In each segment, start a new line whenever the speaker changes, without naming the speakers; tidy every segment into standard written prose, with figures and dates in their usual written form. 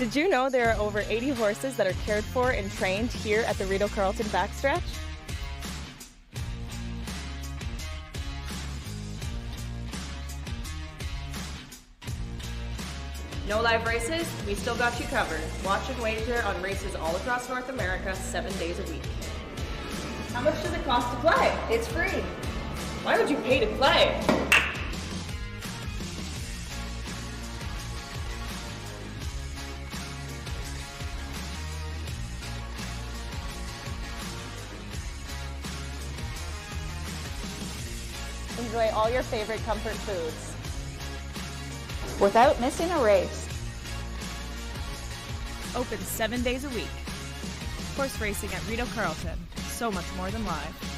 Did you know there are over 80 horses that are cared for and trained here at the Rideau Carleton backstretch?
No live races? We still got you covered. Watch and wager on races all across North America 7 days a week. How much does it cost to play? It's free. Why would you pay to play?
Enjoy all your favorite comfort foods
without missing a race.
Open 7 days a week. Horse racing at Rideau Carleton. So much more than live.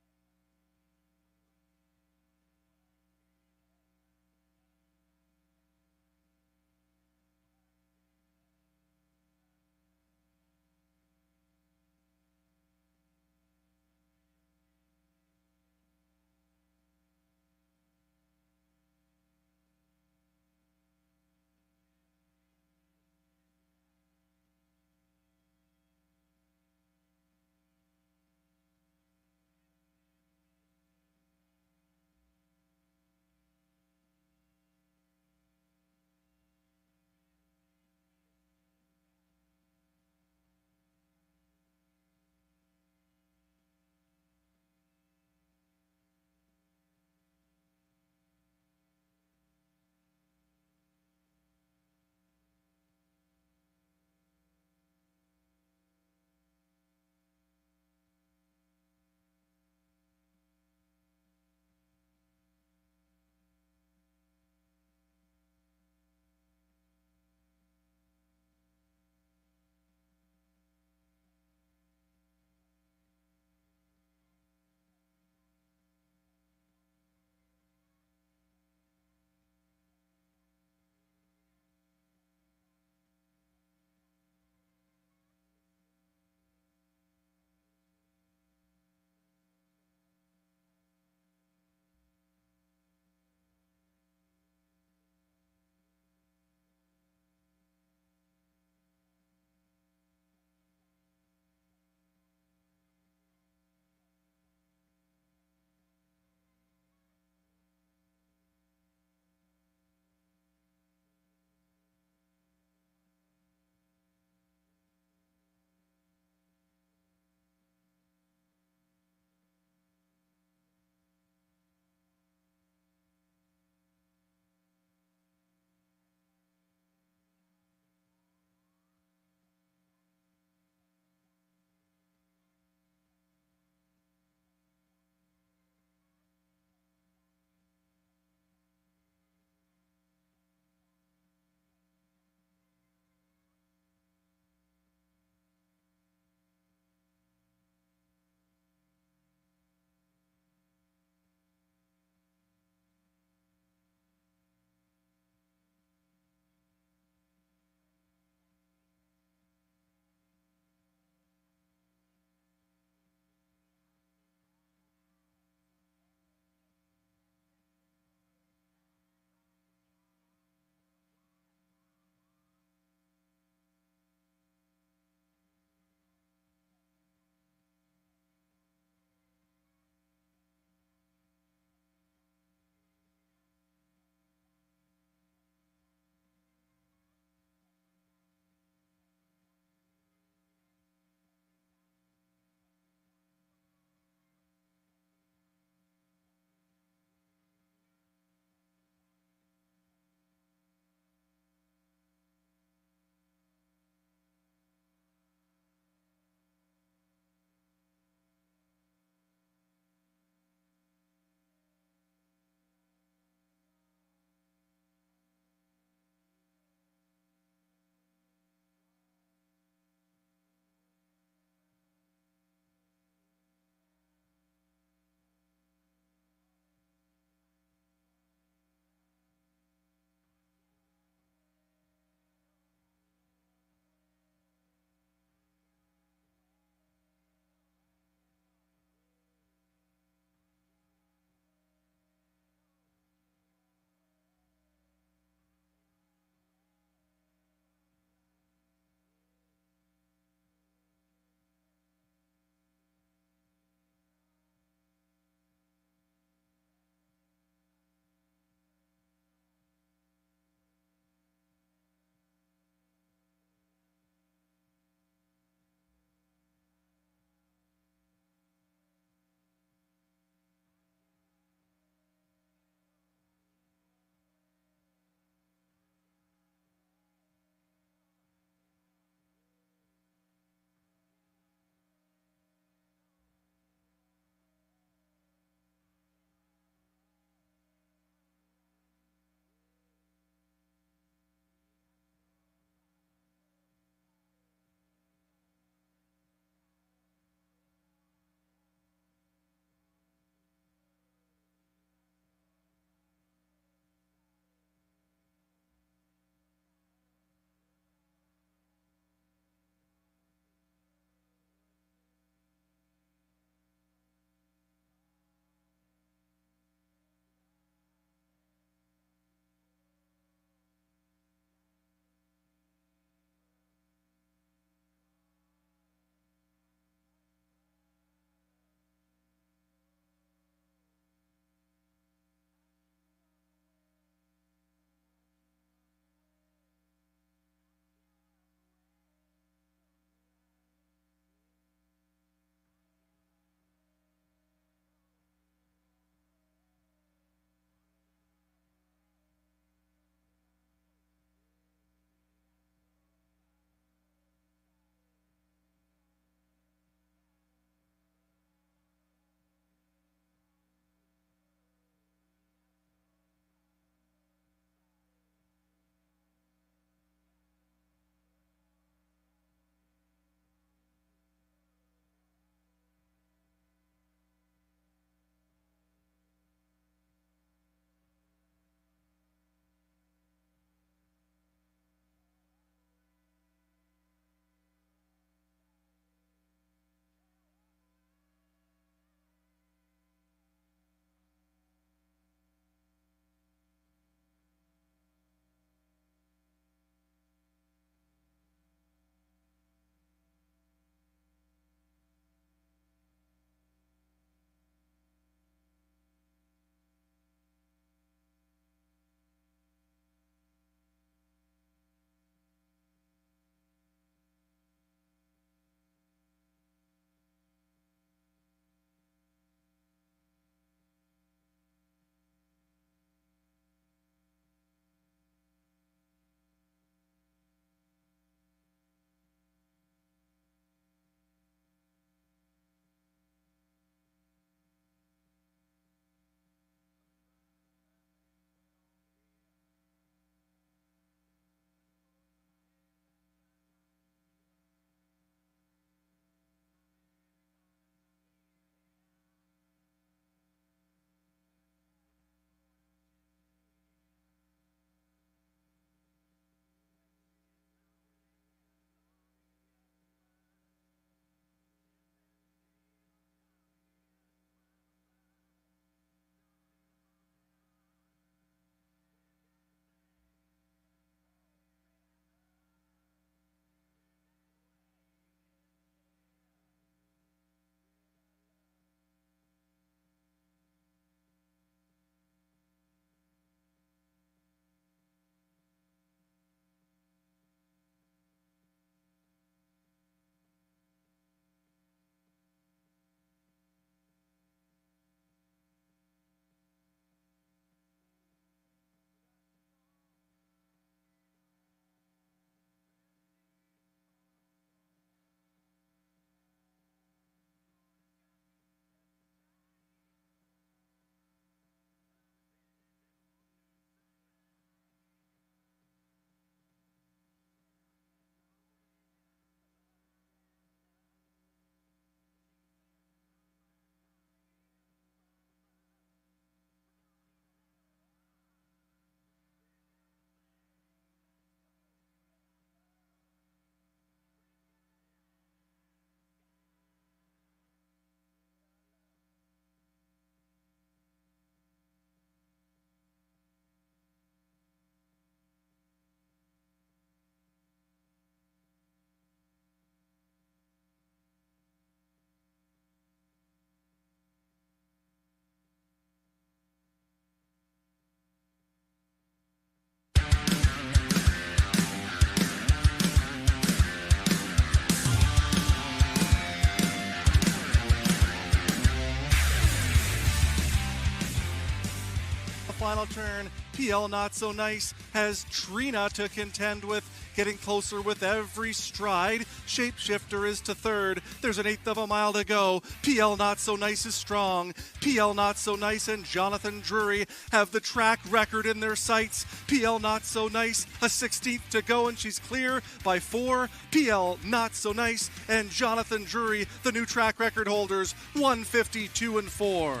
final turn. PL Not So Nice has Trina to contend with, getting closer with every stride. Shapeshifter is to third. There's an eighth of a mile to go. PL Not So Nice is strong. PL Not So Nice and Jonathan Drury have the track record in their sights. PL Not So Nice, a 16th to go, and she's clear by 4. PL Not So Nice and Jonathan Drury, the new track record holders, 152 and 4.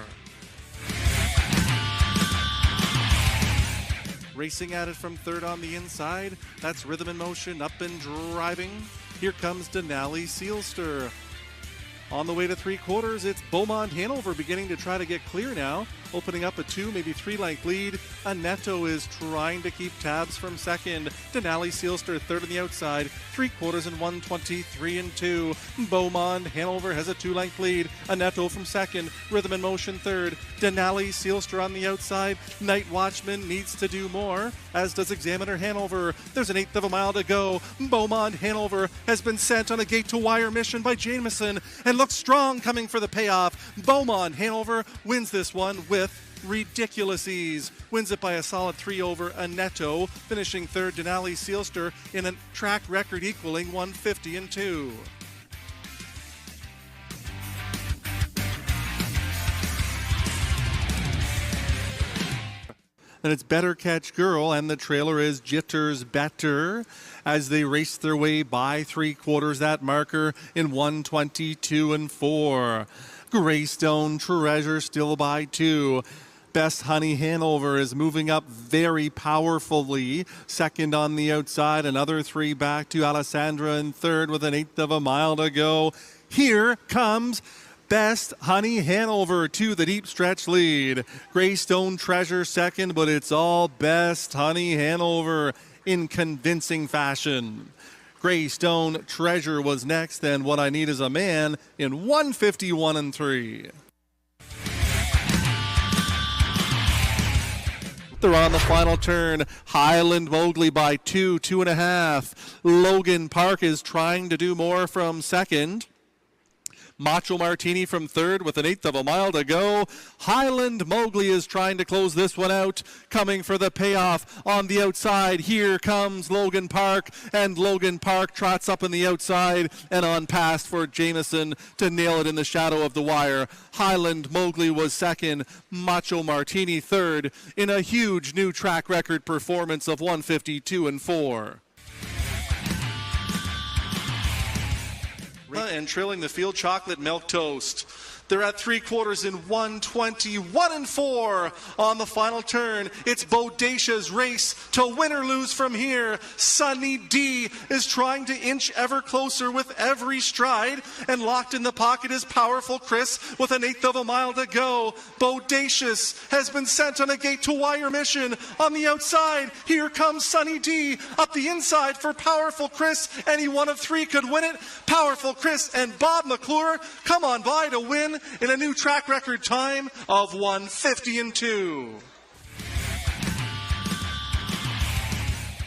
Racing at it from third on the inside. That's Rhythm in Motion, up and driving. Here comes Denali Seelster. On the way to 3/4, it's Beaumont Hanover beginning to try to get clear now. Opening up a 2, maybe 3-length lead. Aneto is trying to keep tabs from second. Denali Seelster third on the outside. 3/4 and 123 and 2. Beaumont Hanover has a 2-length lead. Aneto from second. Rhythm in Motion third. Denali Seelster on the outside. Night Watchman needs to do more, as does Examiner Hanover. There's an eighth of a mile to go. Beaumont Hanover has been sent on a gate-to-wire mission by Jameson and looks strong coming for the payoff. Beaumont Hanover wins this one with ridiculous ease. Wins it by a solid 3 over Aneto, finishing third Denali Seelster in a track record equaling 150 and 2. Then it's Better Catch Girl, and the trailer is Jitters Better as they race their way by 3/4 that marker in 122 and 4. Greystone Treasure still by 2. Best Honey Hanover is moving up very powerfully. Second on the outside, another 3 back to Alessandra in third with an eighth of a mile to go. Here comes Best Honey Hanover to the deep stretch lead. Greystone Treasure second, but it's all Best Honey Hanover in convincing fashion. Greystone Treasure was next, and What I Need Is a Man in 151 and 3. They're on the final turn. Highland Mowgli by 2, 2.5. Logan Park is trying to do more from second. Macho Martini from third with an eighth of a mile to go. Highland Mowgli is trying to close this one out, coming for the payoff on the outside. Here comes Logan Park, and Logan Park trots up on the outside and on past for Jameson to nail it in the shadow of the wire. Highland Mowgli was second, Macho Martini third in a huge new track record performance of 152 and 4. And trailing the field, Chocolate Milk Toast. They're at 3/4 in 121 and 4 on the final turn. It's Bodacia's race to win or lose from here. Sunny D is trying to inch ever closer with every stride, and locked in the pocket is Powerful Chris with an eighth of a mile to go. Bodacious has been sent on a gate-to-wire mission. On the outside, here comes Sunny D. Up the inside for Powerful Chris. Any one of 3 could win it. Powerful Chris and Bob McClure come on by to win in a new track record time of 150 and 2.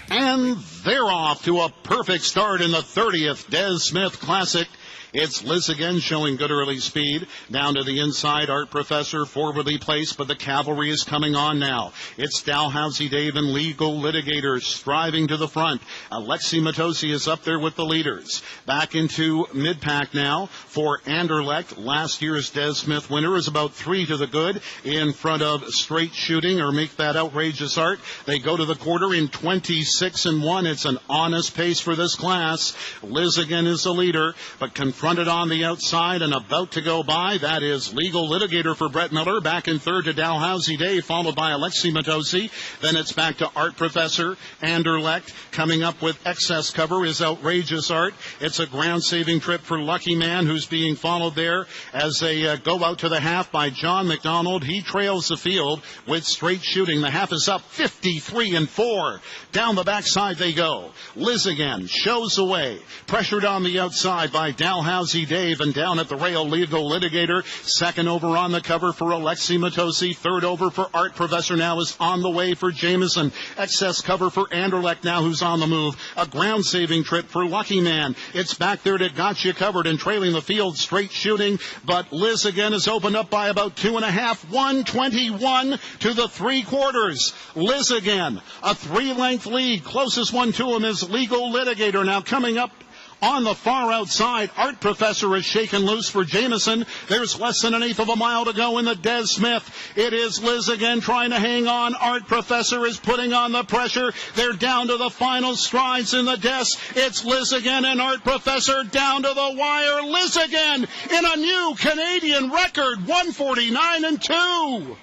And they're off to a perfect start in the 30th Des Smith Classic. It's Liz again showing good early speed. Down to the inside, Art Professor forwardly placed, but the cavalry is coming on now. It's Dalhousie Dave and Legal Litigator striving to the front. Alexi Matosi is up there with the leaders. Back into mid-pack now for Anderlecht. Last year's Des Smith winner is about 3 to the good in front of Straight Shooting, or Make That Outrageous Art. They go to the quarter in 26 and 1. It's an honest pace for this class. Liz again is the leader, but confronted on the outside and about to go by. That is Legal Litigator for Brett Miller. Back in third to Dalhousie Day, followed by Alexi Matosi. Then it's back to Art Professor. Anderlecht coming up with excess cover is Outrageous Art. It's a ground-saving trip for Lucky Man, who's being followed there as they go out to the half by John McDonald. He trails the field with Straight Shooting. The half is up 53 and 4. Down the backside they go. Liz again shows the way. Pressured on the outside by Dalhousie Howsey Dave, and down at the rail, legal litigator. Second over on the cover for Alexi Matosi. Third over for Art Professor now is on the way for Jameson. Excess cover for Anderlecht now, who's on the move. A ground-saving trip for Lucky Man. It's back there to Gotcha Covered and trailing the field, straight shooting. But Liz again is opened up by about 2.5. 121 to the 3/4. Liz again, a 3-length lead. Closest one to him is Legal Litigator. Now coming up on the far outside, Art Professor is shaken loose for Jameson. There's less than 1/8 of a mile to go in the Des Smith. It is Liz again trying to hang on. Art Professor is putting on the pressure. They're down to the final strides in the Des. It's Liz again and Art Professor down to the wire. Liz again in a new Canadian record, 149-2.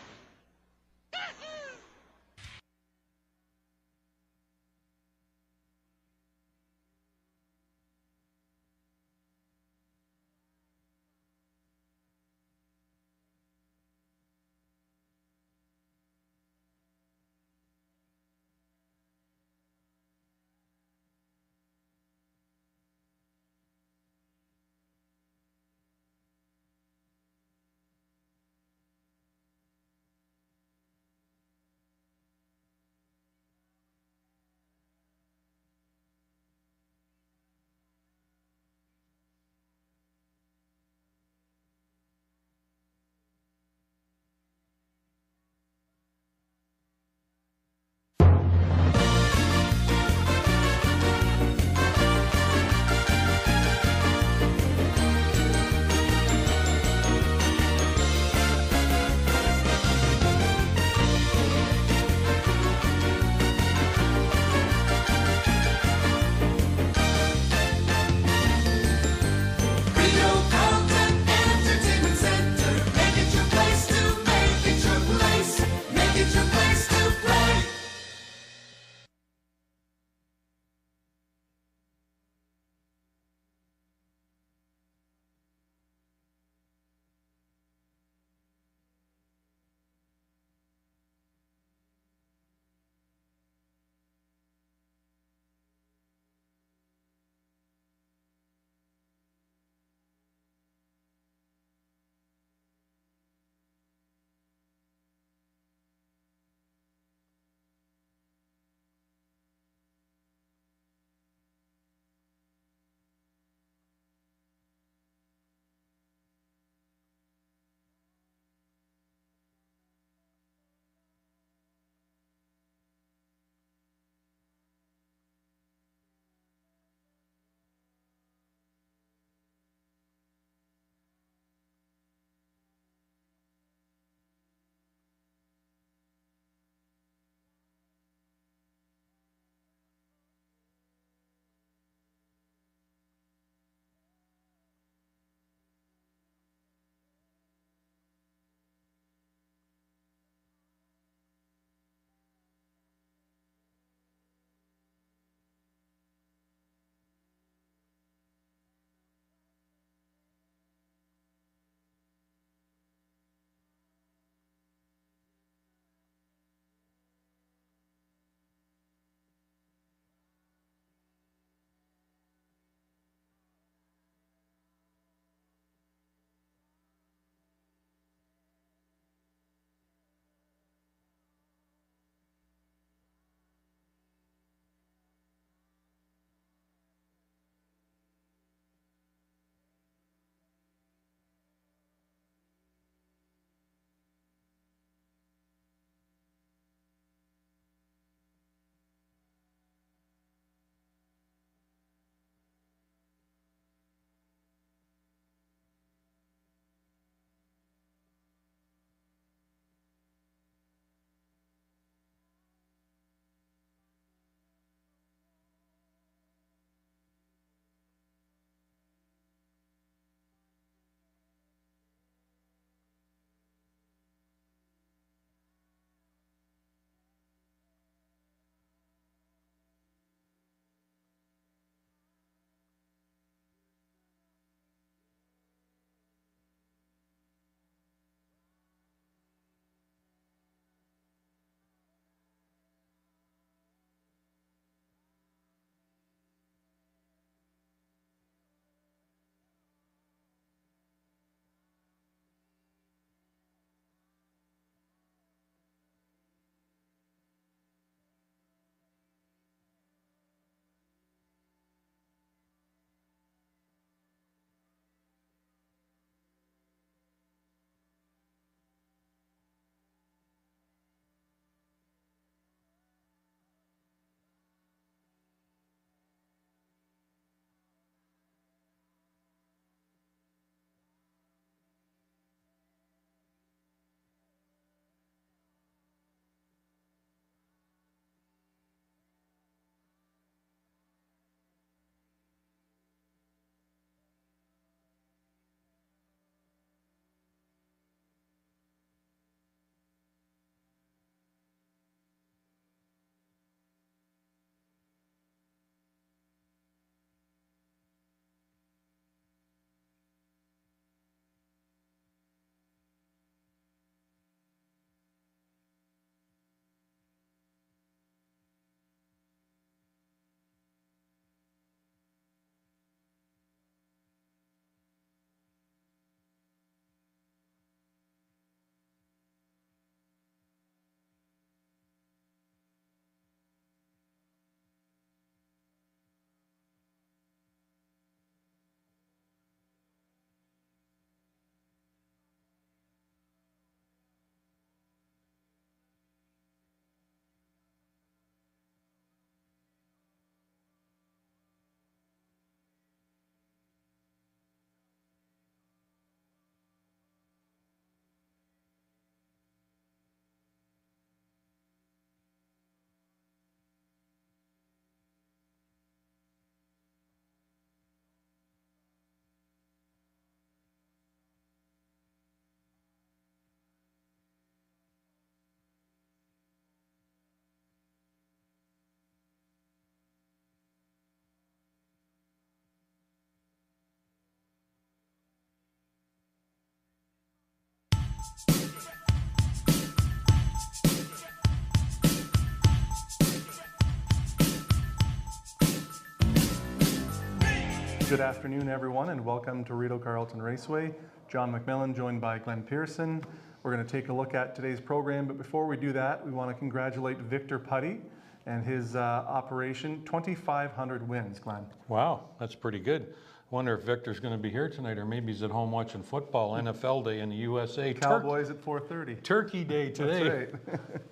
Good afternoon, everyone, and welcome to Rideau Carleton Raceway. John McMillan, joined by Glenn Pearson. We're going to take a look at today's program, but before we do that, we want to congratulate Victor Putty and his operation. 2,500 wins, Glenn.
Wow, that's pretty good. Wonder if Victor's going to be here tonight, or maybe he's at home watching football. NFL Day in the USA.
Cowboys at 4:30.
Turkey Day today.
That's right.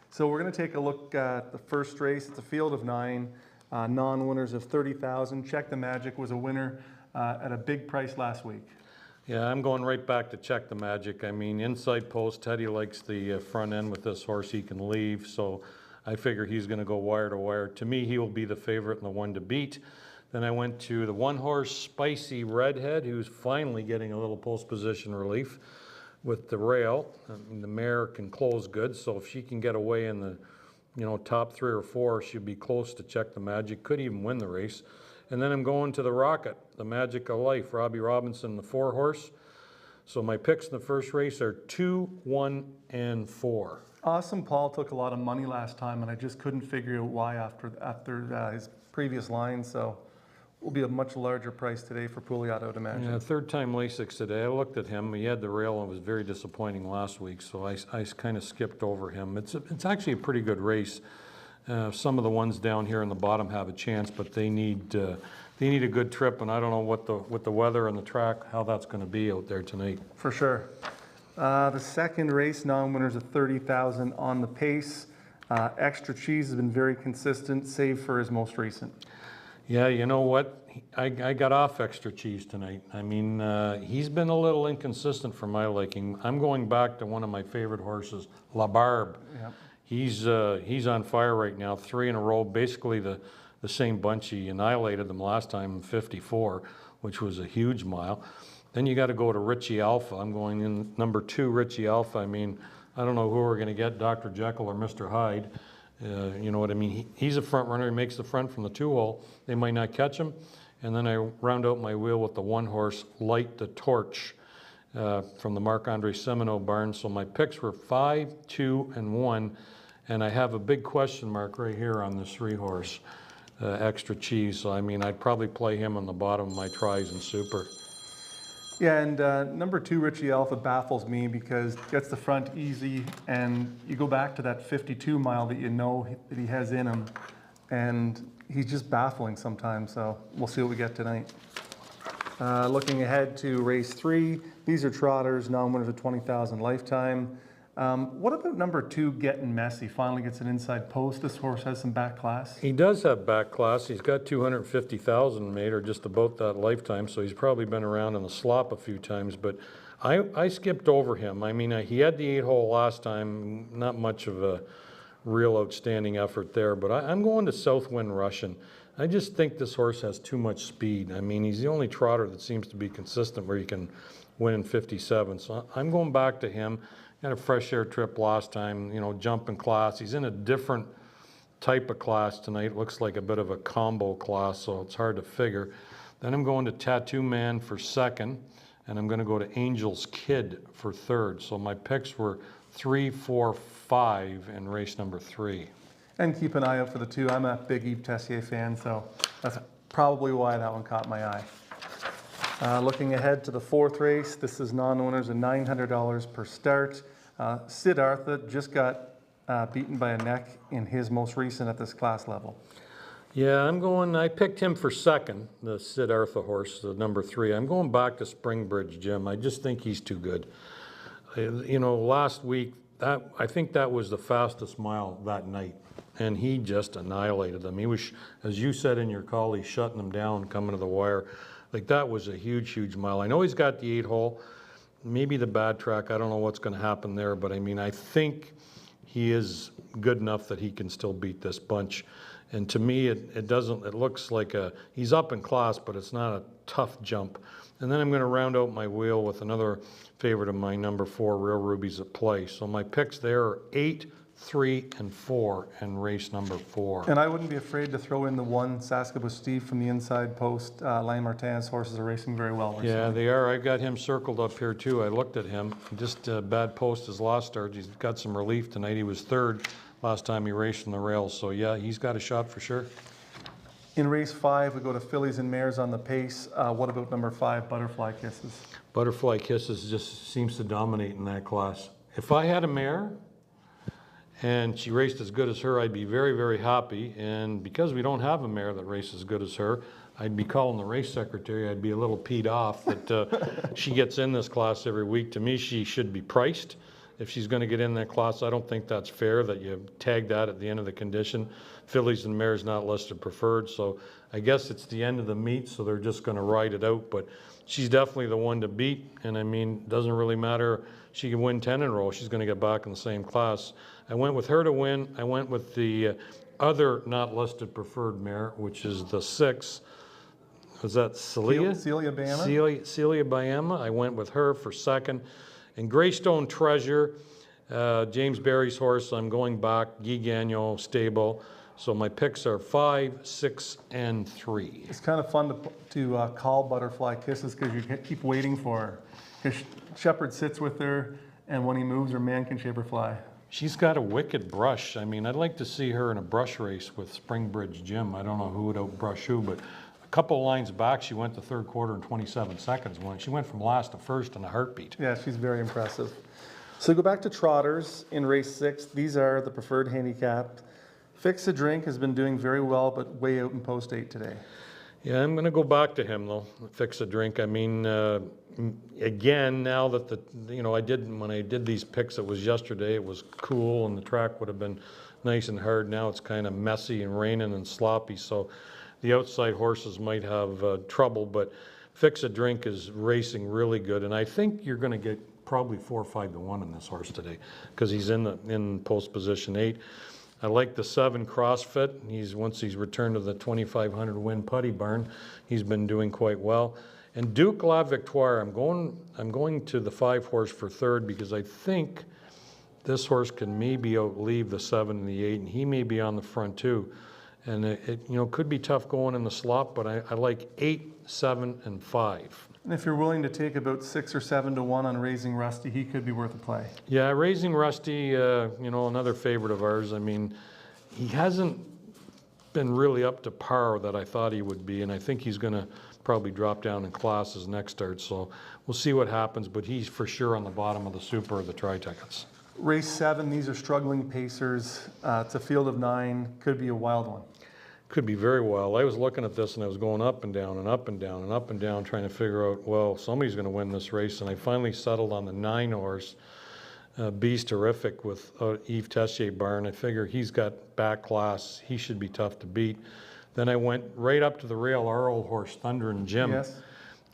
So we're going to take a look at the first race. It's a field of 9, non-winners of 30,000. Check the Magic was a winner at a big price last week.
Yeah, I'm going right back to Check the Magic. I mean, inside post, Teddy likes the front end with this horse. He can leave, so I figure he's going to go wire to wire. To me, he will be the favorite and the one to beat. Then I went to the one-horse Spicy Redhead, who's finally getting a little post position relief with the rail. I mean, the mare can close good, so if she can get away in the top 3 or 4, she'll be close to Check the Magic. Could even win the race. And then I'm going to the Rocket, the Magic of Life, Robbie Robinson, the 4-horse. So my picks in the first race are 2, 1, and 4.
Awesome Paul took a lot of money last time, and I just couldn't figure out why after his previous line. So will be a much larger price today for Pouliot, I would imagine.
Yeah, third time Lasix today. I looked at him. He had the rail and was very disappointing last week, so I kind of skipped over him. It's actually a pretty good race. Some of the ones down here in the bottom have a chance, but they need a good trip, and I don't know what the weather and the track, how that's going to be out there tonight.
For sure. The second race, non-winners of 30,000 on the pace. Extra Cheese has been very consistent, save for his most recent.
Yeah, you know what? I got off Extra Cheese tonight. I mean, he's been a little inconsistent for my liking. I'm going back to one of my favorite horses, La Barbe.
Yep.
He's on fire right now, 3 in a row, basically the same bunch. He annihilated them last time in 54, which was a huge mile. Then you got to go to Richie Alpha. I'm going in number 2, Richie Alpha. I mean, I don't know who we're going to get, Dr. Jekyll or Mr. Hyde. You know what I mean? He's a front runner. He makes the front from the 2-hole. They might not catch him. And then I round out my wheel with the 1-horse, Light the Torch, from the Marc-Andre Semino barn. So my picks were 5, 2, and 1. And I have a big question mark right here on this 3-horse, Extra Cheese. So, I mean, I'd probably play him on the bottom of my tries and super.
Yeah, and number 2, Richie Alpha, baffles me because gets the front easy, and you go back to that 52 mile that you know that he has in him, and he's just baffling sometimes, so we'll see what we get tonight. Looking ahead to race 3, these are trotters, non-winners of 20,000 lifetime. What about number 2, Getting Messy? Finally gets an inside post. This horse has some back class.
He does have back class. He's got 250,000 made, or just about that lifetime, so he's probably been around in the slop a few times, but I skipped over him. I mean, he had the 8-hole last time, not much of a real outstanding effort there, but I'm going to Southwind Russian. I just think this horse has too much speed. I mean, he's the only trotter that seems to be consistent where he can win in 57, so I'm going back to him. Got a fresh air trip last time, jumping class. He's in a different type of class tonight. Looks like a bit of a combo class, so it's hard to figure. Then I'm going to Tattoo Man for 2nd, and I'm going to go to Angel's Kid for 3rd. So my picks were 3, 4, 5 in race number 3.
And keep an eye out for the 2. I'm a big Yves Tessier fan, so that's probably why that one caught my eye. Looking ahead to the 4th race, this is non-winners of $900 per start. Siddhartha just got beaten by a neck in his most recent at this class level.
Yeah, I picked him for 2nd, the Siddhartha horse, the number 3. I'm going back to Springbridge, Jim. I just think he's too good. Last week, I think that was the fastest mile that night, and he just annihilated them. He was, as you said in your call, he's shutting them down, coming to the wire. Like, that was a huge, huge mile. I know he's got the 8-hole, maybe the bad track. I don't know what's going to happen there, but I mean, I think he is good enough that he can still beat this bunch. And to me, it looks like he's up in class, but it's not a tough jump. And then I'm going to round out my wheel with another favorite of mine, number 4, Real Rubies at Play. So my picks there are 8, 3, and 4 in race number 4.
And I wouldn't be afraid to throw in the 1, Saskaboo Steve from the inside post. Lang Martin's horses are racing very well recently.
Yeah, they are. I've got him circled up here too. I looked at him. Just bad post his last start. He's got some relief tonight. He was 3rd last time he raced in the rails. So yeah, he's got a shot for sure.
In race 5, we go to fillies and mares on the pace. What about number 5, Butterfly Kisses?
Butterfly Kisses just seems to dominate in that class. If I had a mare and she raced as good as her, I'd be very, very happy. And because we don't have a mare that races as good as her, I'd be calling the race secretary. I'd be a little peed off that she gets in this class every week. To me, she should be priced. If she's going to get in that class, I don't think that's fair that you tag that at the end of the condition. Fillies and mares not listed preferred, so I guess it's the end of the meet, so they're just going to ride it out. But she's definitely the one to beat, and I mean, doesn't really matter. She can win 10 in a row. She's going to get back in the same class. I went with her to win. I went with the other not listed preferred mare, which is the 6. Was that Celia?
Celia Bama.
Celia Bama. I went with her for second. And Greystone Treasure, James Barry's horse, I'm going back, Guy Gagnon stable. So my picks are 5, 6, and 3.
It's kind of fun to call Butterfly Kisses because you keep waiting for her. Because Shepherd sits with her, and when he moves, her man can shape her fly.
She's got a wicked brush. I mean, I'd like to see her in a brush race with Springbridge Jim. I don't know who would outbrush who, but a couple lines back, she went to third quarter in 27 seconds. She went from last to first in a heartbeat.
Yeah, she's very impressive. So go back to trotters in race 6. These are the preferred handicap. Fix a Drink has been doing very well, but way out in post 8 today.
Yeah, I'm going to go back to him though. Fix a Drink. I mean, again, now that when I did these picks, it was yesterday. It was cool, and the track would have been nice and hard. Now it's kind of messy and raining and sloppy, so the outside horses might have trouble. But Fix a Drink is racing really good, and I think you're going to get probably 4 or 5 to 1 in this horse today because he's in post position 8. I like the 7 CrossFit. Once he's returned to the 2,500 win putty barn, he's been doing quite well. And Duke La Victoire, I'm going to the 5 horse for third because I think this horse can maybe outleave the 7 and the 8, and he may be on the front too. And it could be tough going in the slop, but I like 8, 7, and 5.
And if you're willing to take about 6 or 7 to 1 on Raising Rusty, he could be worth a play.
Yeah, Raising Rusty, another favorite of ours. I mean, he hasn't been really up to par that I thought he would be, and I think he's going to probably drop down in class his next start. So we'll see what happens, but he's for sure on the bottom of the Super or the tri-tickets.
Race 7, these are struggling pacers. It's a field of 9, could be a wild one.
Could be very wild. I was looking at this and I was going up and down and up and down and up and down trying to figure out, well, somebody's going to win this race, and I finally settled on the 9 horse, Beast Terrific with Yves Tessier barn. I figure he's got back class. He should be tough to beat. Then I went right up to the rail, our old horse, Thunder and Jim.
Yes.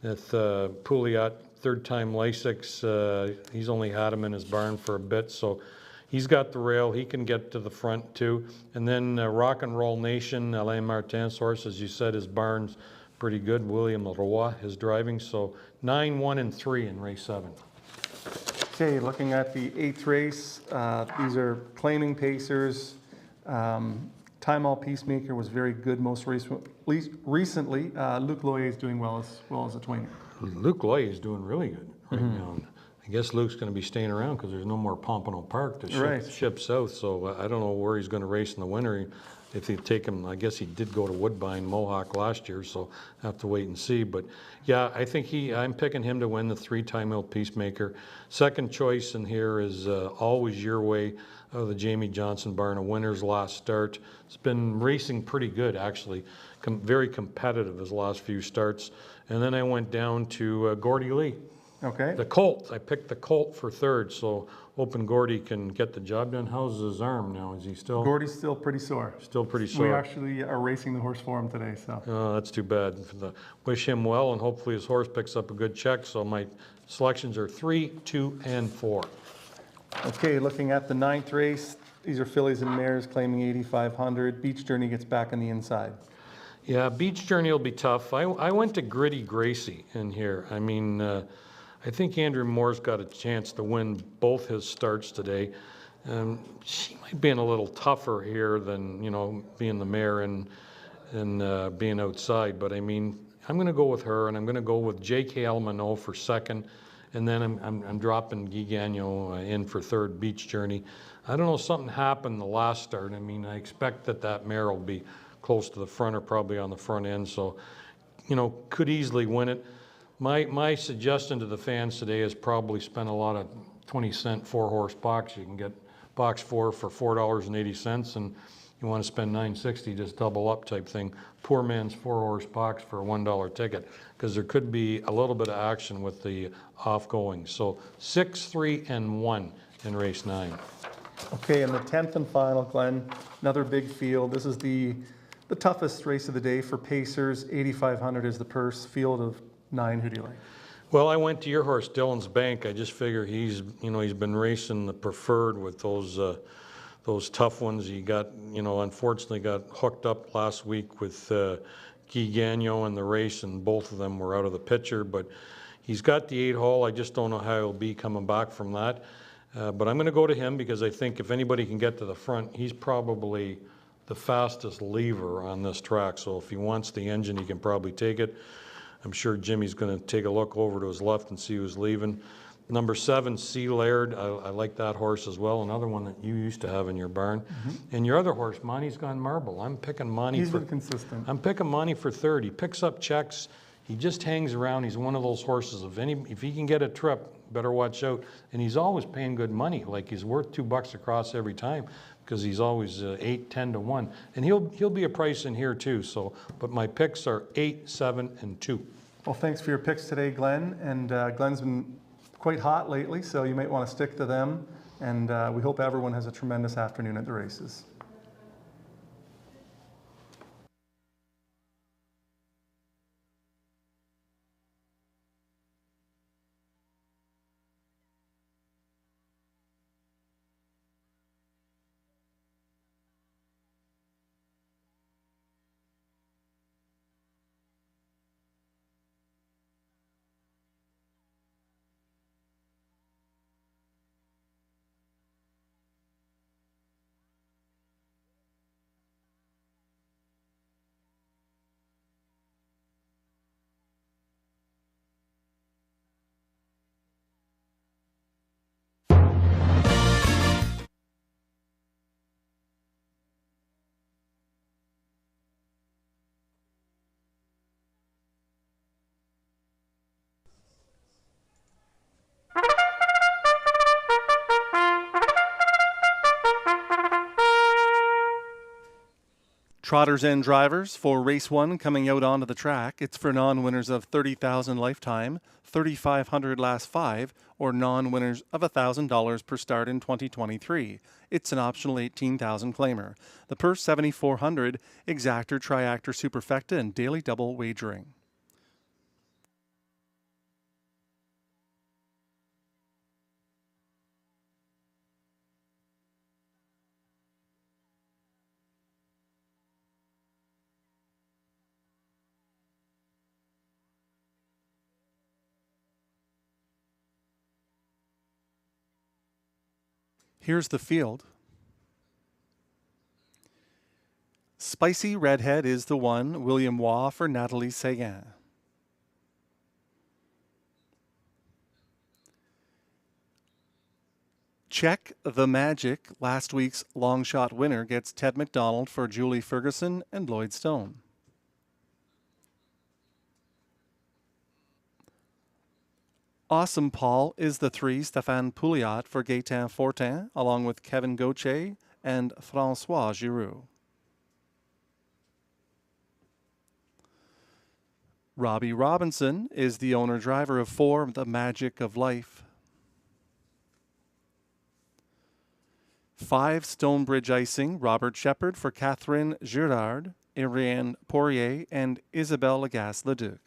With Pouliot, third-time Lasix. He's only had him in his barn for a bit, so he's got the rail. He can get to the front too. And then Rock and Roll Nation, Alain Martin's horse, as you said, his barn's pretty good. William Leroy is driving. So 9, 1, and 3 in race 7.
Okay, looking at the 8th race, these are claiming pacers. Time All Peacemaker was very good most recently. Luc Loyer is doing well as a tweener.
Luc Loyer is doing really good right now. I guess Luke's going to be staying around because there's no more Pompano Park to ship south. So I don't know where he's going to race in the winter. If they take him, I guess he did go to Woodbine Mohawk last year, so I have to wait and see. But yeah, I think I'm picking him to win the 3-time Old Peacemaker. Second choice in here is Always Your Way of the Jamie Johnson barn, a winner's last start. It's been racing pretty good, actually. Very competitive his last few starts. And then I went down to Gordy Lee.
Okay.
The Colt. I picked the Colt for third, so hoping Gordy can get the job done. How's his arm now? Is he still?
Gordy's still pretty sore.
Still pretty sore.
We actually are racing the horse for him today, so.
Oh, that's too bad. Wish him well, and hopefully his horse picks up a good check. So my selections are 3, 2, and 4.
Okay, looking at the 9th race, these are fillies and mares claiming 8,500. Beach Journey gets back on the inside.
Yeah, Beach Journey will be tough. I went to Gritty Gracie in here. I mean, I think Andrew Moore's got a chance to win both his starts today. She might be a little tougher here than, being the mare and being outside. But I mean, I'm going to go with her, and I'm going to go with J.K. Almano for second, and then I'm dropping Guy Gagnon in for third, Beach Journey. I don't know, something happened the last start. I mean, I expect that mare will be close to the front or probably on the front end. So, you know, could easily win it. My suggestion to the fans today is probably spend a lot of 20-cent 4-horse box. You can get box 4 for $4.80, and you want to spend $9.60, just double up type thing. Poor man's 4-horse box for a $1 ticket, because there could be a little bit of action with the off-going. So 6, 3, and 1 in race 9.
Okay, and the 10th and final, Glenn, another big field. This is the toughest race of the day for Pacers. 8,500 is the purse. Field of 9. Who do you like?
Well, I went to your horse, Dylan's Bank. I just figure he's been racing the preferred with those tough ones. He got, unfortunately got hooked up last week with Guy Gagnon in the race, and both of them were out of the picture. But he's got the 8-hole. I just don't know how he'll be coming back from that. But I'm going to go to him because I think if anybody can get to the front, he's probably the fastest lever on this track. So if he wants the engine, he can probably take it. I'm sure Jimmy's going to take a look over to his left and see who's leaving. Number 7, Sea Laird. I like that horse as well. Another one that you used to have in your barn. Mm-hmm. And your other horse, Monty's Gone Marble. I'm picking Monty.
He's been consistent.
I'm picking Monty for third. He picks up checks. He just hangs around. He's one of those horses. If he can get a trip, better watch out. And he's always paying good money. Like, he's worth $2 across every time, because he's always 8, 10 to 1. And he'll be a price in here too. So, but my picks are 8, 7, and 2.
Well, thanks for your picks today, Glenn. And Glenn's been quite hot lately, so you might want to stick to them. And we hope everyone has a tremendous afternoon at the races. Trotters and drivers for race 1 coming out onto the track. It's for non-winners of $30,000 lifetime, $3,500 last 5, or non-winners of $1,000 per start in 2023. It's an optional $18,000 claimer. The purse $7,400, exactor, triactor, superfecta, and daily double wagering. Here's the field. Spicy Redhead is the one. William Waugh for Natalie Seguin. Check the Magic, last week's long shot winner, gets Ted McDonald for Julie Ferguson and Lloyd Stone. Awesome Paul is the 3, Stéphane Pouliot for Gaëtan Fortin, along with Kevin Gauthier and Francois Giroux. Robbie Robinson is the owner-driver of 4, The Magic of Life. 5, Stonebridge Icing, Robert Shepard for Catherine Girard, Ariane Poirier, and Isabelle Lagasse-Leduc.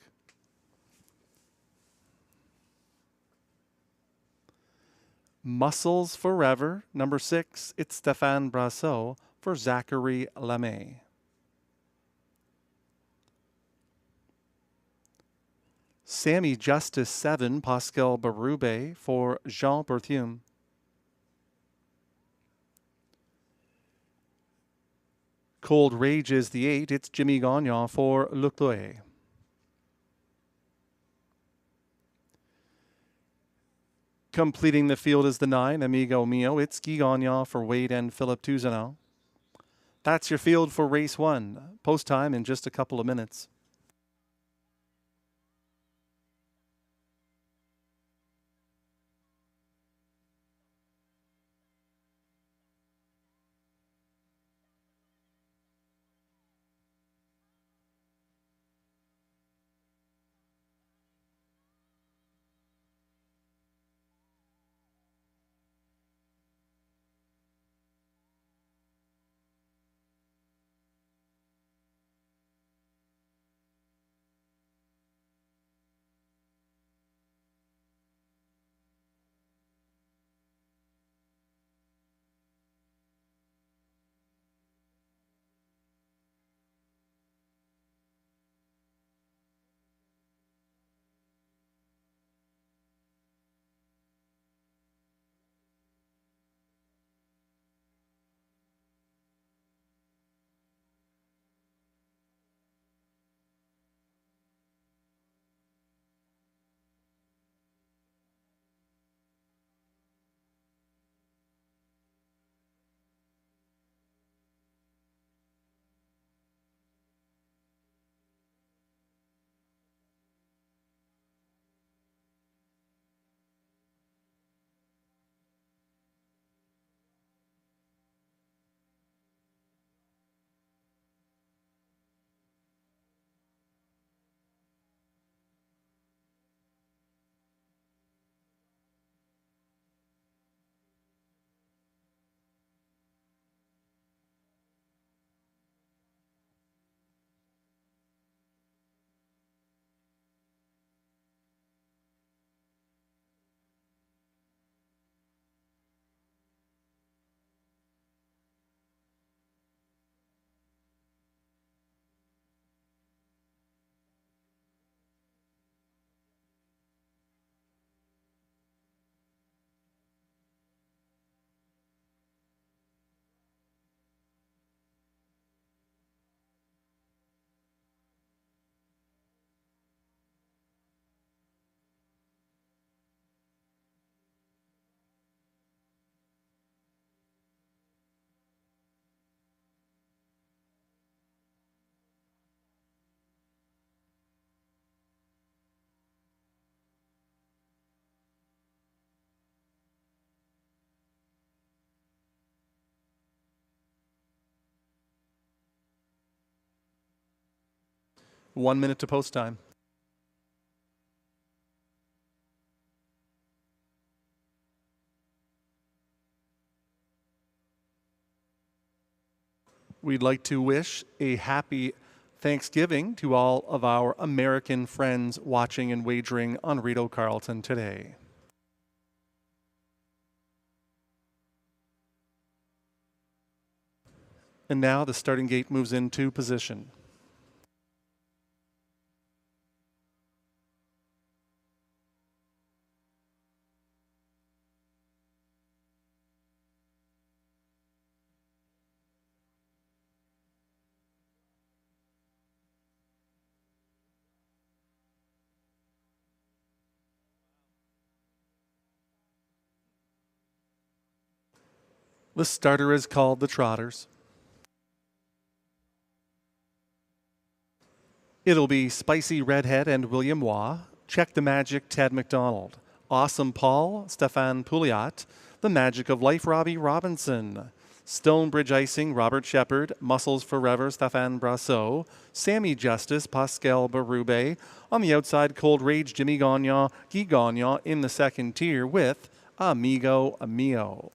Muscles Forever, number 6, it's Stéphane Brassot for Zachary Lamé. Sammy Justice 7, Pascal Berube for Jean Berthiaume. Cold Rage is the 8, it's Jimmy Gagnon for Leclerc. Completing the field is the 9, Amigo Mio. It's Guy Gagnon for Wade and Philip Tousignant.
That's your field for race 1. Post time in just a couple of minutes. One minute to post time. We'd like to wish a happy Thanksgiving to all of our American friends watching and wagering on Rideau Carleton today. And now the starting gate moves into position. The starter is called the Trotters. It'll be Spicy Redhead and William Waugh, Check the Magic Ted McDonald, Awesome Paul, Stefan Pouliot, The Magic of Life Robbie Robinson, Stonebridge Icing Robert Shepard, Muscles Forever Stefan Brassot, Sammy Justice Pascal Berube, on the outside Cold Rage Jimmy Gagnon, Guy Gagnon in the second tier with Amigo Mio.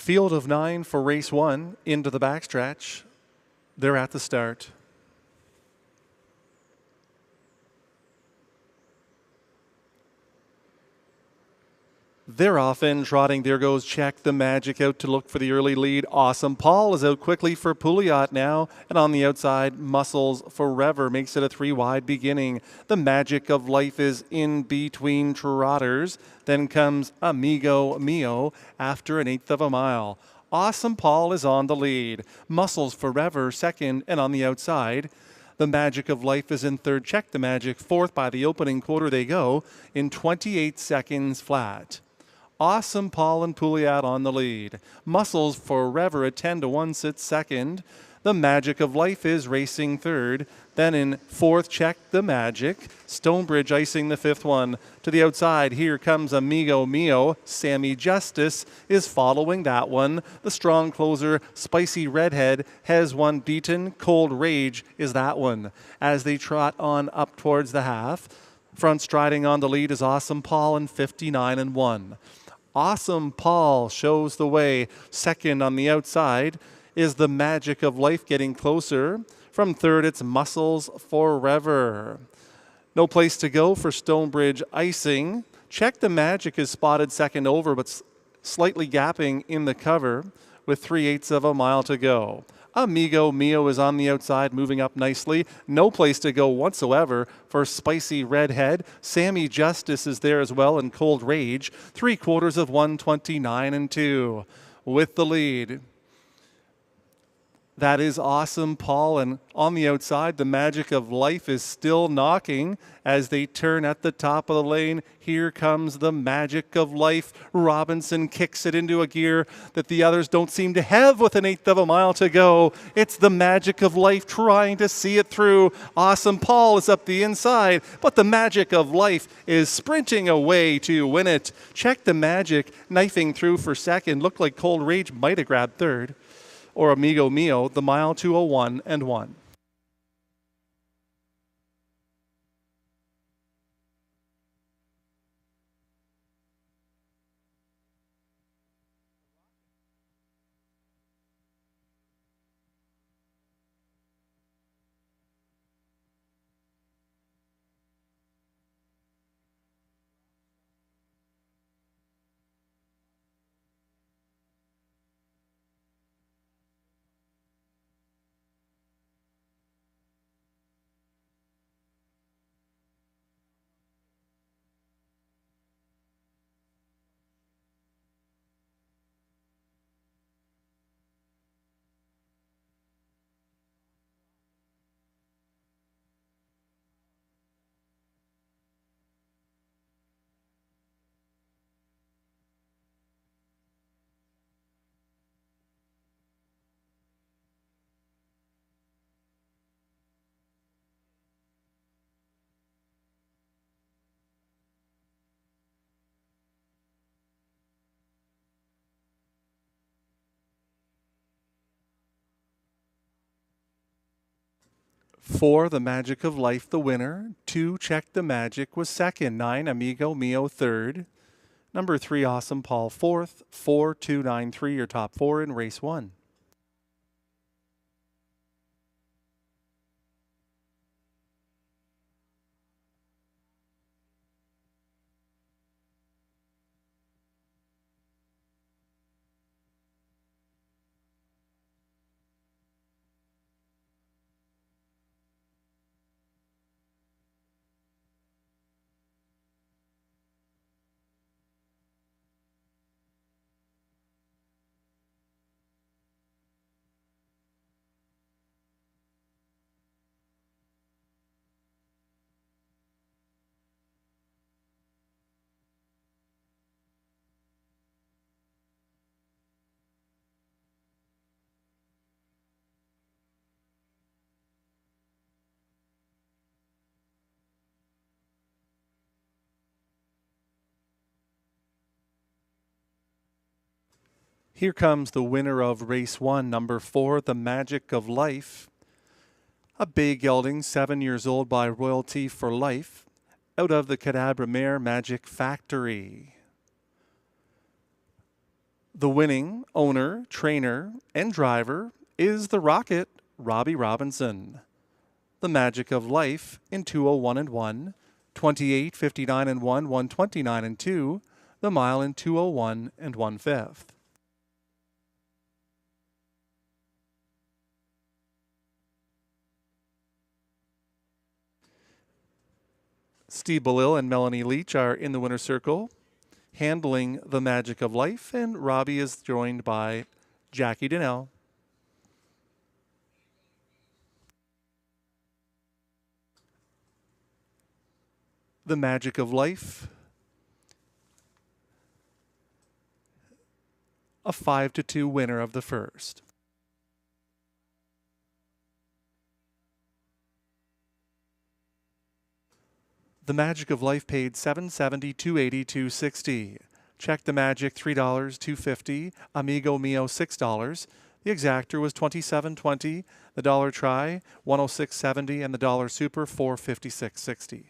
Field of 9 for race 1 into the backstretch. They're at the start. They're off in trotting. There goes Check the Magic out to look for the early lead. Awesome Paul is out quickly for Pouliot now. And on the outside, Muscles Forever makes it a 3 wide beginning. The Magic of Life is in between trotters. Then comes Amigo Mio after an 1/8 of a mile. Awesome Paul is on the lead. Muscles Forever second, and on the outside, The Magic of Life is in third. Check the Magic fourth. By the opening quarter they go in 28 seconds flat. Awesome Paul and Pouliot on the lead. Muscles Forever at 10-1 sits second. The Magic of Life is racing third. Then in fourth, Check the Magic. Stonebridge icing the fifth one. To the outside, here comes Amigo Mio. Sammy Justice is following that one. The strong closer, Spicy Redhead, has one beaten. Cold Rage is that one. As they trot on up towards the half, front striding on the lead is Awesome Paul in 59-1. Awesome Paul shows the way. Second on the outside is The Magic of Life getting closer. From third, it's Muscles Forever. No place to go for Stonebridge icing. Check the Magic is spotted second over, but slightly gapping in the cover with 3/8 of a mile to go. Amigo Mio is on the outside, moving up nicely. No place to go whatsoever for Spicy Redhead. Sammy Justice is there as well in Cold Rage. 3/4 of 129-2 with the lead. That is Awesome Paul, and on the outside, The Magic of Life is still knocking as they turn at the top of the lane. Here comes The Magic of Life. Robinson kicks it into a gear that the others don't seem to have with an 1/8 of a mile to go. It's The Magic of Life trying to see it through. Awesome Paul is up the inside, but The Magic of Life is sprinting away to win it. Check the Magic knifing through for second. Looked like Cold Rage might have grabbed third. Or Amigo Mio, the mile 2:01-1. Four, The Magic of Life, the winner. 2, Check the Magic was second. 9, Amigo Mio third. Number 3, Awesome Paul fourth. 4, 2, 9, 3, your top 4 in race 1. Here comes the winner of race 1, number 4, The Magic of Life. A bay gelding, 7 years old by Royalty for Life, out of the Cadabra Mare Magic Factory. The winning owner, trainer, and driver is the Rocket, Robbie Robinson. The Magic of Life in 2:01-1, 28, 59-1, 129-2. the mile in 2:01 1/5. Steve Belil and Melanie Leach are in the winner's circle, handling the Magic of Life, and Robbie is joined by Jackie Donnell. The Magic of Life, a 5-2 winner of the first. The Magic of Life paid $770, $280, $260. Check the Magic $3, $250. Amigo Mio $6. The Exactor was $27.20. The Dollar Try $106.70, and the Dollar Super $456.60.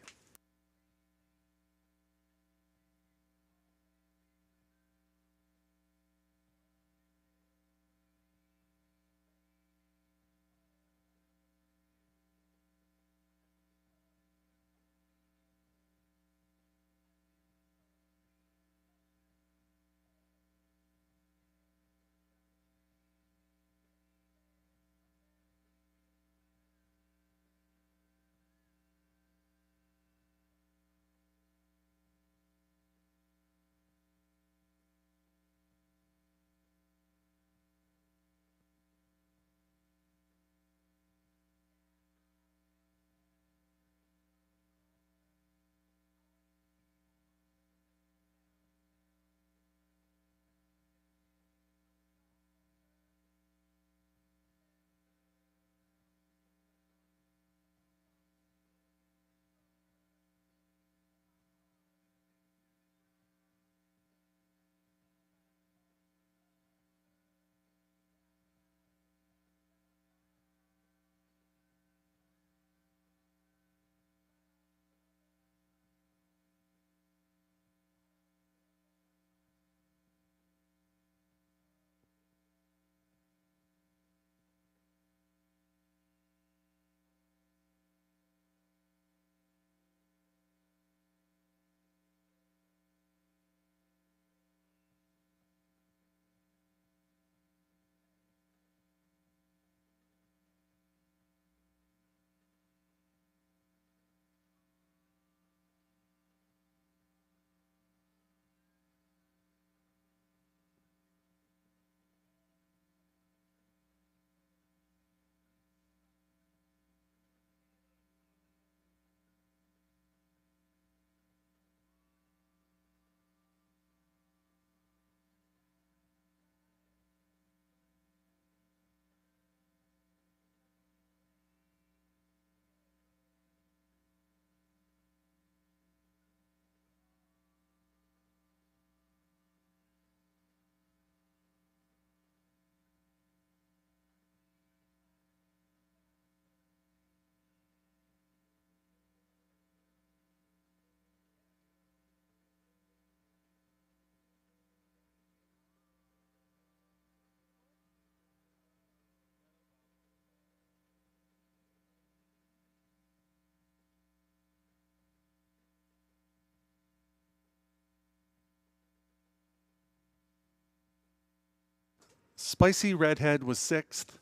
Spicy Redhead was 6th.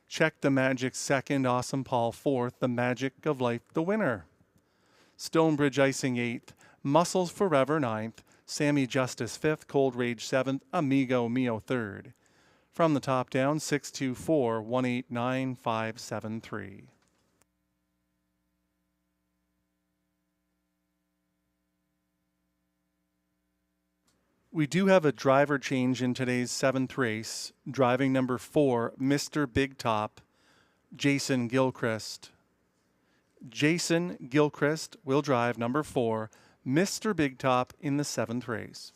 Check the Magic 2nd. Awesome Paul 4th. The Magic of Life the winner. Stonebridge Icing 8th. Muscles Forever 9th. Sammy Justice 5th. Cold Rage 7th. Amigo Mio 3rd. From the top down, 624 189 573. We do have a driver change in today's 7th race. Driving number 4, Mr. Big Top, Jason Gilchrist. Jason Gilchrist will drive number 4, Mr. Big Top, in the 7th race.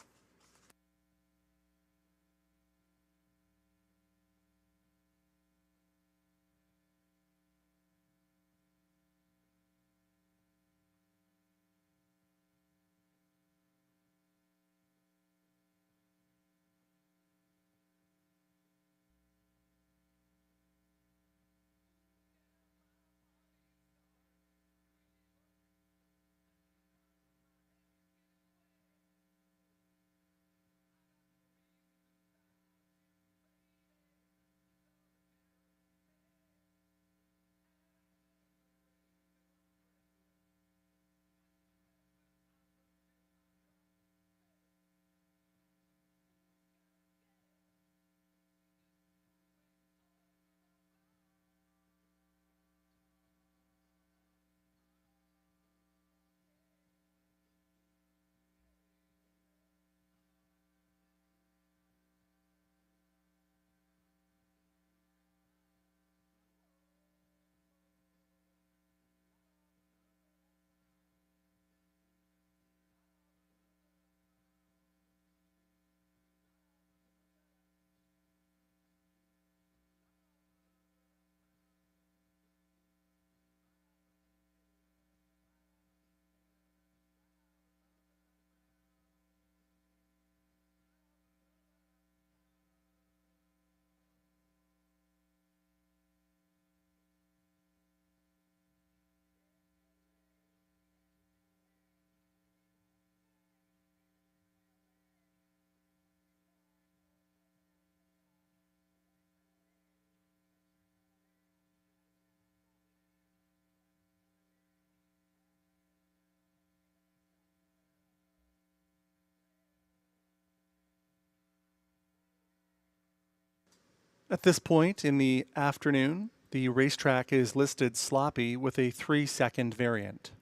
At this point in the afternoon, the racetrack is listed sloppy with a 3-second variant.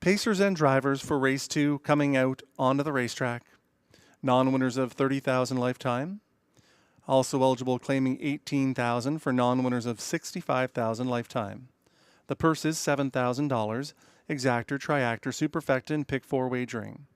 Pacers and drivers for race 2 coming out onto the racetrack. Non-winners of $30,000 lifetime. Also eligible claiming $18,000 for non-winners of $65,000 lifetime. The purse is $7,000. Exactor, Triactor, Superfecta, and Pick 4 wagering.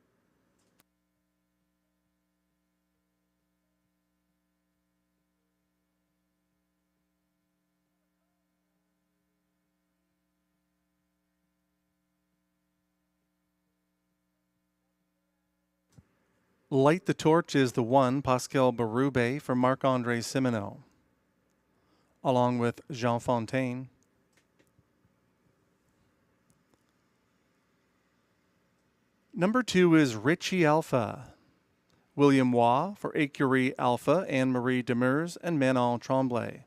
Light the Torch is the 1, Pascal Berube for Marc-Andre Simoneau, along with Jean Fontaine. Number 2 is Richie Alpha. William Waugh for Écurie Alpha, Anne-Marie Demers, and Manon Tremblay.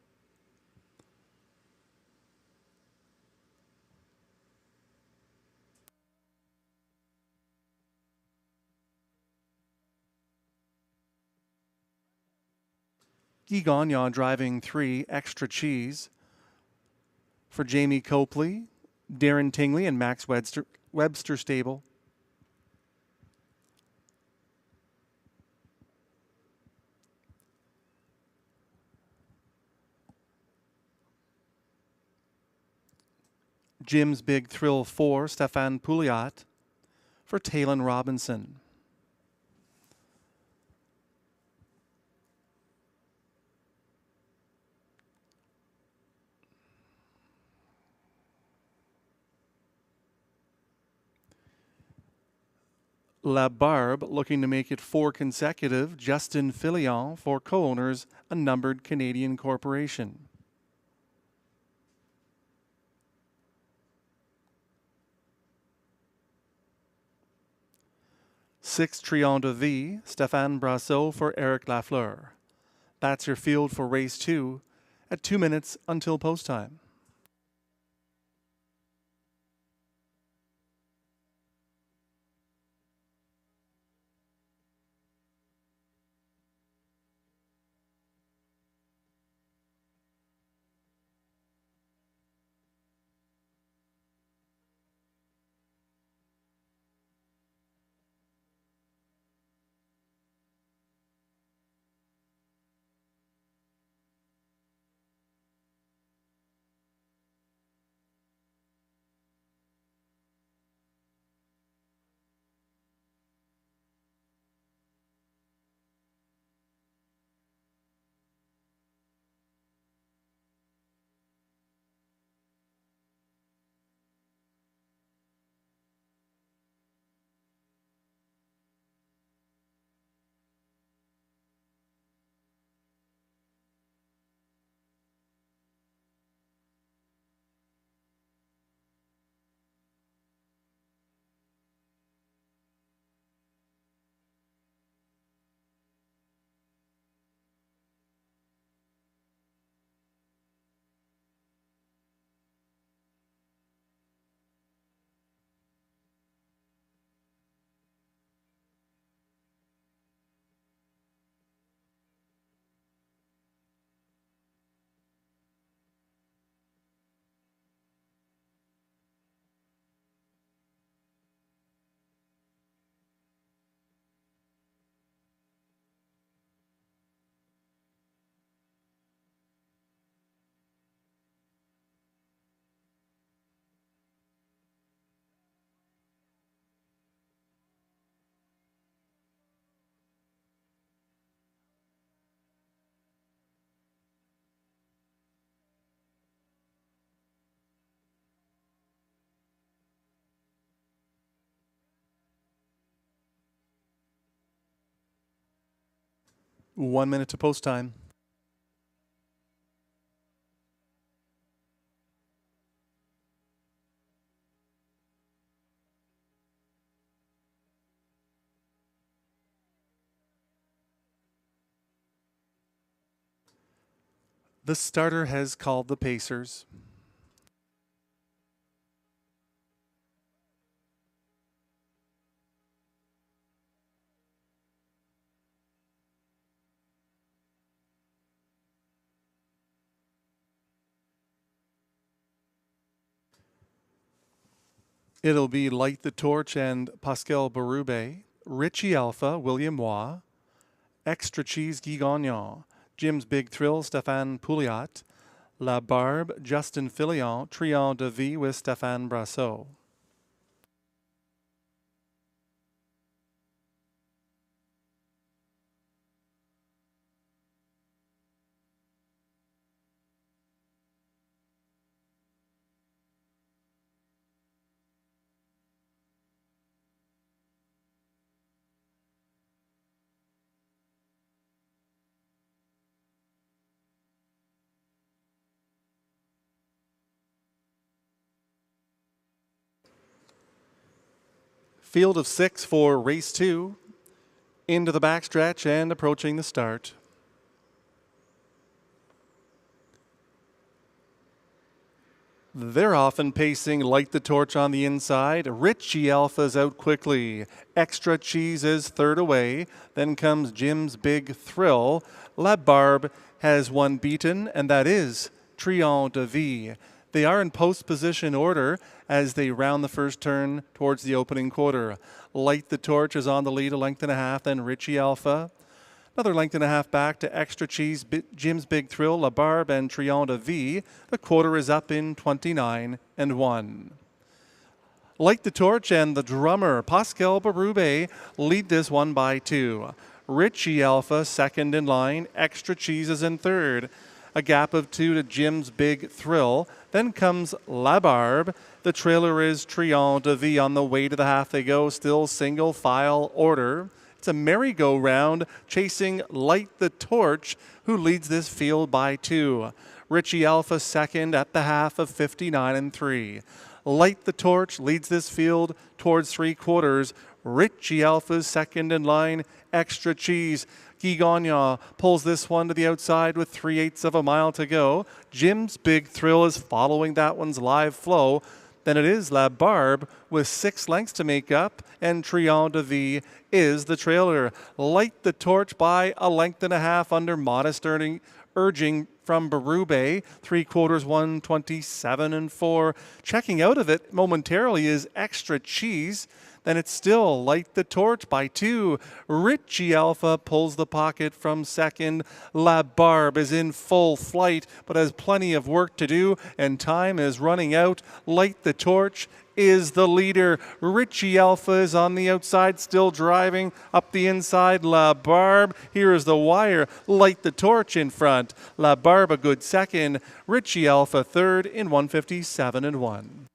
Guy Gagnon driving 3, Extra Cheese for Jamie Copley, Darren Tingley, and Max Webster Stable. Jim's Big Thrill 4, Stefan Pouliot for Talon Robinson. La Barbe looking to make it 4 consecutive. Justin Filion for co-owners, a numbered Canadian corporation. Six Trion de Vie, Stéphane Brassot for Eric Lafleur. That's your field for race 2 at 2 minutes until post time. 1 minute to post time. The starter has called the pacers. It'll be Light the Torch and Pascal Berube, Richie Alpha, William Waugh, Extra Cheese Guy Gagnon, Jim's Big Thrill, Stéphane Pouliot, La Barbe, Justin Filion, Trion de Vie with Stéphane Brassot. Field of 6 for race 2. Into the backstretch and approaching the start. They're often pacing Light the Torch on the inside. Richie Alpha's out quickly. Extra Cheese is third away. Then comes Jim's Big Thrill. La Barbe has one beaten, and that is Trion de Vie. They are in post position order as they round the first turn towards the opening quarter. Light the Torch is on the lead, a length and a half, then Richie Alpha. Another length and a half back to Extra Cheese, Jim's Big Thrill, La Barbe, and Trion de Vie. The quarter is up in 29 and 1. Light the Torch and the drummer, Pascal Berube, lead this one by 2. Richie Alpha second in line, Extra Cheese is in third. A gap of 2 to Jim's Big Thrill. Then comes La Barbe. The trailer is Trion de Vie. On the way to the half they go, still single file order. It's a merry-go-round chasing Light the Torch, who leads this field by 2. Richie Alpha second at the half of 59 and 3. Light the Torch leads this field towards 3/4. Richie Alpha's second in line. Extra Cheese. Guy Gagnon pulls this one to the outside with 3/8 of a mile to go. Jim's Big Thrill is following that one's live flow. Then it is La Barbe with 6 lengths to make up, and Trion de Vie is the trailer. Light the Torch by a length and a half under modest urging from Berube, 3/4, 127 and 4. Checking out of it momentarily is Extra Cheese. Then it's still Light the Torch by 2. Richie Alpha pulls the pocket from second. La Barbe is in full flight, but has plenty of work to do, and time is running out. Light the Torch is the leader. Richie Alpha is on the outside, still driving up the inside. La Barbe, here is the wire. Light the Torch in front. La Barbe a good second. Richie Alpha third in 157 and 1.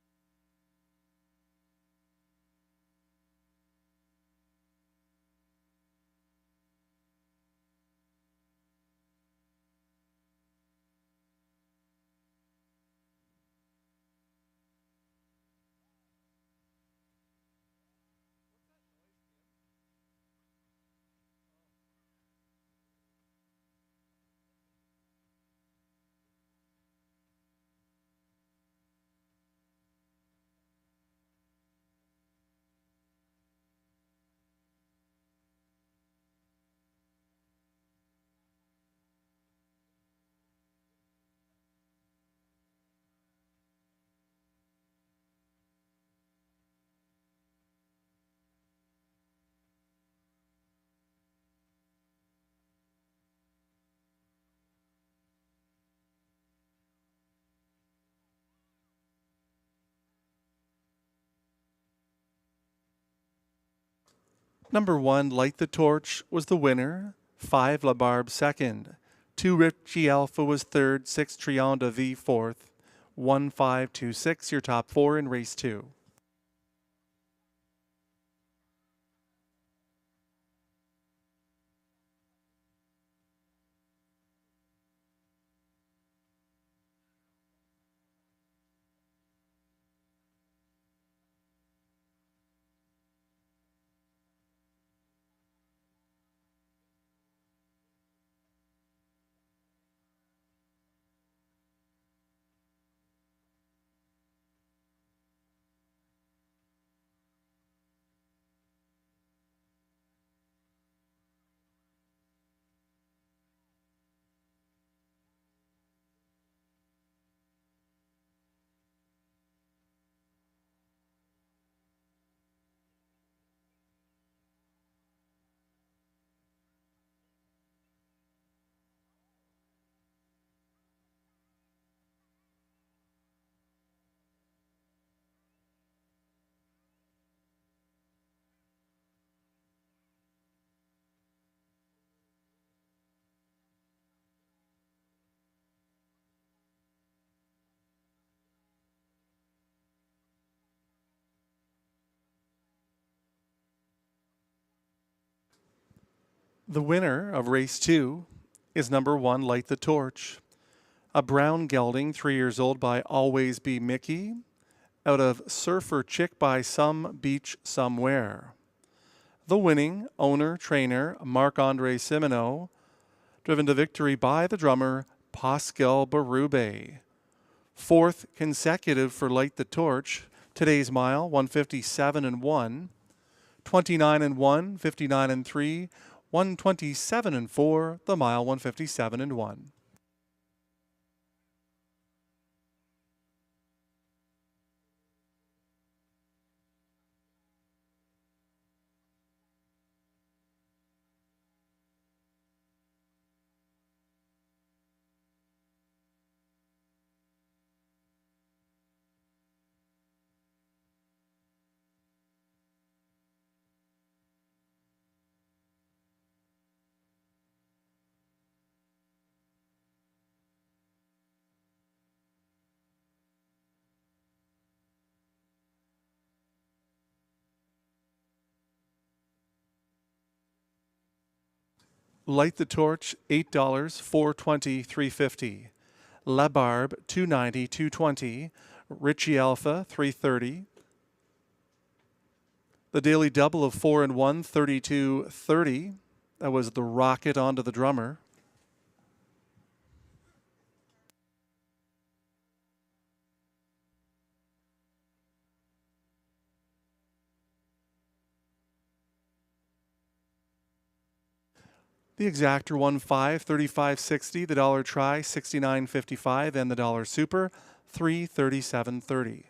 Number 1, Light the Torch, was the winner. 5, La Barbe second. 2, Richie Alpha was third. 6, Trion de Vie fourth. 1, 5, 2, 6, your top 4 in race 2. The winner of race 2 is number 1, Light the Torch. A brown gelding, 3 years old, by Always Be Mickey, out of Surfer Chick by Some Beach Somewhere. The winning owner, trainer, Marc-Andre Simoneau, driven to victory by the drummer, Pascal Berube. 4th consecutive for Light the Torch. Today's mile, 157-1, 29-1, 59-3, 127-4, the mile 157-1. Light the Torch, $8, $4.20, $3.50. La Barbe, $2.90, $2.20. Richie Alpha, $3.30. The Daily Double of 4 and 1, $32.30. That was the rocket onto the drummer. The Exactor won 5, $35.60. The Dollar Try, $69.55. And the Dollar Super, $337.30.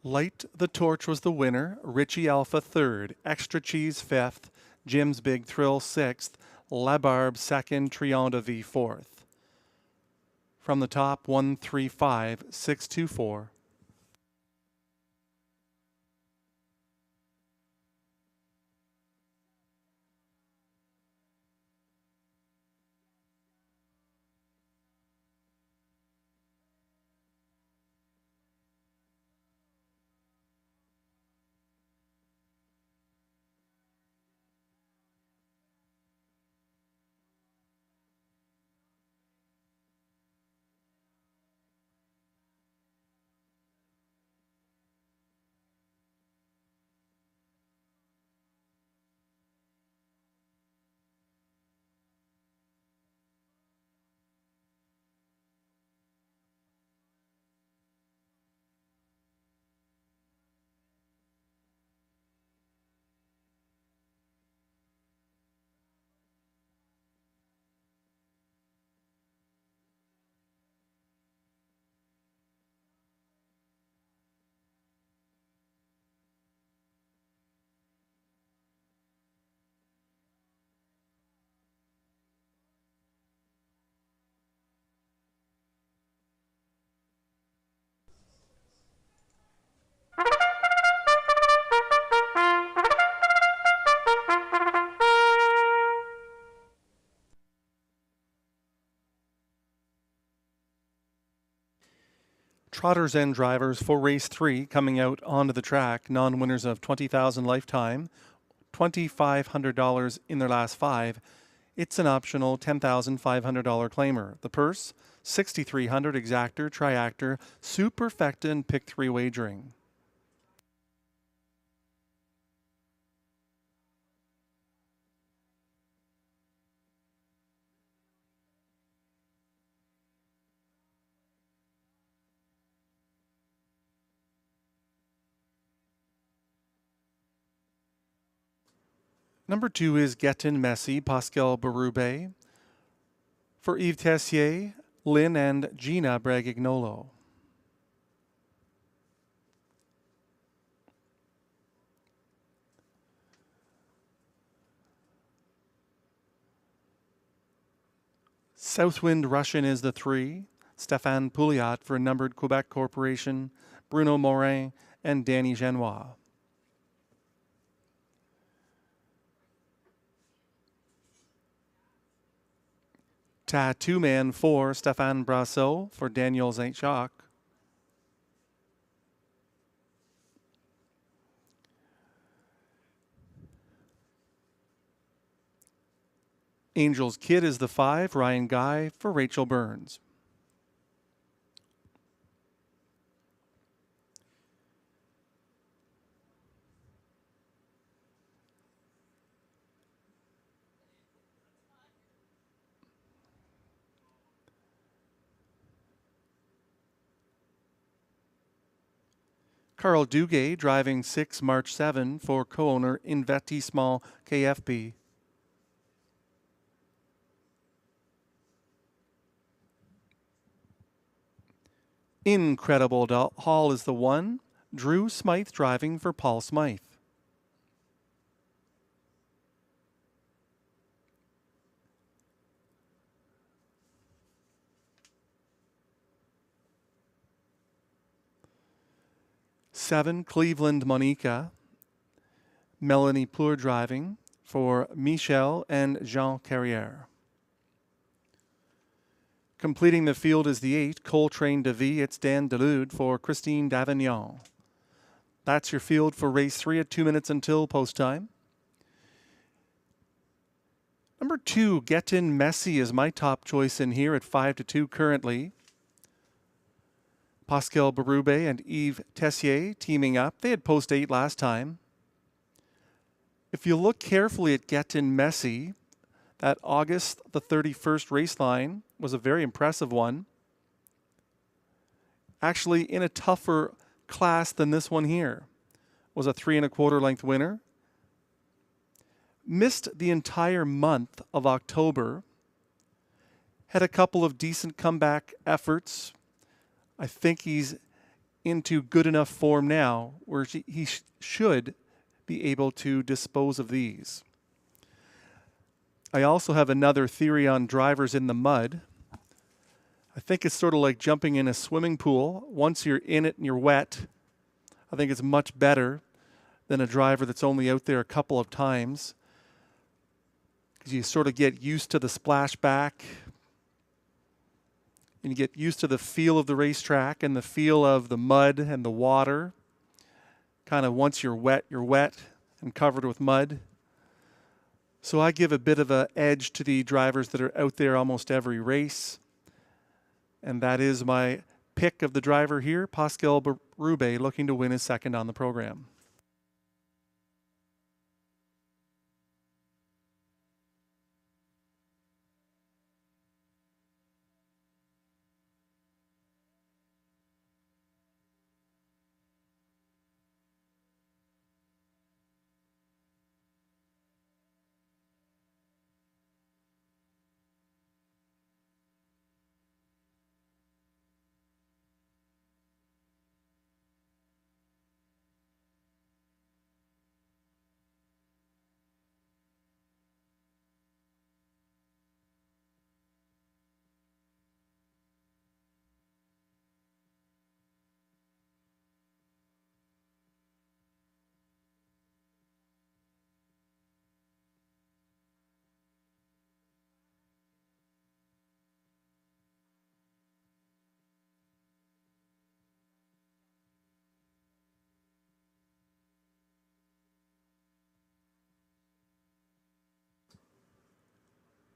Light the Torch was the winner. Richie Alpha third. Extra Cheese fifth. Jim's Big Thrill sixth. La Barbe second. Trion de Vie fourth. From the top, 135, 624. Trotters and drivers for race 3 coming out onto the track. Non-winners of $20,000 lifetime, $2,500 in their last 5. It's an optional $10,500 claimer. The purse, $6,300 exactor, triactor, superfecta, and pick 3 wagering. Number 2 is Gettin' Messy, Pascal Berube. For Yves Tessier, Lynn and Gina Bragignolo. Southwind Russian is the 3. Stéphane Pouliot for Numbered Quebec Corporation, Bruno Morin, and Danny Genois. Tattoo Man 4, Stéphane Brassot for Daniel Saint-Jacques. Angel's Kid is the 5, Ryan Guy for Rachel Burns. Carl Duguay driving 6 March 7 for co-owner Investissement KFB. Incredible Hall is the 1. Drew Smythe driving for Paul Smythe. Seven, Cleveland Monica. Melanie Pleur driving for Michel and Jean Carrière. Completing the field is the 8, Coltrane de Vie. It's Dan Delude for Christine Davignon. That's your field for race 3 at 2 minutes until post time. Number 2, Gettin' Messy is my top choice in here at 5-2 currently. Pascal Berube and Yves Tessier teaming up. They had post 8 last time. If you look carefully at Gettin' Messy, that August the 31st race line was a very impressive one. Actually, in a tougher class than this one here. Was a 3 1/4 length winner. Missed the entire month of October. Had a couple of decent comeback efforts. I think he's into good enough form now where he should be able to dispose of these. I also have another theory on drivers in the mud. I think it's sort of like jumping in a swimming pool. Once you're in it and you're wet, I think it's much better than a driver that's only out there a couple of times, because you sort of get used to the splashback and you get used to the feel of the racetrack and the feel of the mud and the water. Kind of once you're wet and covered with mud. So I give a bit of an edge to the drivers that are out there almost every race. And that is my pick of the driver here, Pascal Berube, looking to win his second on the program.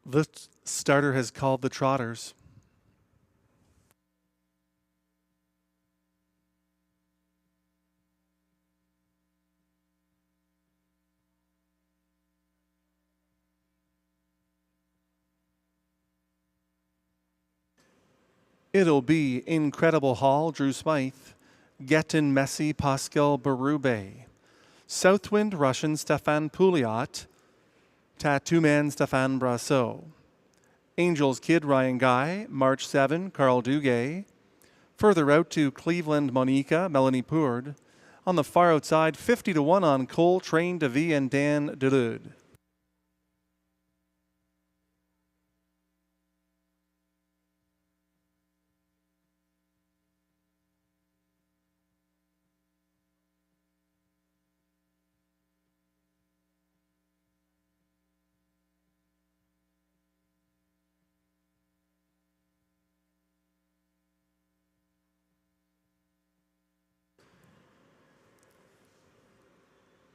The starter has called the trotters. It'll be Incredible Hall, Drew Smythe, Gettin Messi, Pascal Berube, Southwind Russian, Stefan Pouliot, Tattoo Man, Stéphane Brasseur, Angels Kid, Ryan Guy, March 7, Carl Duguay. Further out to Cleveland Monica, Melanie Pourde. On the far outside, 50-1 on Cole Train de Vie and Dan Deleude.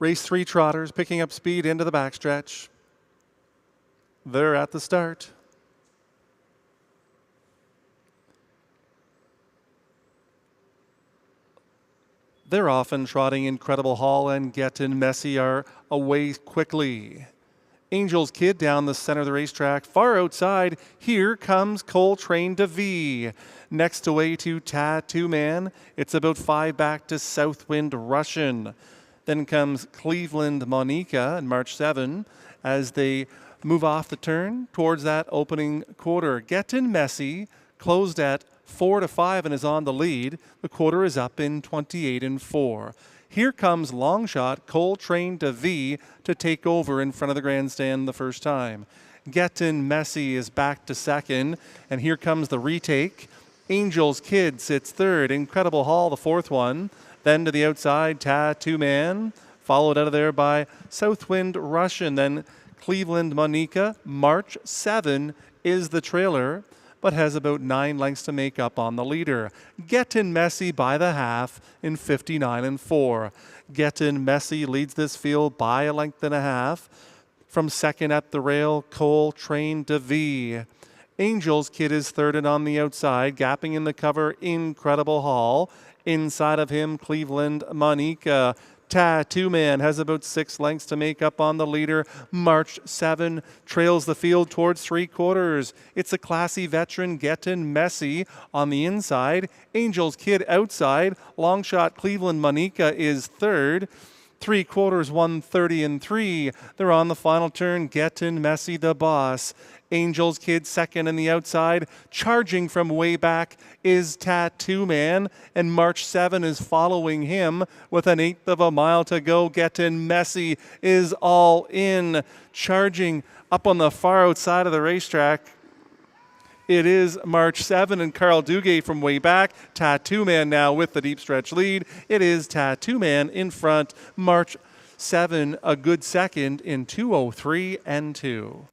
Race 3 trotters picking up speed into the backstretch. They're at the start. They're often trotting Incredible Hall and Gettin Messi are away quickly. Angels Kid down the center of the racetrack. Far outside, here comes Cole Train de Vie. Next away to Tattoo Man. It's about 5 back to Southwind Russian. Then comes Cleveland Monica and March 7 as they move off the turn towards that opening quarter. Gettin Messi closed at 4-5 and is on the lead. The quarter is up in 28-4. Here comes long shot Cole Train de Vie to take over in front of the grandstand the first time. Gettin Messi is back to second, and here comes the retake. Angels Kid sits third. Incredible Hall, the fourth one. Then to the outside, Tattoo Man, followed out of there by Southwind Russian. Then Cleveland Monica. March 7 is the trailer, but has about 9 lengths to make up on the leader. Gettin Messi by the half in 59-4. Gettin Messi leads this field by a length and a half. From second at the rail, Cole Train de Vie. Angels Kid is third and on the outside, gapping in the cover, Incredible Hall. Inside of him, Cleveland Monica. Tattoo Man has about 6 lengths to make up on the leader. March 7 trails the field towards 3/4. It's a classy veteran, Gettin Messi on the inside. Angels Kid outside. Long shot Cleveland Monica is third. 3/4, 1:30 They're on the final turn. Getting Messy the boss. Angels Kid second in the outside. Charging from way back is Tattoo Man, and March 7 is following him with an 1/8 of a mile to go. Getting Messy is all in. Charging up on the far outside of the racetrack. It is March 7 and Carl Dugay from way back. Tattoo Man now with the deep stretch lead. It is Tattoo Man in front. March 7 a good second in 2:03 and 2.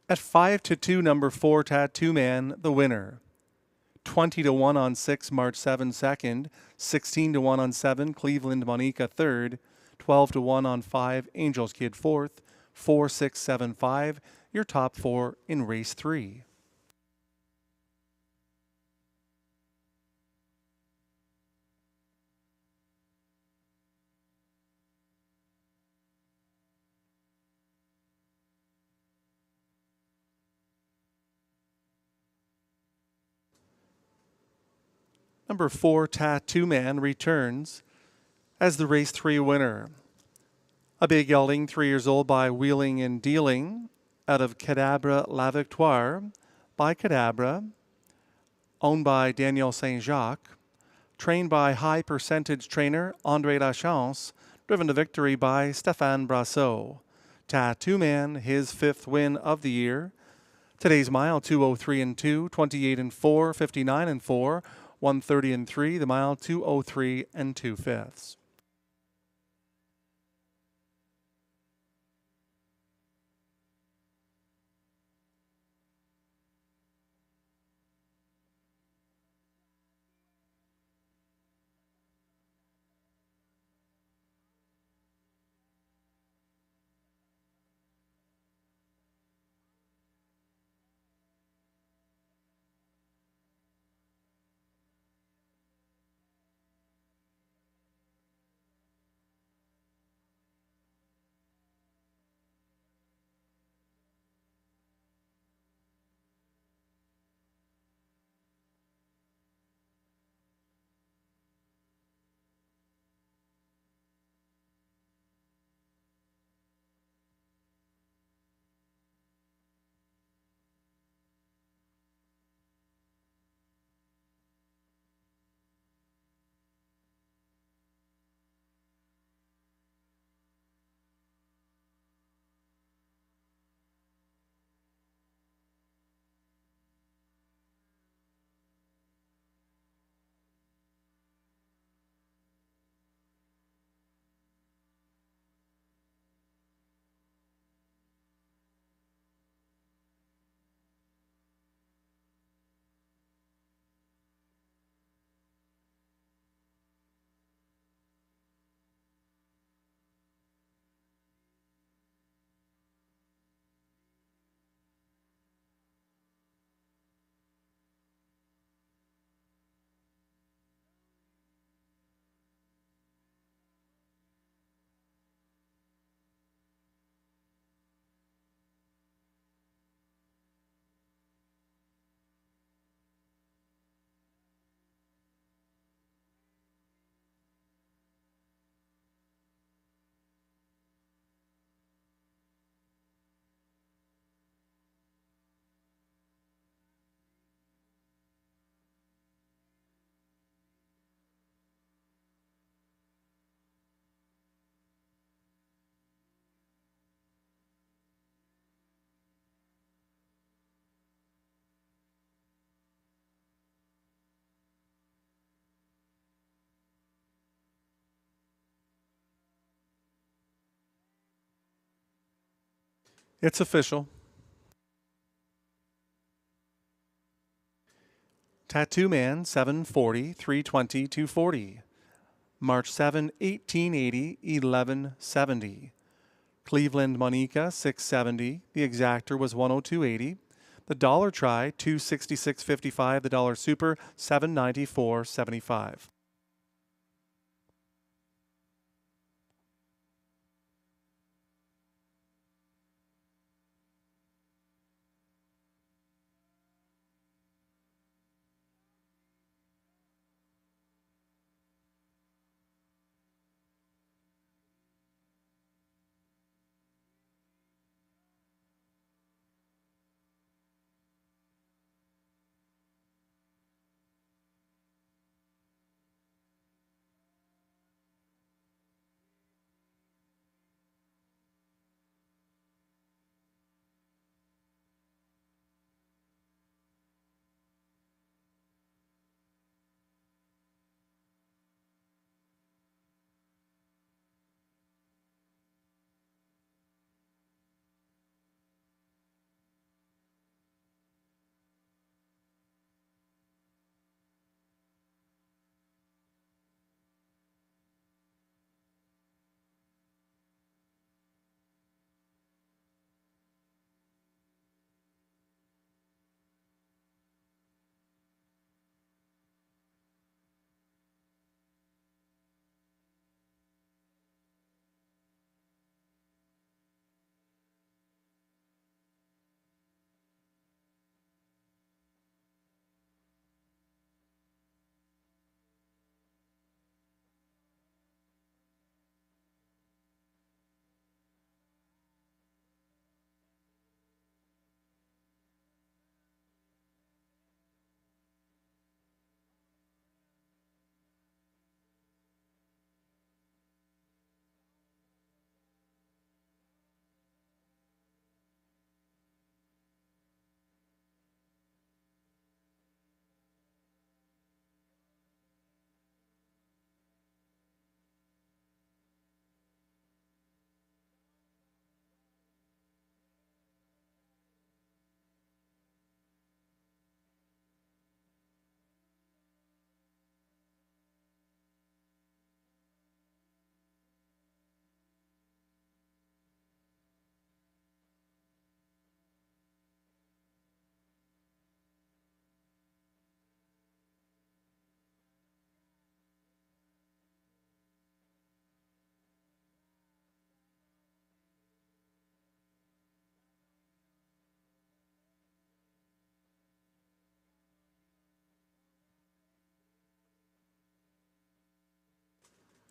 At 5-2, number 4, Tattoo Man, the winner. 20-1 on 6, March 7 second. 16-1 on 7, Cleveland Monica third. 12-1 on 5, Angels Kid fourth. 4, 6, 7, 5, your top 4 in race 3. Number 4, Tattoo Man, returns as the race 3 winner. A big gelding, 3 years old, by Wheeling and Dealing, out of Cadabra La Victoire, by Cadabra, owned by Daniel Saint-Jacques, trained by high percentage trainer André Lachance, driven to victory by Stéphane Brassot. Tattoo Man, his 5th win of the year. Today's mile, 2:03 and 2, 28 and 4, 59 and 4, 1:30 and 3, the mile 2:03 and 2/5. It's official. Tattoo Man, 740, 320, 240. March 7, 1880, 1170. Cleveland Monica, 670. The exactor was 102.80. The dollar try, 266.55. The dollar super, 794.75.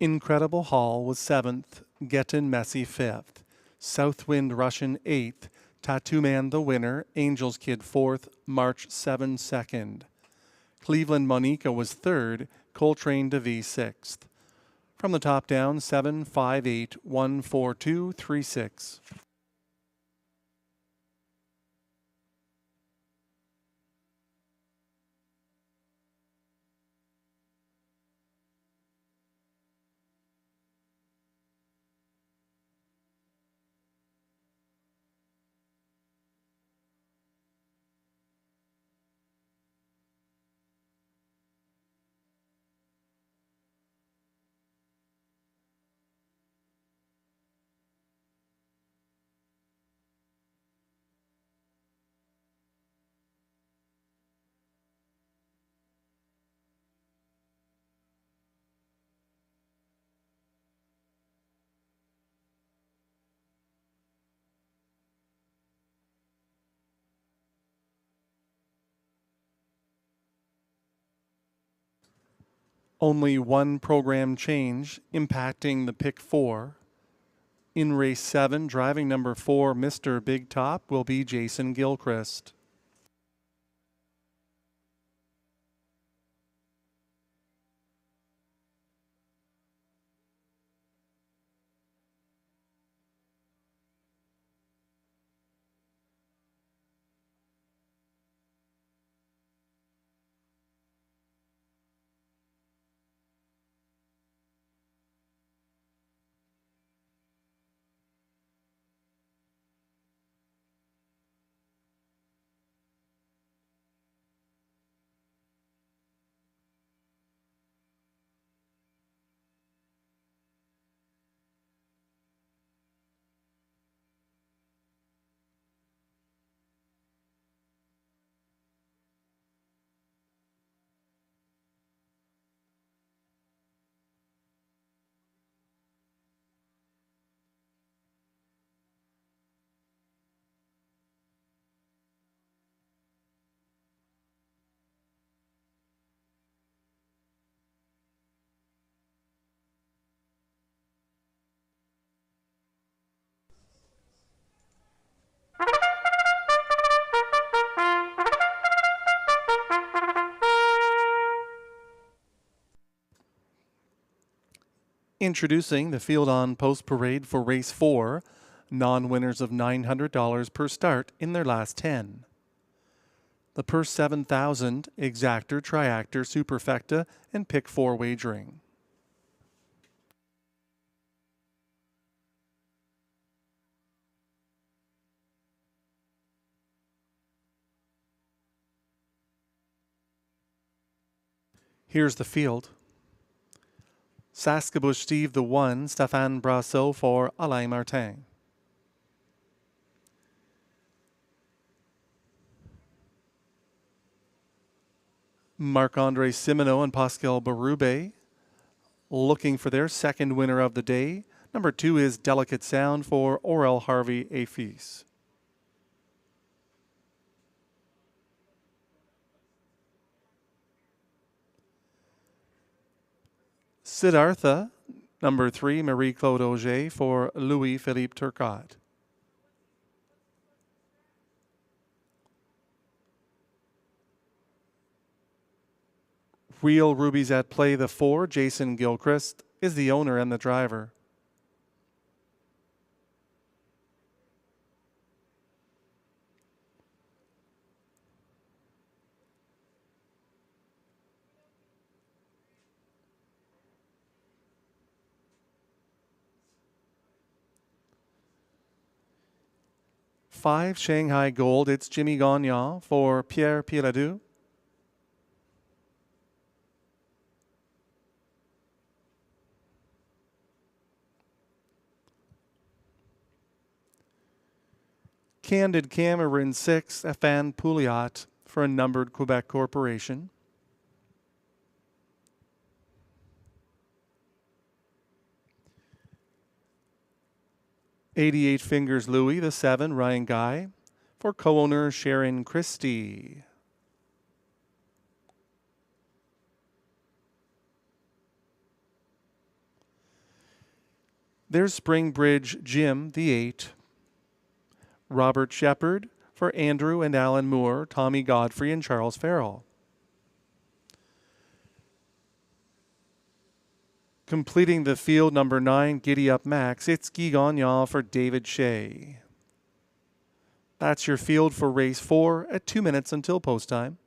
Incredible Hall was 7th, Gettin' Messy 5th, Southwind Russian 8th, Tattoo Man the winner, Angels Kid 4th, March 7 2nd. Cleveland Monica was 3rd, Coltrane DeVee 6th. From the top down, 7, 5, 8, 1, 4, 2, 3, 6. Only one program change impacting the pick 4. In race 7, driving number 4, Mr. Big Top, will be Jason Gilchrist. Introducing the Field on Post Parade for Race 4, non-winners of $900 per start in their last 10. The Purse 7000, Exactor, Triactor, Superfecta, and Pick 4 wagering. Here's the field. Saskabush Steve the 1, Stéphane Brassot for Alain Martin. Marc-Andre Simoneau and Pascal Berube looking for their second winner of the day. Number 2 is Delicate Sound for Aurel Harvey Afis. Siddhartha, number 3, Marie-Claude Auger for Louis-Philippe Turcotte. Real Rubies at Play, the 4, Jason Gilchrist, is the owner and the driver. Five, Shanghai Gold, it's Jimmy Gagnon for Pierre Piladou. Candid Cameron 6, Afan Pouliot for a numbered Quebec corporation. "88 Fingers Louis, the 7, Ryan Guy for co-owner Sharon Christie. There's Springbridge Jim, the 8. Robert Shepard for Andrew and Alan Moore, Tommy Godfrey, and Charles Farrell. Completing the field, number 9, Giddy Up Max, it's Guy Gagnon for David Shea. That's your field for race 4 at 2 minutes until post time.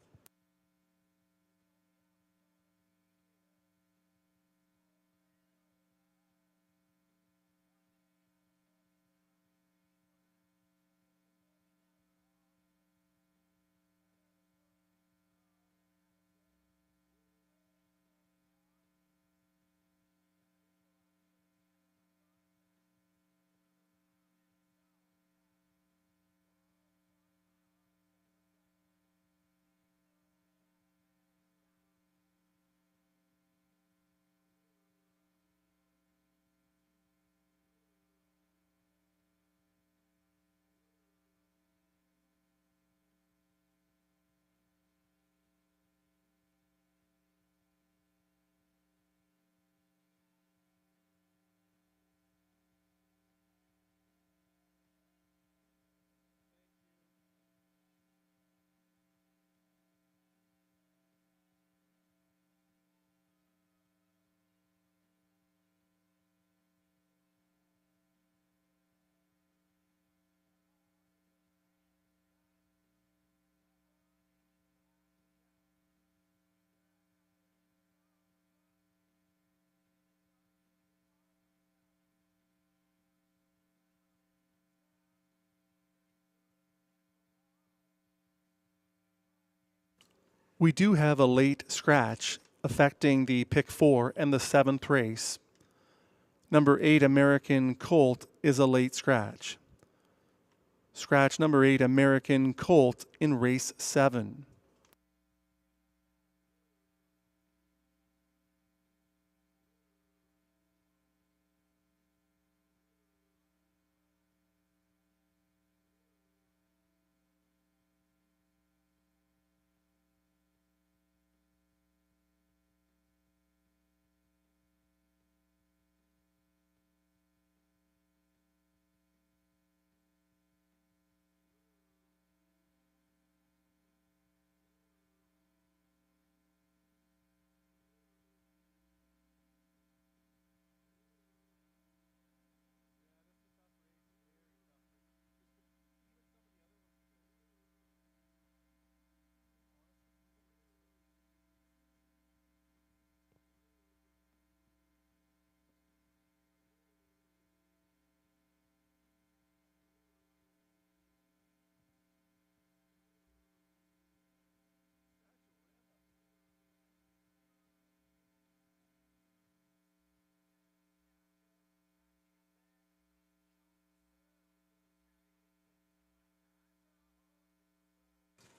We do have a late scratch affecting the pick 4 and the 7th race. Number 8, American Colt, is a late scratch. Scratch number 8, American Colt, in race 7.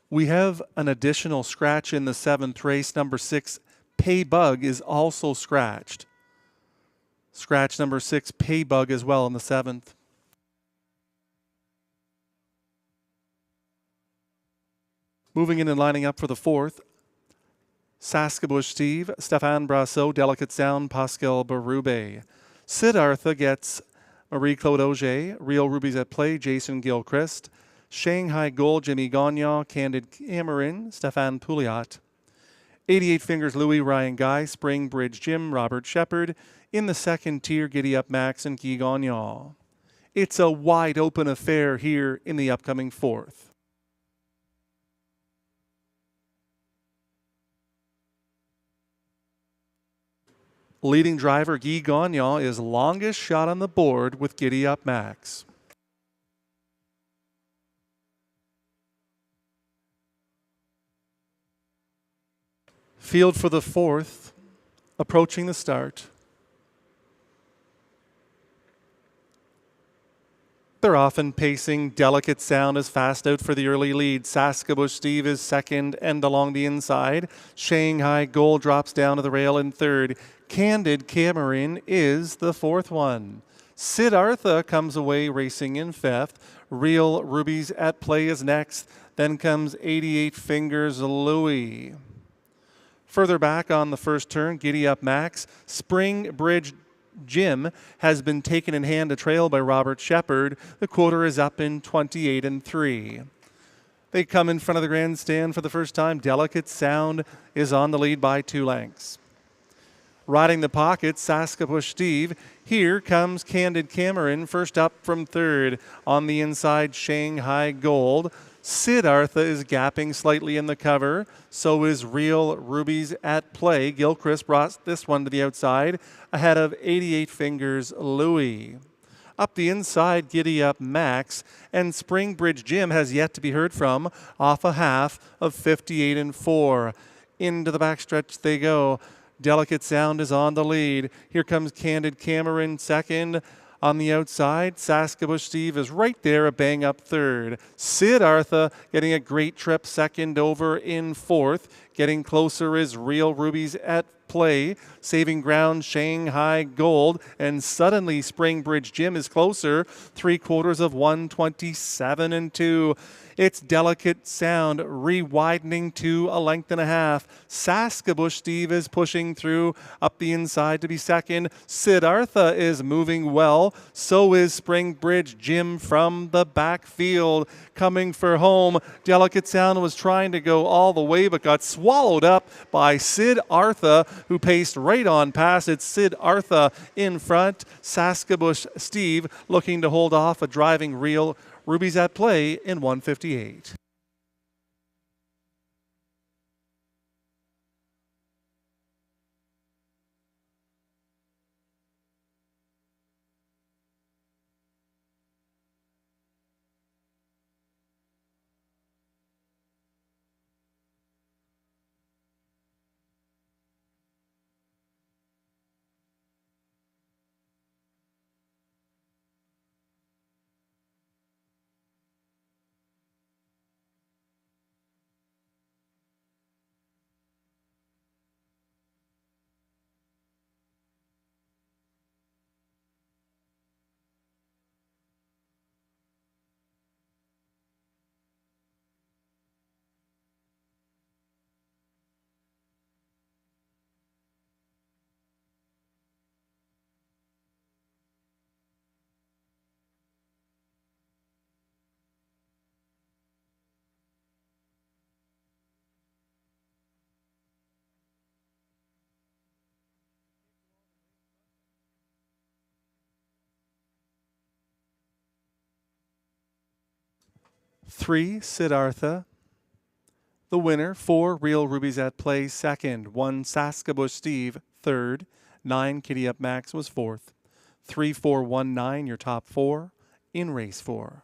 We have an additional scratch in the 7th race. Number 6, Pay Bug, is also scratched. Scratch number 6, Pay Bug, as well in the 7th. Moving in and lining up for the 4th, Saskabush Steve, Stéphane Brassot, Delicate Sound, Pascal Berube. Siddhartha gets Marie-Claude Auger, Real Rubies at Play, Jason Gilchrist. Shanghai Gold, Jimmy Gagnon, Candid Cameron, Stéphane Pouliot. 88 Fingers Louis, Ryan Guy, Spring Bridge Jim, Robert Shepard. In the 2nd tier, Giddy Up Max and Guy Gagnon. It's a wide open affair here in the upcoming 4th. Leading driver Guy Gagnon is longest shot on the board with Giddy Up Max. Field for the 4th, approaching the start. They're often pacing. Delicate Sound is fast out for the early lead. Saskabush Steve is 2nd and along the inside. Shanghai Gold drops down to the rail in 3rd. Candid Cameron is the 4th one. Siddhartha comes away racing in 5th. Real Rubies at Play is next. Then comes 88 Fingers Louis. Further back on the first turn, Giddy Up Max. Spring Bridge Jim has been taken in hand to trail by Robert Shepard. The quarter is up in 28-3. They come in front of the grandstand for the first time. Delicate Sound is on the lead by 2 lengths. Riding the pocket, Saskabush Steve. Here comes Candid Cameron, first up from 3rd. On the inside, Shanghai Gold. Siddhartha is gapping slightly in the cover. So is Real Rubies at Play. Gilchrist brought this one to the outside, ahead of 88 Fingers Louis. Up the inside, Giddy Up Max, and Spring Bridge Jim has yet to be heard from, off a half of 58-4. Into the backstretch they go. Delicate Sound is on the lead. Here comes Candid Cameron 2nd. On the outside, Saskabush Steve is right there, a bang up 3rd. Siddhartha getting a great trip 2nd over in 4th. Getting closer is Real Rubies at Play. Saving ground, Shanghai Gold. And suddenly, Spring Bridge Jim is closer. 3/4 of 127-2. It's Delicate Sound re-widening to a length and a half. Saskabush Steve is pushing through up the inside to be 2nd. Siddhartha is moving well. So is Spring Bridge Jim from the backfield. Coming for home. Delicate Sound was trying to go all the way but got swallowed up by Siddhartha, who paced right on past it. Siddhartha in front. Saskabush Steve looking to hold off a driving Real Rubies at Play in 158. Three, Siddhartha. The winner, 4, Real Rubies at Play, 2nd. 1, Saskabush Steve, 3rd. 9, Giddy Up Max was 4th. 3, 4, 1, 9, your top 4 in race 4.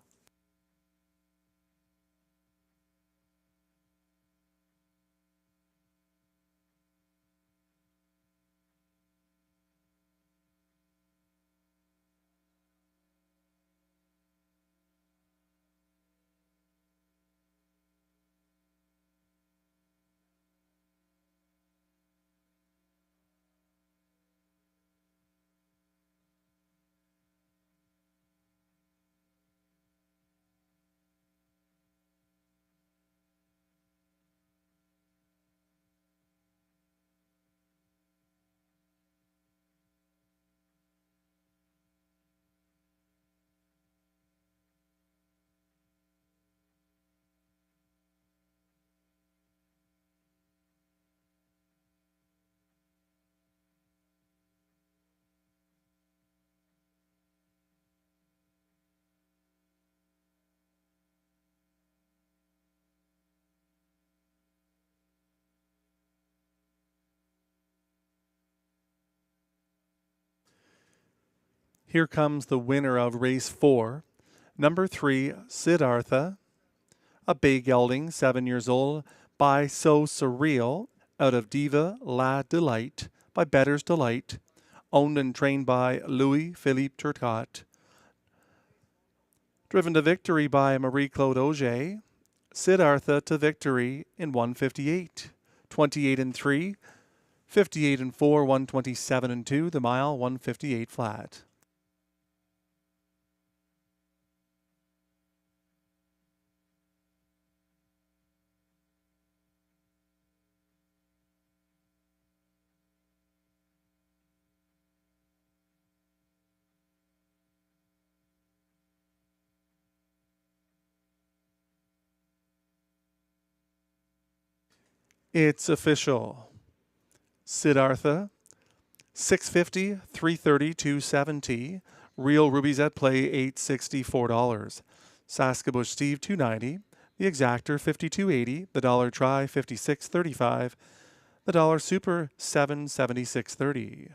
Here comes the winner of race 4, number 3, Siddhartha, a bay gelding, 7 years old, by So Surreal, out of Diva La Delight, by Better's Delight, owned and trained by Louis-Philippe Turcotte. Driven to victory by Marie-Claude Auger, Siddhartha to victory in 1:58, 28 and 3, 58 and 4, 127 and 2, the mile 1:58 flat. It's official. Siddhartha, 650, 330, 270. Real Rubies at play, $864. Saskabush Steve, 290. The Exactor, 52.80. The Dollar Try, 56.35. The Dollar Super, 776.30.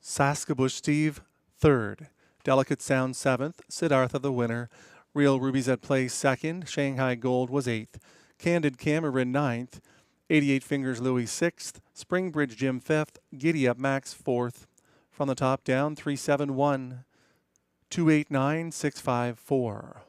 Saskabush Steve, 3rd. Delicate Sound, 7th. Siddhartha, the winner. Real Rubies at play, 2nd. Shanghai Gold was 8th. Candid Cameron, 9th. 88 Fingers Louis, 6th. Springbridge Jim, 5th. Giddy Up Max, 4th. From the top down, 371, 289, 654.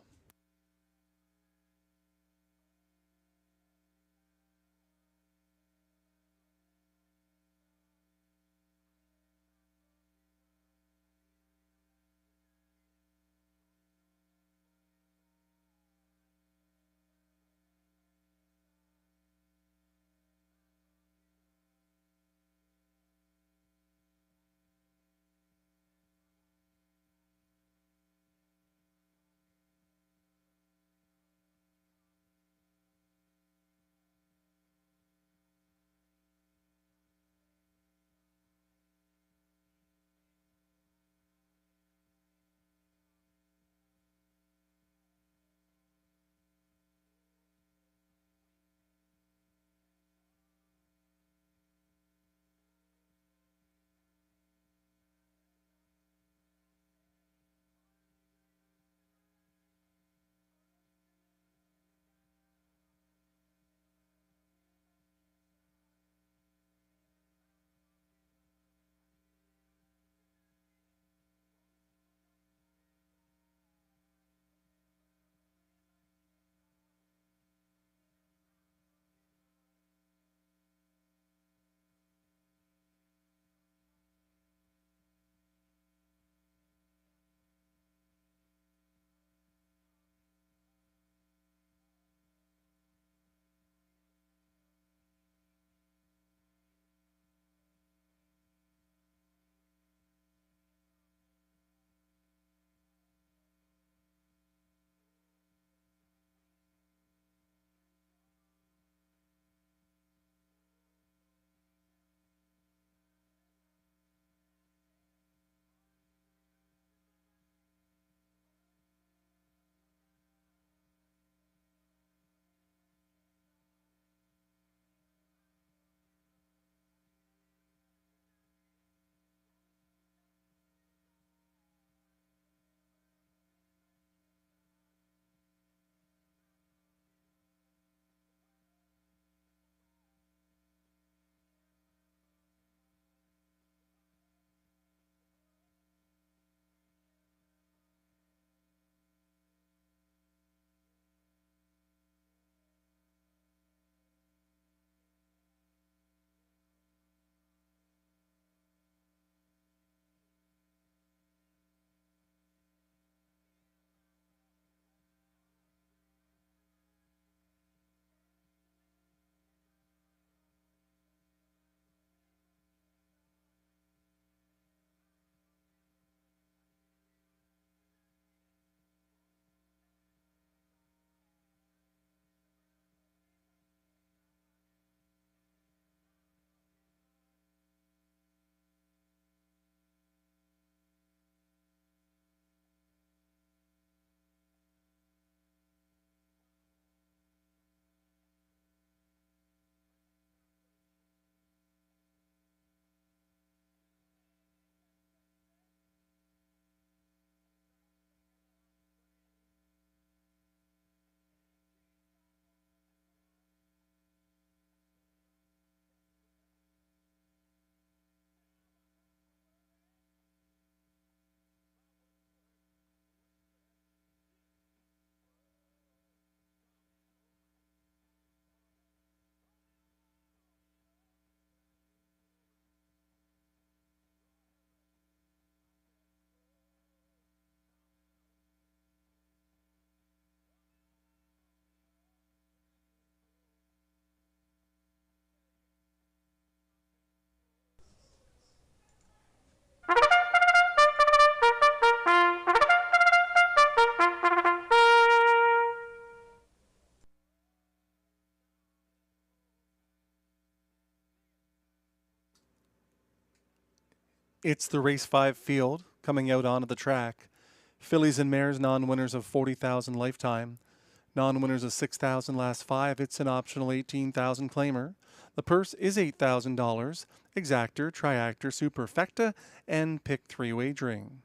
It's the race 5 field coming out onto the track. Fillies and mares, non-winners of 40,000 lifetime. Non-winners of 6,000 last 5. It's an optional 18,000 claimer. The purse is $8,000. Exactor, Triactor, Superfecta, and Pick 3 wagering.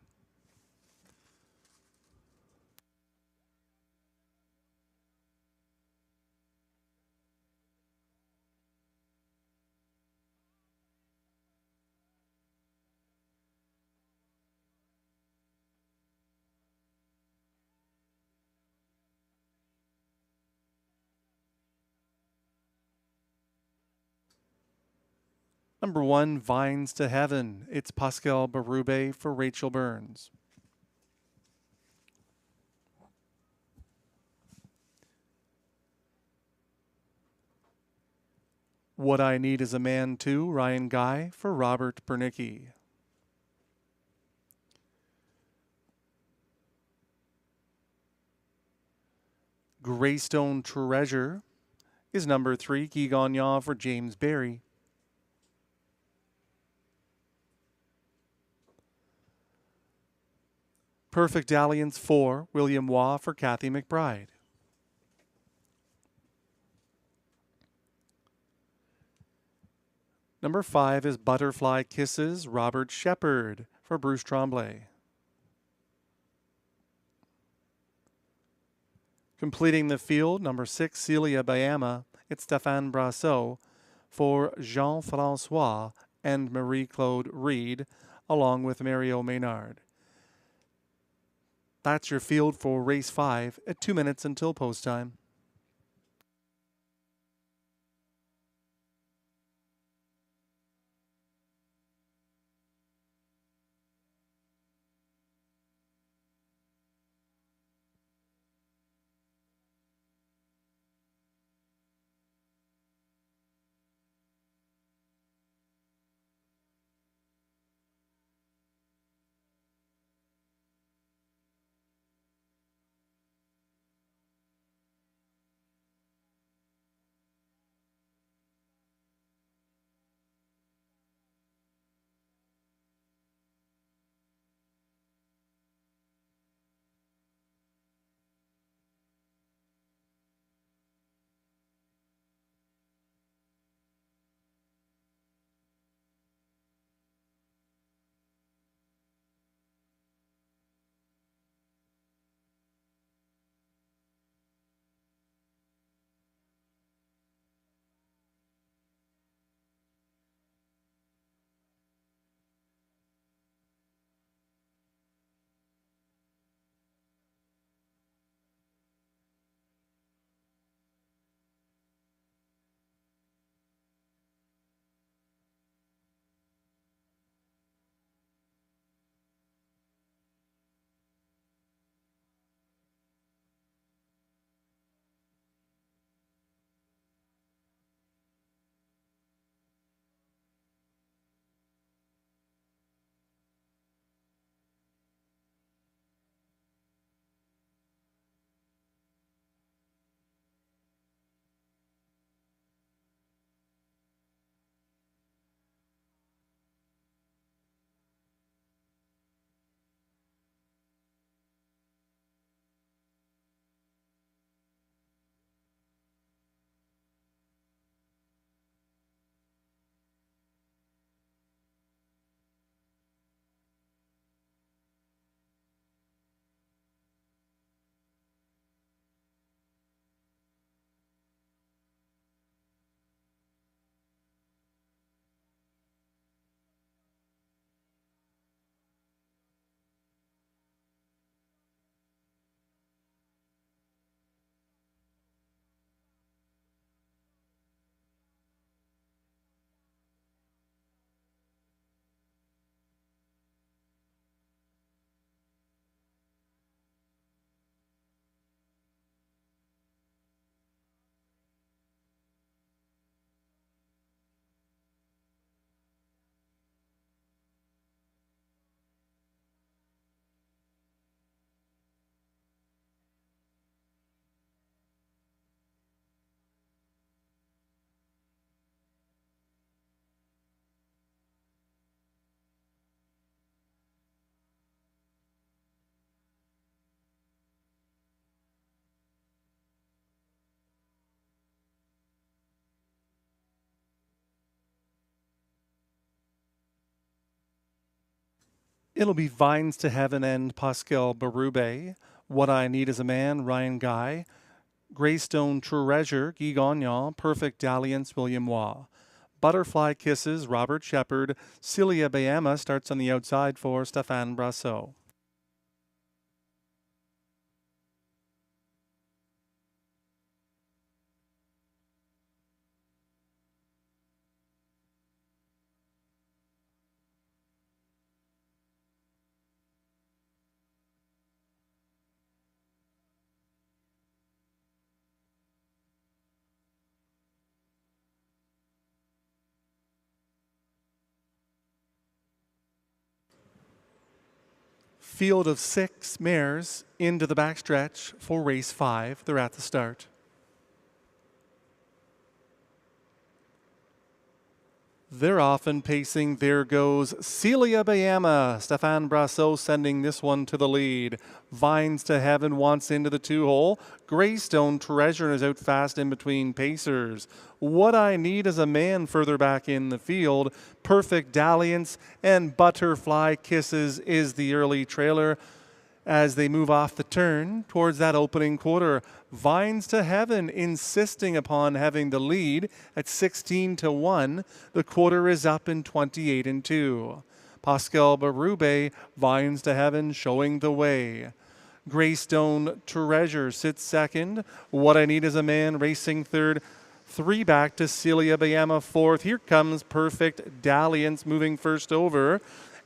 Number 1, Vines to Heaven. It's Pascal Berube for Rachel Burns. What I Need Is a Man 2, Ryan Guy for Robert Bernicki. Greystone Treasure is number 3, Guy Gagnon for James Berry. Perfect Alliance 4, William Waugh for Kathy McBride. Number 5 is Butterfly Kisses, Robert Shepard for Bruce Tremblay. Completing the field, number 6, Celia Bayama, it's Stéphane Brassot for Jean-Francois and Marie-Claude Reed, along with Mario Maynard. That's your field for race 5 at 2 minutes until post time. It'll be Vines to Heaven and Pascal Berube. What I Need is a Man, Ryan Guy. Greystone Treasure, Guy Gagnon. Perfect Dalliance, William Waugh. Butterfly Kisses, Robert Shepard. Celia Bayama starts on the outside for Stéphane Brassot. Field of 6 mares into the backstretch for race 5. They're at the start. They're off and pacing. There goes Celia Bayama. Stéphane Brassot sending this one to the lead. Vines to Heaven wants into the 2-hole. Greystone Treasure is out fast in between pacers. What I Need is a Man further back in the field. Perfect Dalliance and Butterfly Kisses is the early trailer as they move off the turn towards that opening quarter. Vines to Heaven insisting upon having the lead at 16-1. The quarter is up in 28-2. Pascal Berube, Vines to Heaven showing the way. Greystone Treasure sits second. What I Need is a Man racing third. 3 back to Celia Bayama fourth. Here comes Perfect Dalliance moving first over.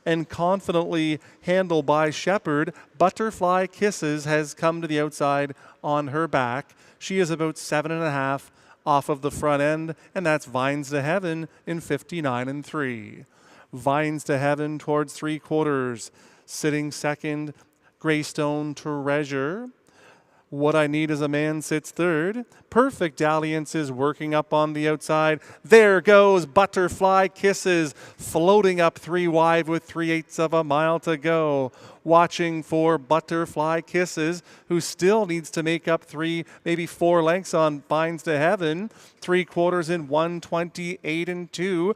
And confidently handled by Shepard, Butterfly Kisses has come to the outside on her back. She is about 7.5 off of the front end, and that's Vines to Heaven in 59-3. Vines to Heaven towards 3/4. Sitting second, Greystone Treasure. What I Need is a Man sits third. Perfect Dalliance is working up on the outside. There goes Butterfly Kisses, floating up 3 wide with 3/8 of a mile to go. Watching for Butterfly Kisses, who still needs to make up 3, maybe 4 lengths on Vines to Heaven. 3/4 in 1:28-2.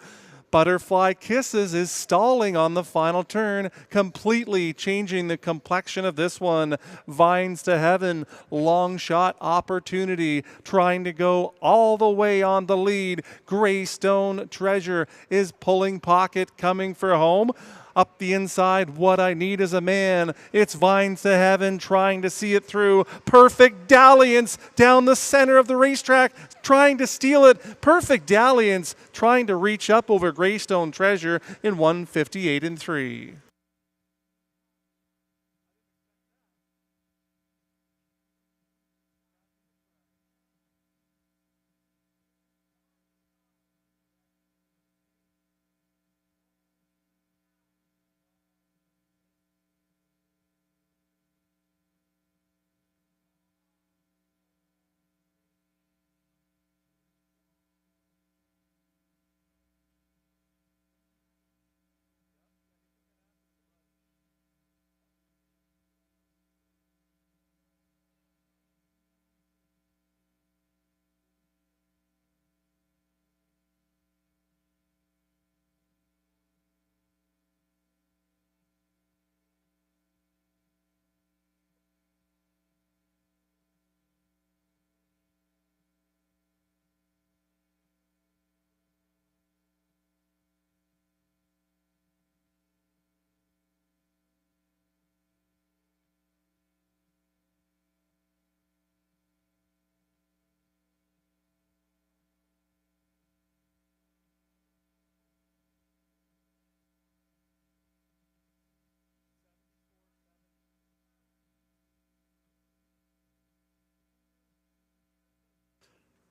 Butterfly Kisses is stalling on the final turn, completely changing the complexion of this one. Vines to Heaven, long shot opportunity, trying to go all the way on the lead. Greystone Treasure is pulling pocket, coming for home. Up the inside, What I Need is a Man. It's Vines to Heaven trying to see it through. Perfect Dalliance down the center of the racetrack, trying to steal it. Perfect Dalliance trying to reach up over Greystone Treasure in 1:58-3.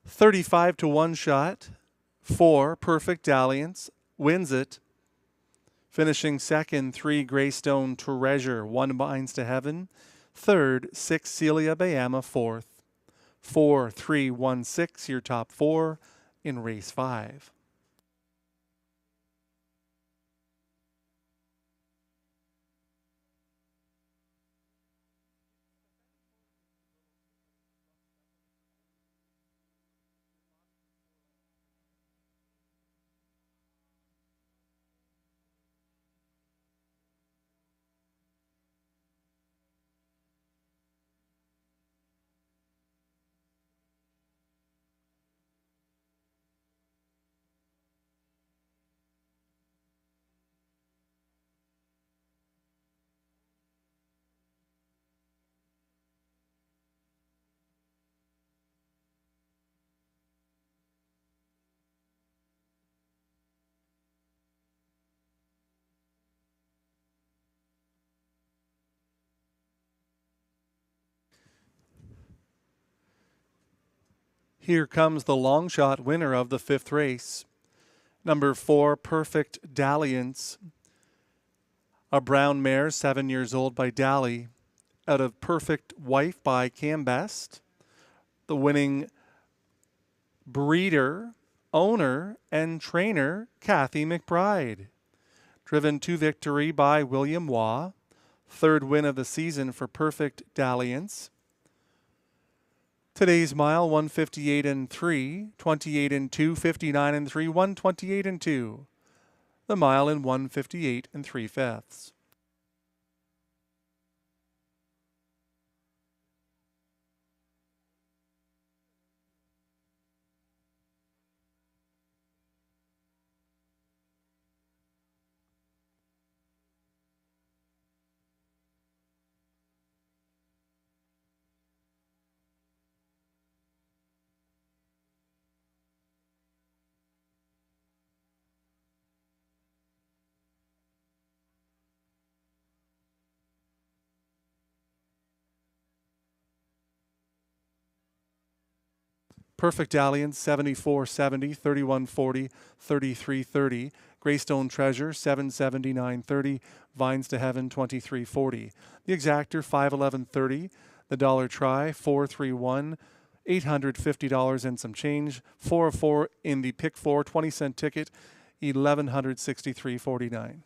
$35-1 shot. 4 Perfect Dalliance wins it. Finishing second, 3 Greystone Treasure, 1 Vines to Heaven. Third, 6 Celia Bayama, fourth. 4, 3, 1, 6, your top 4 in race 5. Here comes the long shot winner of the 5th race. Number 4, Perfect Dalliance. A brown mare, 7 years old, by Dally. Out of Perfect Wife by Cam Best. The winning breeder, owner, and trainer, Kathy McBride. Driven to victory by William Waugh. 3rd win of the season for Perfect Dalliance. Today's mile, 158 and 3, 28 and 2, 59 and 3, 128 and 2. The mile in 158 and 3/5. Perfect Dalliance, 74.70, 31.40, 33.30. Greystone Treasure, 779.30. Vines to Heaven, 23.40. The Exactor, 511.30. The Dollar Try, 431. $850 and some change. 404 in the Pick 4 20-cent ticket, $1,163.49.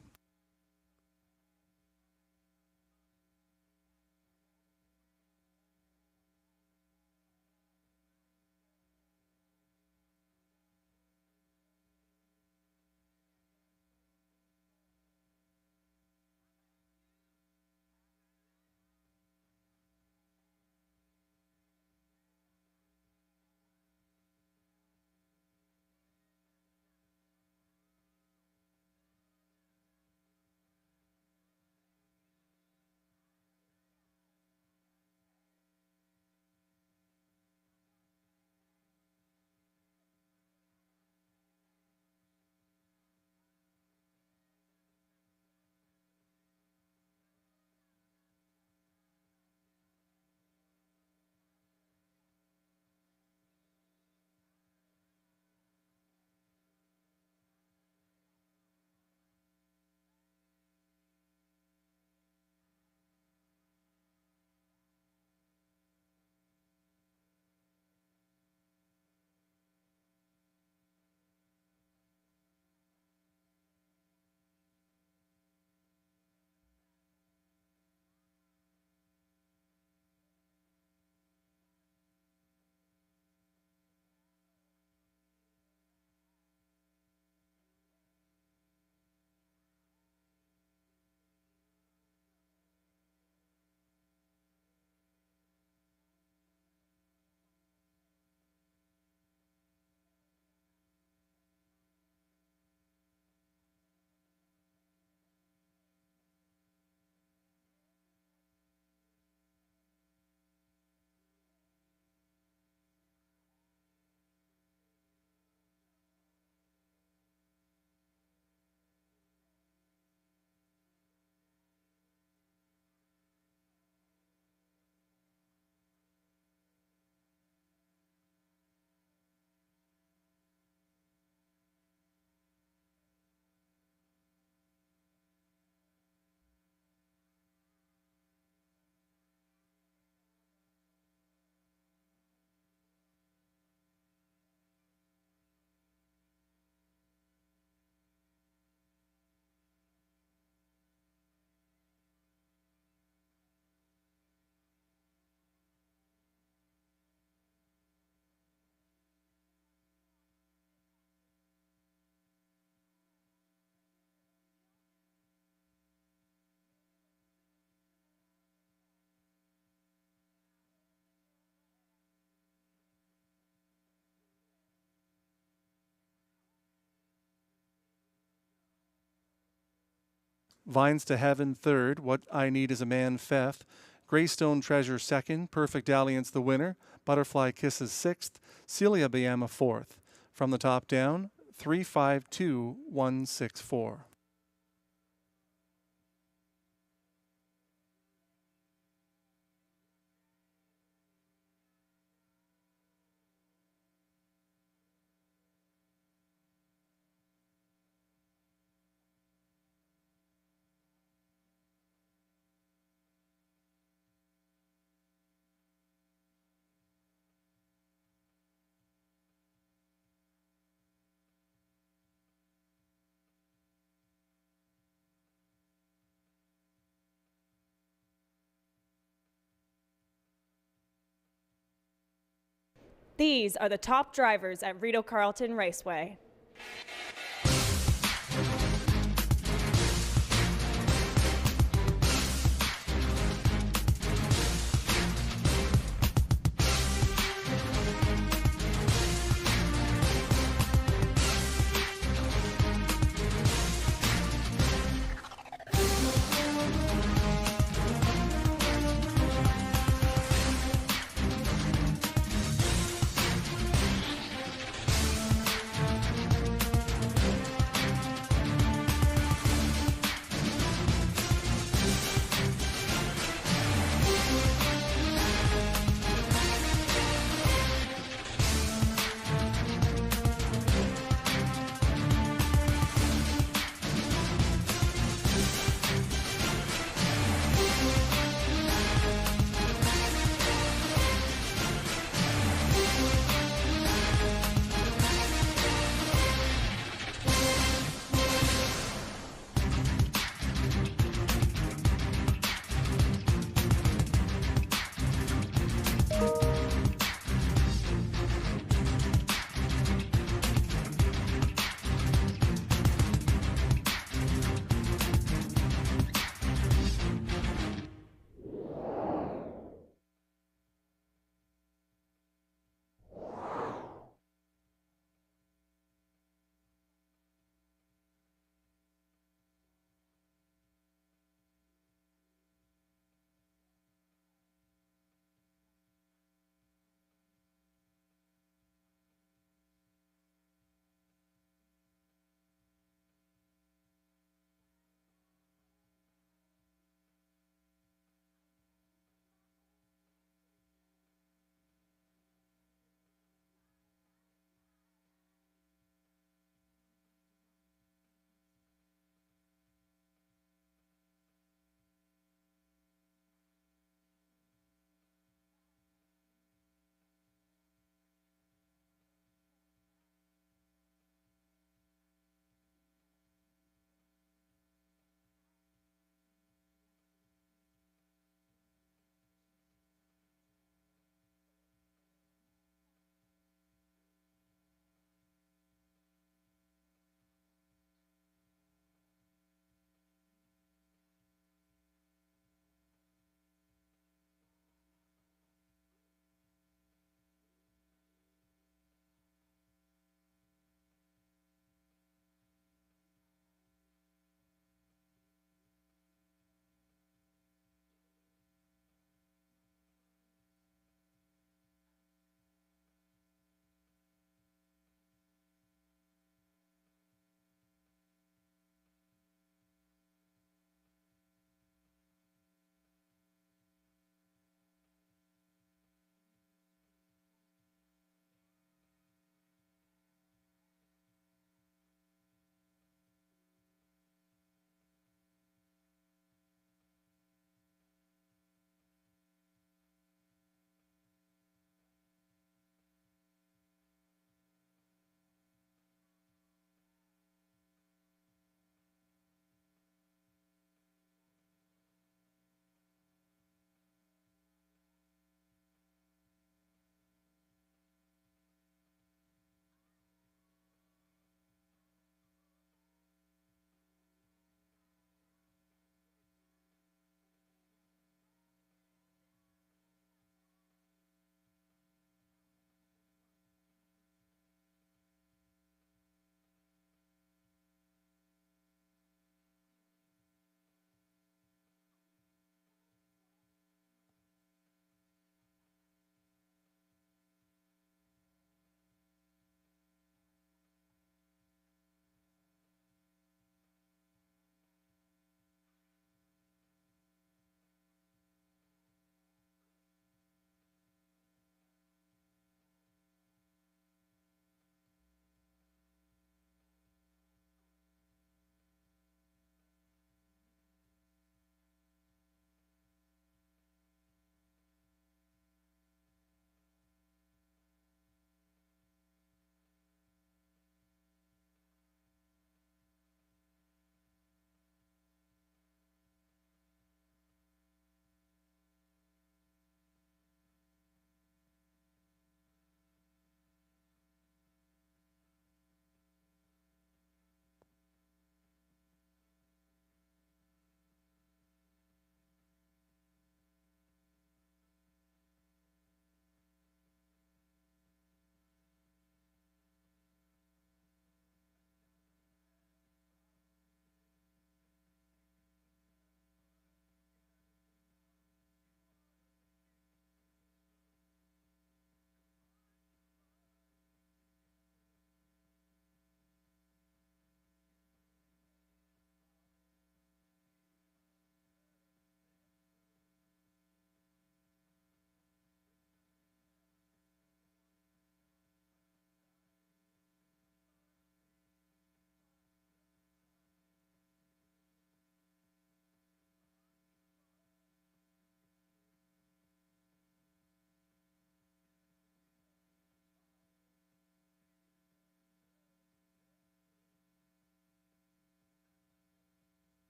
Vines to Heaven, 3rd. What I Need Is a Man, 5th. Greystone Treasure, 2nd. Perfect Dalliance, the winner. Butterfly Kisses, 6th. Celia Bayama, 4th. From the top down, 352-164.
These are the top drivers at Rideau Carleton Raceway.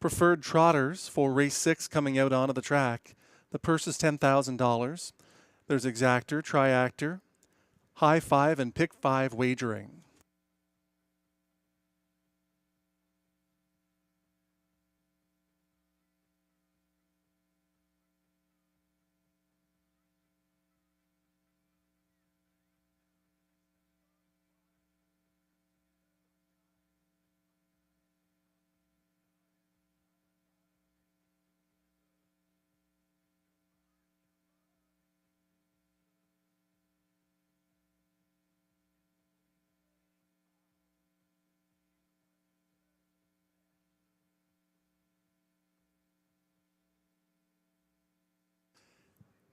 Preferred trotters for race 6 coming out onto the track. The purse is $10,000. There's exactor, triactor, high 5, and pick 5 wagering.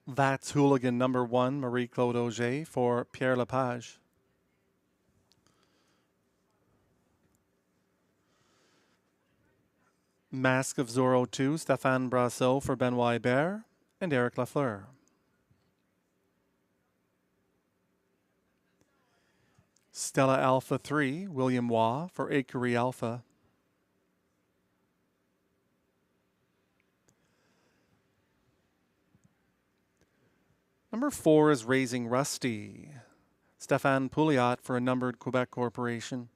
That's Hooligan number 1, Marie-Claude Auger for Pierre Lepage. Mask of Zorro 2, Stéphane Brassot for Benoit Hébert and Eric Lafleur. Stella Alpha 3, William Waugh for Akery Alpha. Number 4 is Raising Rusty, Stéphane Pouliot for a numbered Quebec Corporation.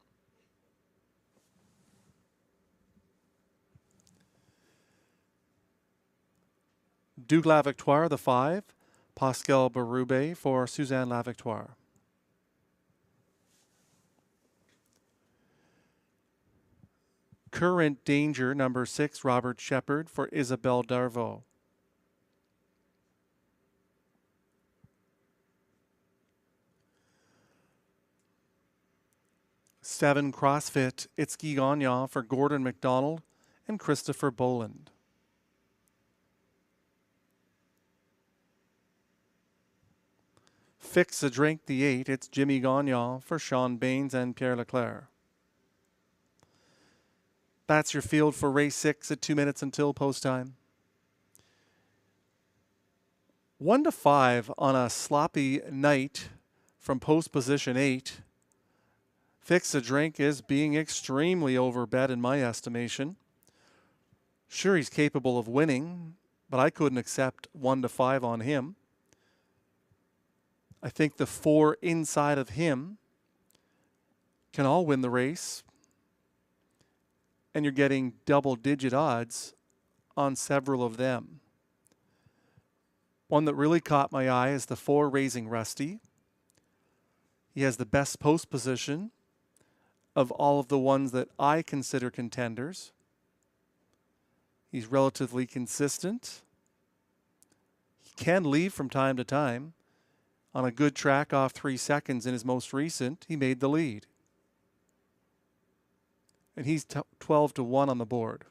Duke La Victoire, the 5, Pascal Berube for Suzanne La Victoire. Current Danger, number 6, Robert Shepard for Isabelle Darvaux. Seven CrossFit, Itzky Gagnon for Gordon McDonald and Christopher Boland. Fix a Drink, the 8, it's Jimmy Gagnon for Sean Baines and Pierre Leclerc. That's your field for race 6 at 2 minutes until post time. 1 to 5 on a sloppy night from post position 8. Fix a Drink is being extremely overbet in my estimation. Sure, he's capable of winning, but I couldn't accept 1 to 5 on him. I think the 4 inside of him can all win the race. And you're getting double-digit odds on several of them. One that really caught my eye is the 4 Raising Rusty. He has the best post position of all of the ones that I consider contenders. He's relatively consistent. He can leave from time to time. On a good track off 3 seconds in his most recent, he made the lead. And he's 12 to 1 on the board.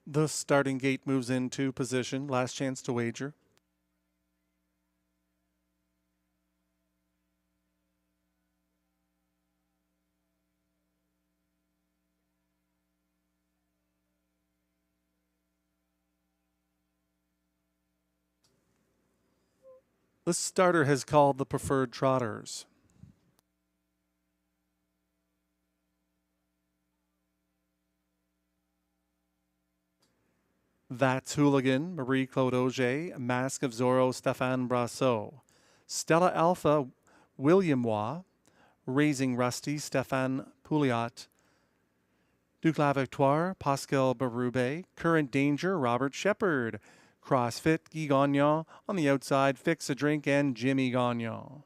The starting gate moves into position. Last chance to wager. The starter has called the preferred trotters. That's Hooligan, Marie-Claude Auger, Mask of Zorro, Stéphane Brasseau. Stella Alpha, William Waugh. Raising Rusty, Stéphane Pouliot. Duke La Victoire, Pascal Berube. Current Danger, Robert Shepard. CrossFit, Guy Gagnon. On the outside, Fix a Drink and Jimmy Gagnon.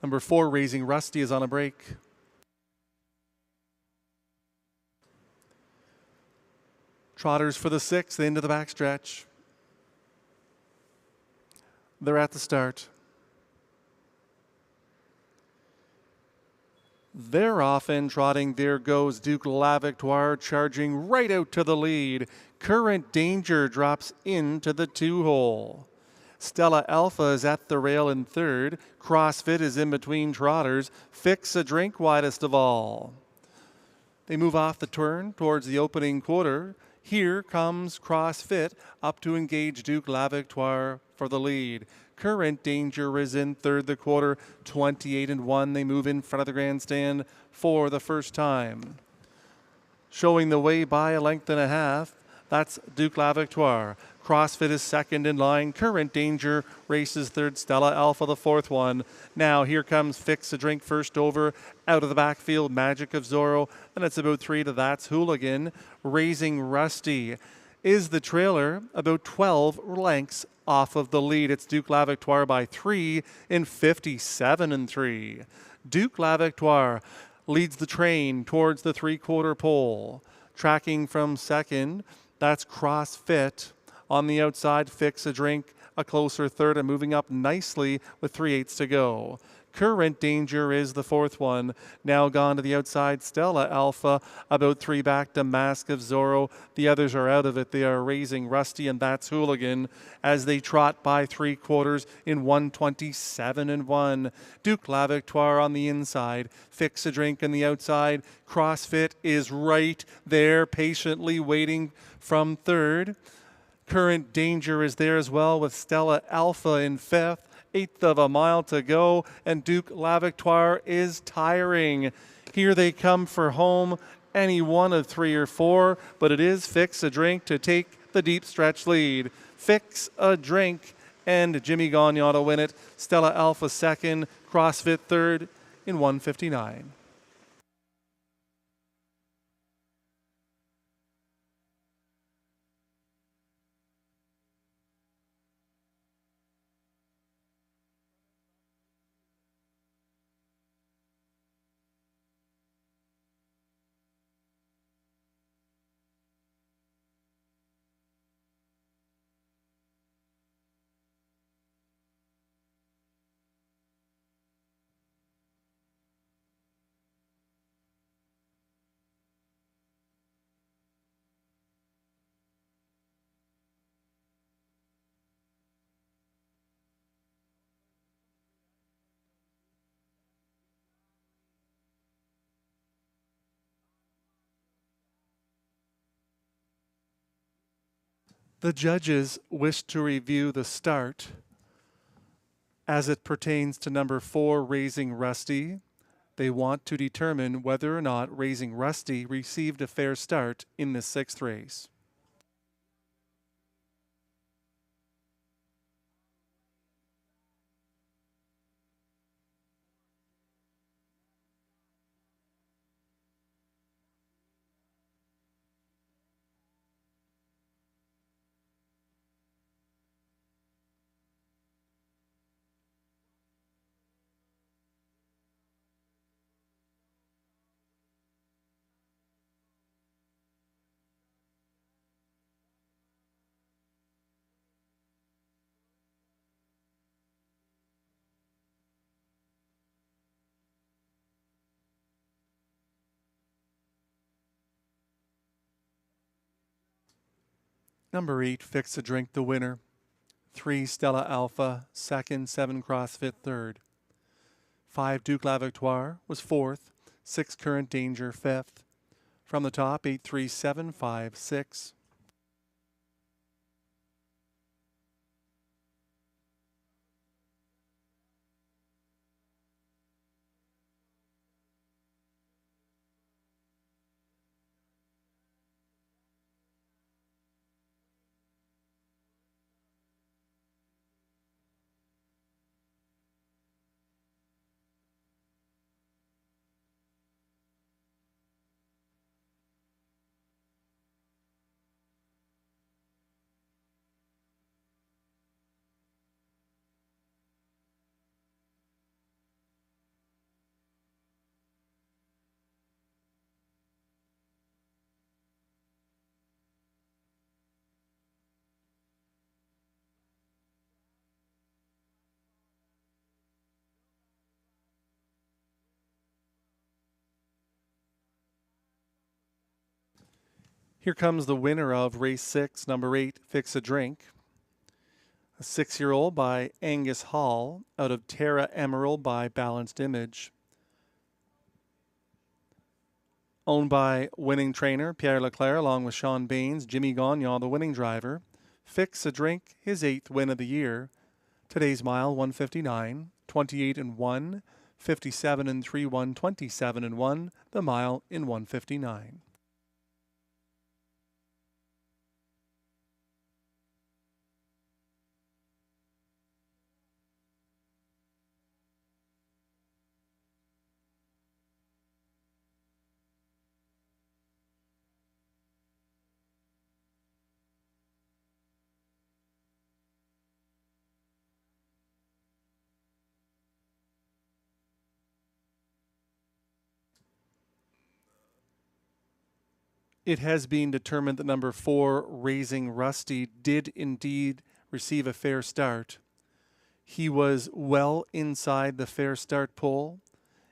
Number 4, Raising Rusty, is on a break. Trotters for the 6th into the backstretch. They're at the start. They're off and trotting. There goes Duke La Victoire charging right out to the lead. Current Danger drops into the 2-hole. Stella Alpha is at the rail in 3rd. CrossFit is in between trotters. Fix a Drink widest of all. They move off the turn towards the opening quarter. Here comes CrossFit up to engage Duke La Victoire for the lead. Current Danger is in 3rd the quarter, 28-1. They move in front of the grandstand for the first time. Showing the way by a length and a half, that's Duke La Victoire. CrossFit is 2nd in line. Current Danger races 3rd. Stella Alpha the 4th one. Now here comes Fix a Drink first over. Out of the backfield, Magic of Zorro. And it's about 3 to That's Hooligan. Raising Rusty is the trailer, about 12 lengths off of the lead. It's Duke La Victoire by 3 in 57-3. Duke La Victoire leads the train towards the 3/4 pole. Tracking from 2nd, that's CrossFit. On the outside, Fix a Drink, a closer 3rd, and moving up nicely with 3/8 to go. Current Danger is the 4th one. Now gone to the outside, Stella Alpha, about 3 back to Mask of Zorro. The others are out of it. They are Raising Rusty, and That's Hooligan as they trot by 3/4 in 127-1. Duke La Victoire on the inside. Fix a Drink on the outside. CrossFit is right there, patiently waiting from 3rd. Current Danger is there as well with Stella Alpha in 5th. 1/8 of a mile to go, and Duke La Victoire is tiring. Here they come for home, any one of 3 or 4, but it is Fix a Drink to take the deep stretch lead. Fix a Drink and Jimmy Gagnon to win it. Stella Alpha 2nd, CrossFit 3rd in 1:59. The judges wish to review the start as it pertains to number 4, Raising Rusty. They want to determine whether or not Raising Rusty received a fair start in the 6th race. Number 8, Fix a Drink, the winner. 3, Stella Alpha, second. 7, CrossFit, third. 5, Duke La Victoire was fourth. 6, Current Danger, fifth. From the top, 8, 3, 7, 5, 6. Here comes the winner of race 6, number 8, Fix a Drink. A 6-year-old by Angus Hall out of Terra Emerald by Balanced Image. Owned by winning trainer Pierre Leclerc along with Sean Baines, Jimmy Gagnon, the winning driver. Fix a Drink, his 8th win of the year. Today's mile 159, 28 and 1, 57 and 3, 127 and 1, the mile in 159. It has been determined that number 4, Raising Rusty, did indeed receive a fair start. He was well inside the fair start pole,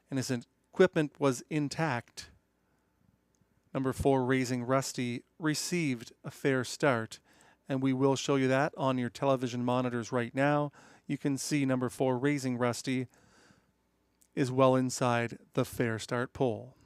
and his equipment was intact. Number 4, Raising Rusty, received a fair start, and we will show you that on your television monitors right now. You can see number 4, Raising Rusty, is well inside the fair start pole.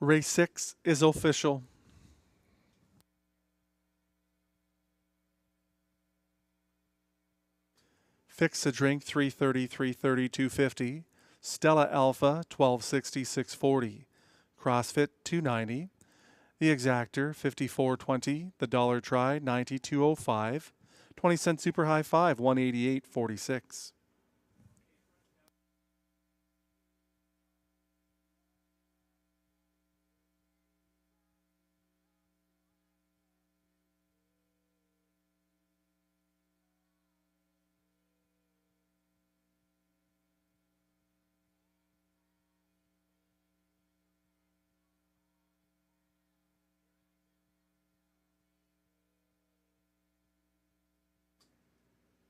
Race 6 is official. Fix a Drink, 330, 330, 250. Stella Alpha, 1260, 640. CrossFit, 290. The Exactor, 54.20. The Dollar Try, 92.05. 20-cent Super High 5, 188.46.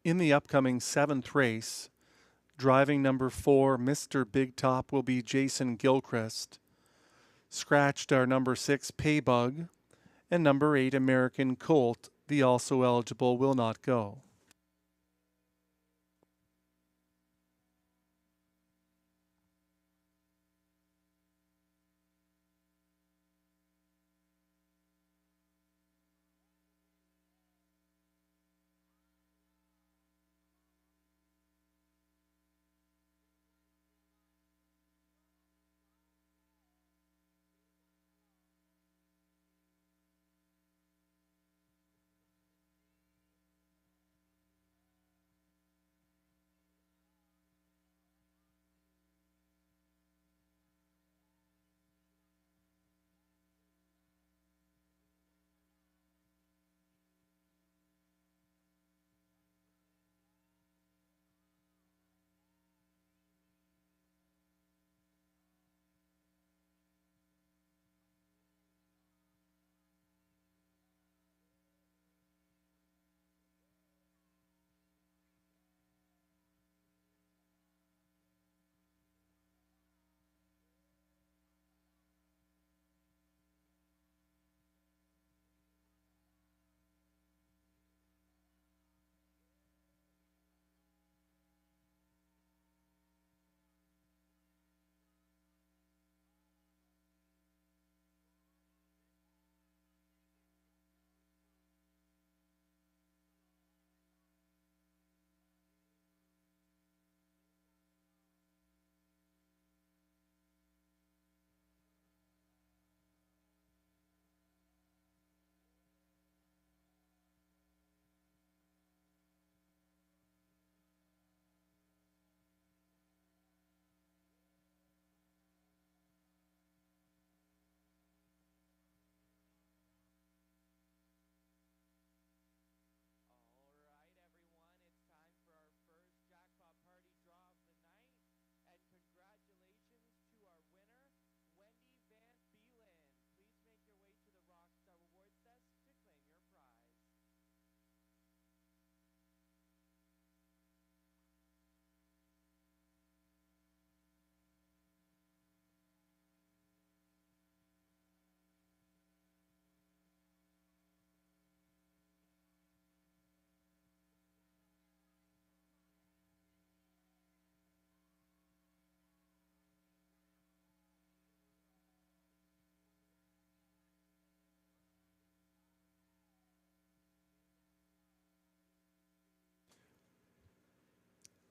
In the upcoming 7th race, driving number 4, Mr. Big Top, will be Jason Gilchrist. Scratched are number 6, Paybug, and number 8, American Colt. The also eligible will not go.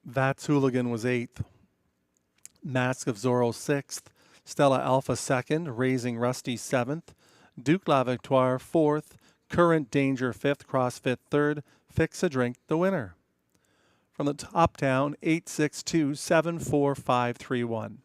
That's Hooligan was 8th. Mask of Zorro 6th. Stella Alpha 2nd. Raising Rusty 7th. Duke La Victoire 4th. Current Danger 5th. CrossFit 3rd. Fix a Drink the winner. From the top down, 862-74531.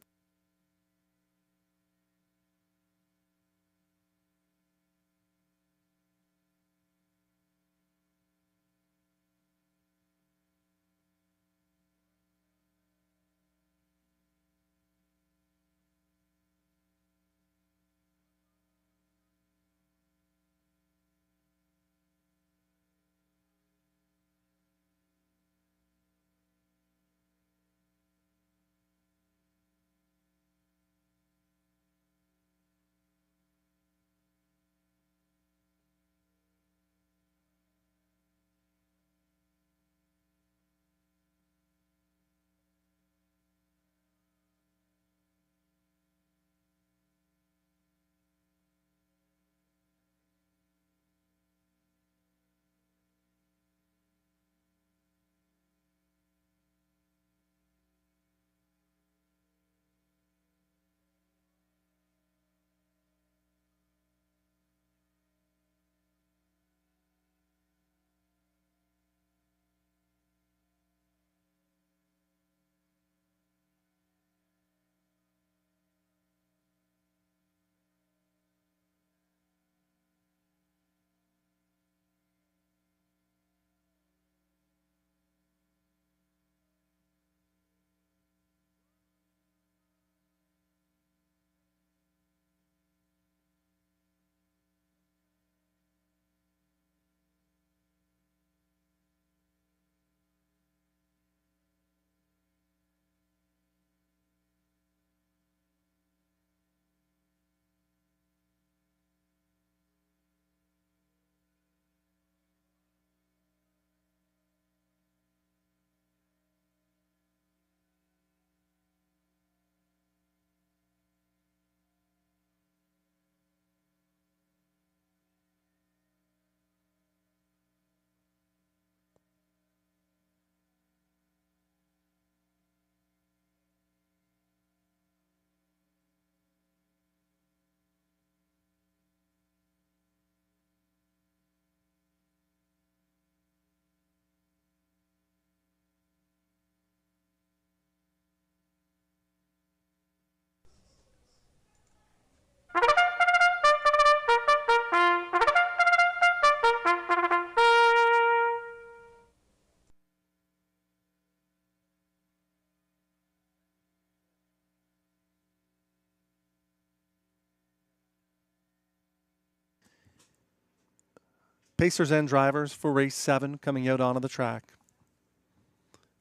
Pacers and drivers for race 7 coming out onto the track.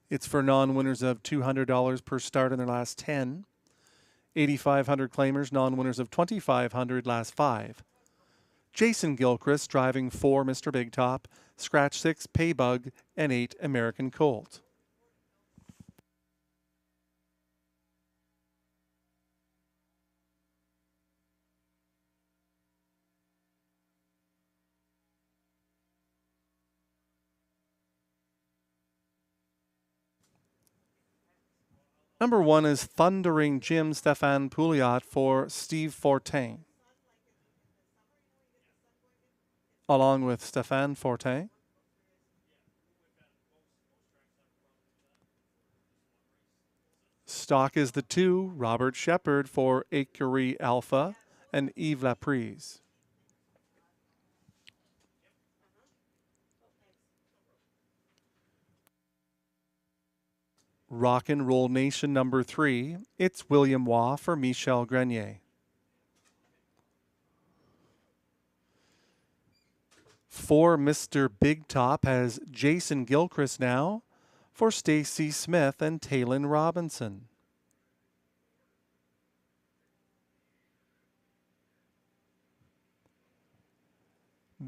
It's for non-winners of $200 per start in their last 10. 8,500 claimers, non-winners of $2,500 last 5. Jason Gilchrist driving 4 Mr. Big Top, Scratch 6 Paybug, and 8 American Colt. Number 1 is Thundering Jim Stéphane Pouliot for Steve Fortin. Along with Stéphane Fortin. Stock is the 2, Robert Shepard for Écurie Alpha and Yves Laprise. Rock and Roll Nation number 3, it's William Waugh for Michel Grenier. For Mr. Big Top has Jason Gilchrist now for Stacy Smith and Taylin Robinson.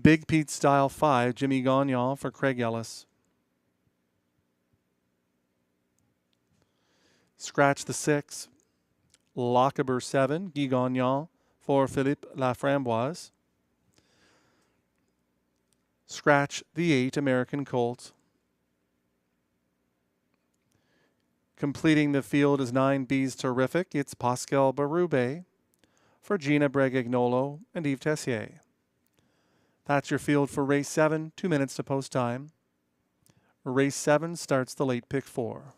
Big Pete Style 5, Jimmy Gagnon for Craig Ellis. Scratch the 6, Lockaber 7, Guy Gagnon for Philippe Laframboise. Scratch the 8, American Colt. Completing the field is 9B's Terrific. It's Pascal Berube for Gina Bregagnolo and Yves Tessier. That's your field for race 7, 2 minutes to post time. Race 7 starts the late pick 4.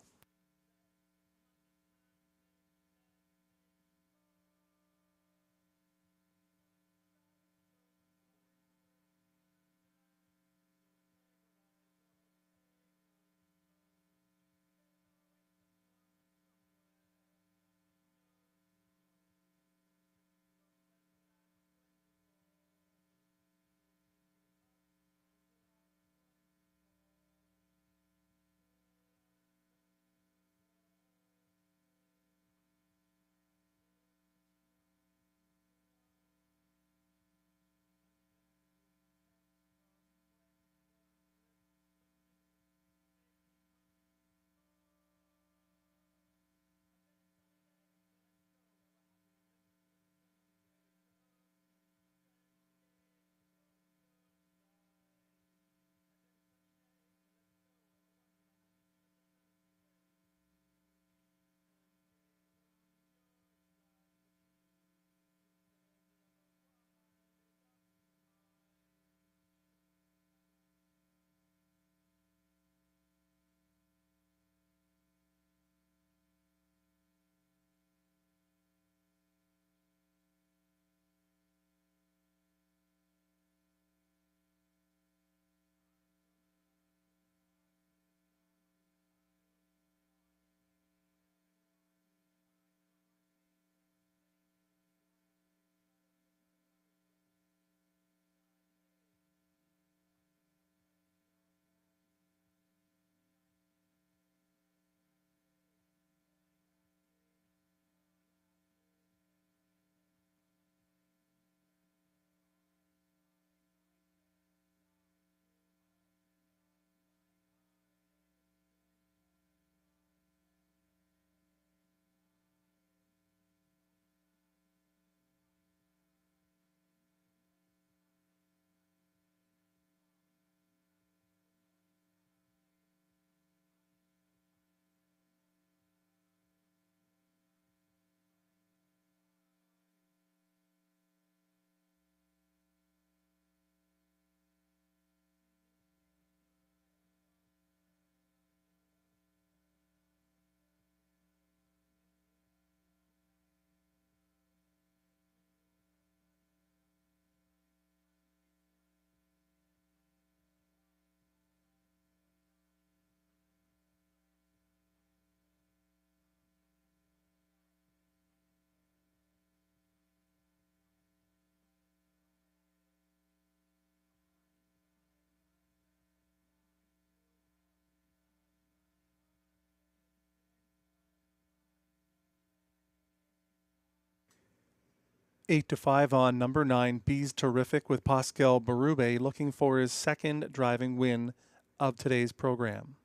8-5 on number 9, Bees Terrific with Pascal Berube looking for his second driving win of today's program.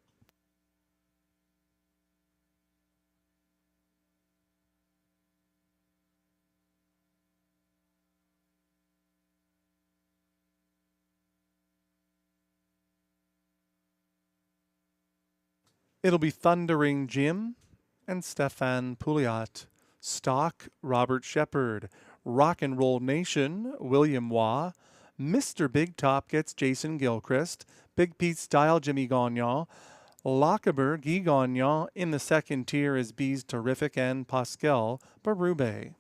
It'll be Thundering Jim and Stefan Pouliot. Stock, Robert Shepard. Rock and Roll Nation, William Waugh. Mr. Big Top gets Jason Gilchrist. Big Pete Style, Jimmy Gagnon. Lockaber, Guy Gagnon. In the second tier is Bees Terrific and Pascal Berube.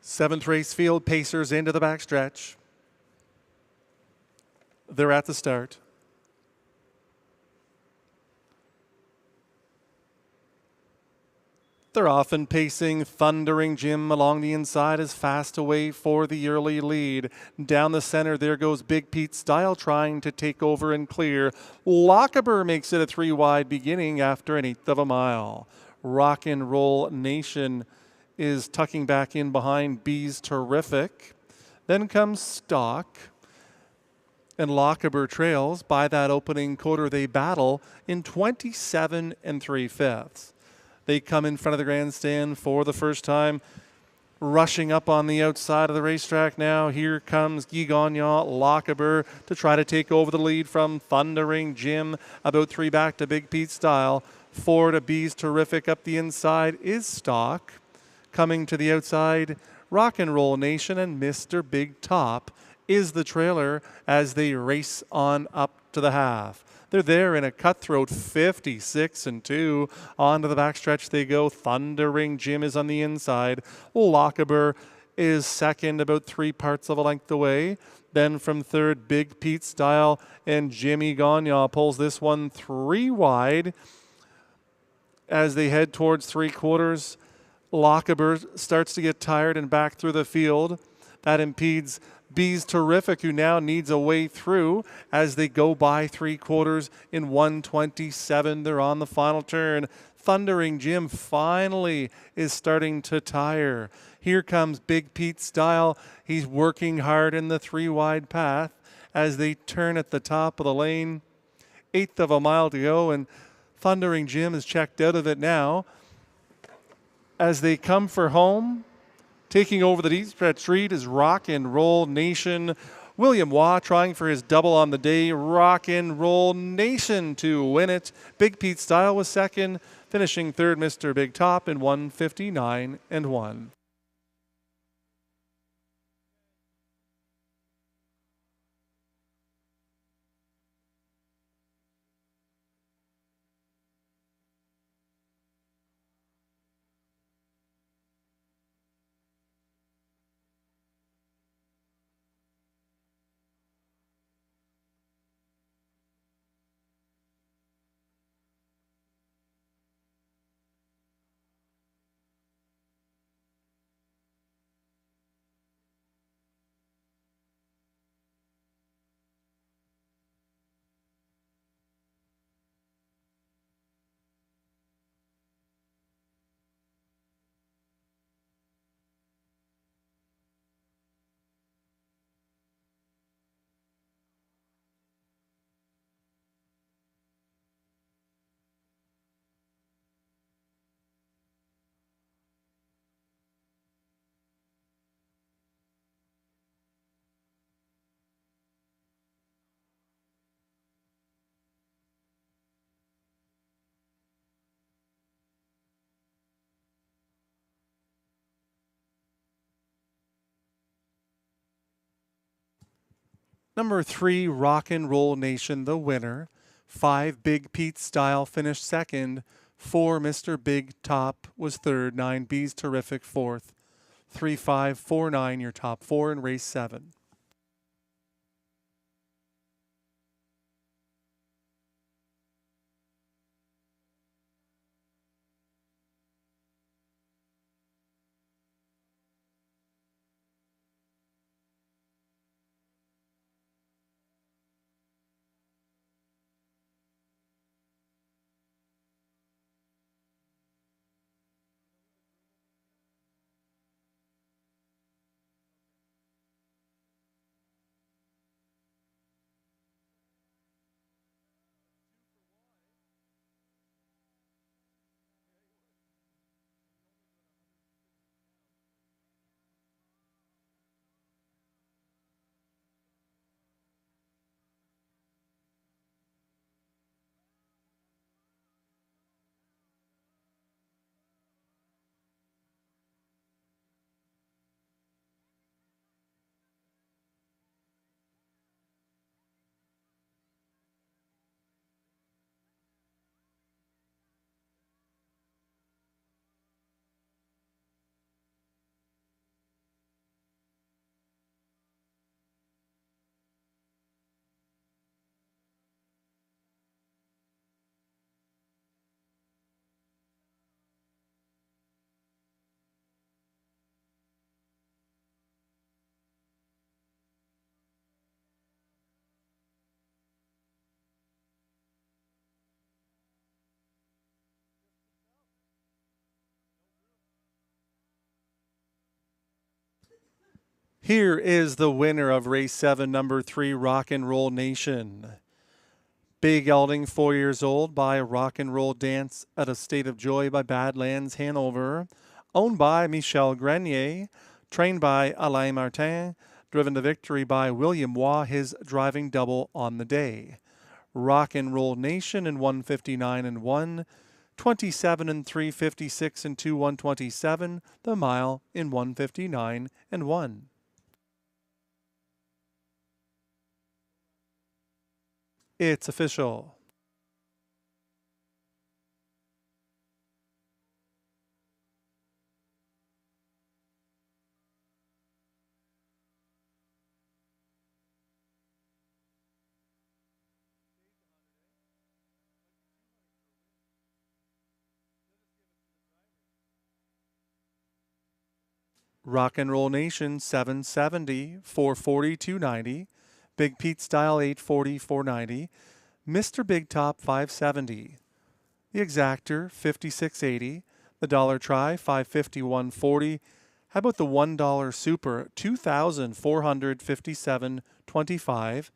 Seventh race field, Pacers into the backstretch. They're at the start. They're often pacing. Thundering Jim along the inside is fast away for the early lead. Down the center, there goes Big Pete Style trying to take over and clear. Lockaber makes it a 3 wide beginning after an 1/8 of a mile. Rock and Roll Nation is tucking back in behind Bees Terrific. Then comes Stock. And Lockaber trails. By that opening quarter, they battle in 27 3/5. They come in front of the grandstand for the first time. Rushing up on the outside of the racetrack now. Here comes Guy Gagnon, Lockaber to try to take over the lead from Thundering Jim. About 3 back to Big Pete Style. 4 to Bees Terrific. Up the inside is Stock. Coming to the outside, Rock and Roll Nation, and Mr. Big Top is the trailer as they race on up to the half. They're there in a cutthroat 56 2. On to the backstretch they go. Thundering Jim is on the inside. Lockaber is second, about 3 parts of a length away. Then from third, Big Pete Style, and Jimmy Gagnon pulls this one 3 wide as they head towards 3/4. Lockaber starts to get tired and back through the field. That impedes Bees Terrific, who now needs a way through as they go by 3/4 in 1:27. They're on the final turn. Thundering Jim finally is starting to tire. Here comes Big Pete Style. He's working hard in the 3 wide path as they turn at the top of the lane. 1/8 of a mile to go, and Thundering Jim is checked out of it now. As they come for home, taking over the deep stretch street is Rock and Roll Nation. William Waugh trying for his double on the day. Rock and Roll Nation to win it. Big Pete Style was second, finishing third Mr. Big Top in 1:59 1. Number 3, Rock and Roll Nation, the winner. 5, Big Pete Style finished second. 4, Mr. Big Top was third. 9, Bees Terrific fourth. 3, 5, 4, 9, your top 4 in race 7.
Here is the winner of race 7, number 3, Rock and Roll Nation. Big Gelding, 4 years old, by Rock and Roll Dance at a State of Joy by Badlands Hanover. Owned by Michel Grenier. Trained by Alain Martin. Driven to victory by William Waugh, his driving double on the day. Rock and Roll Nation in 159 and 1. 27 and 3, 56 and 2, 127. The mile in 159 and 1. It's official. Rock and Roll Nation 770, 440, 290. Big Pete Style 840, 490. Mr. Big Top 570. The Exactor 5680. The Dollar Try 550, 140. How about the $1 Super 2,457.25.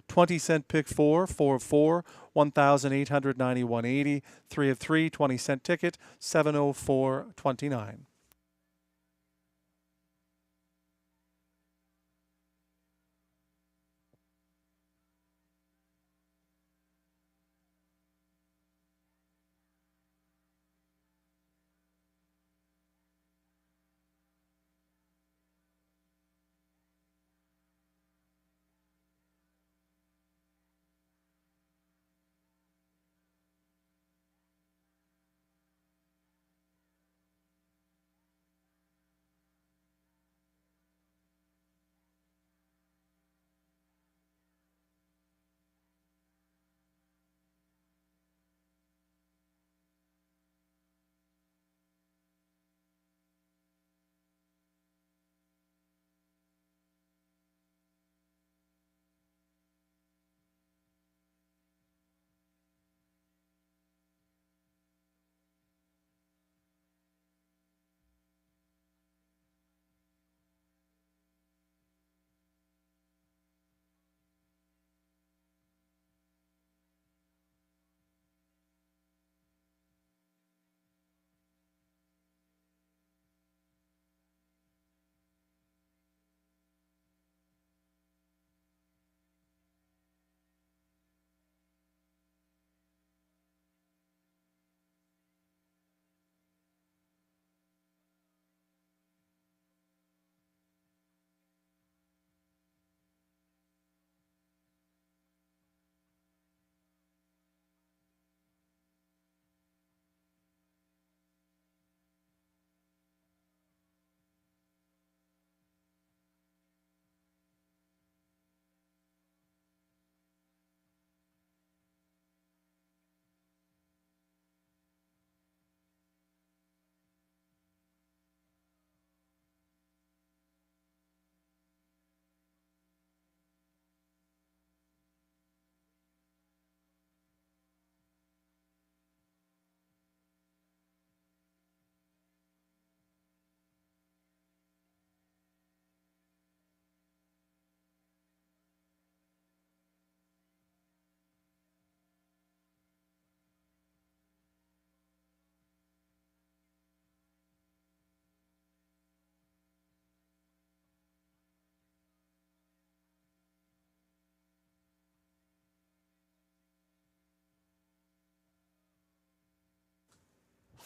20-cent pick 4, 4 of 4, 1,891.80. 3 of 3, 20-cent ticket 704.29.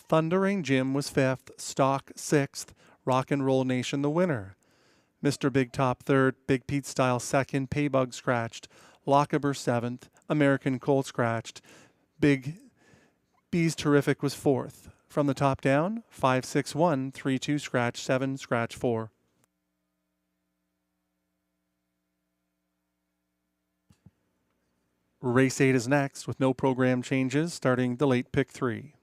Thundering Jim was 5th, Stock 6th, Rock and Roll Nation the winner. Mr. Big Top 3rd, Big Pete Style 2nd, Paybug scratched, Lockaber 7th, American Colt scratched, Big Bees Terrific was 4th. From the top down, 5, 6, 1, 3, 2, scratch 7, scratch 4. Race 8 is next with no program changes, starting the late pick 3.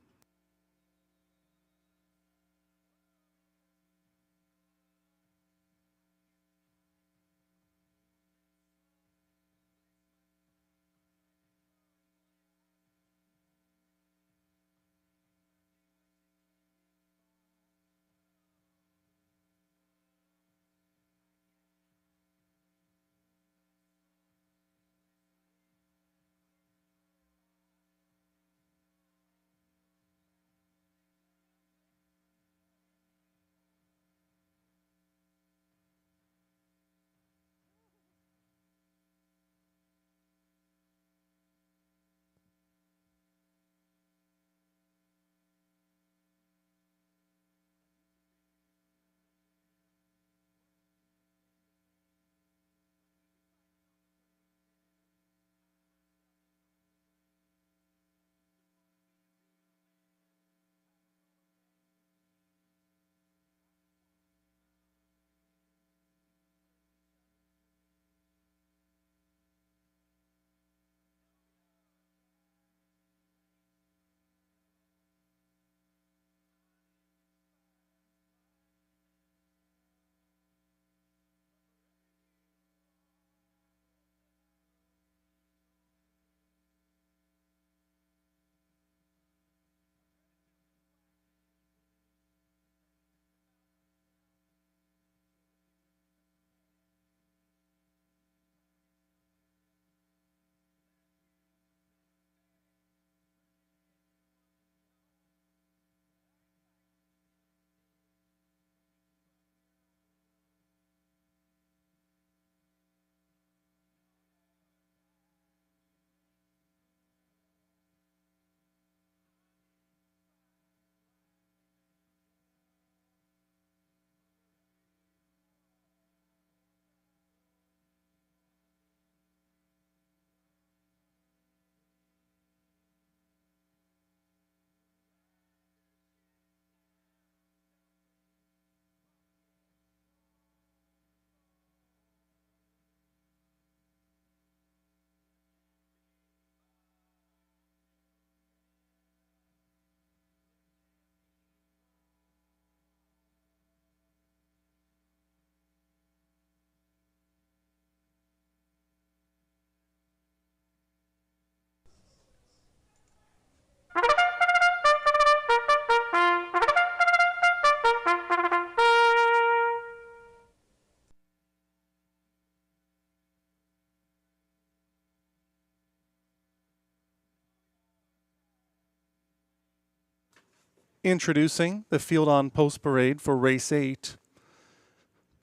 Introducing the Field on Post Parade for Race 8.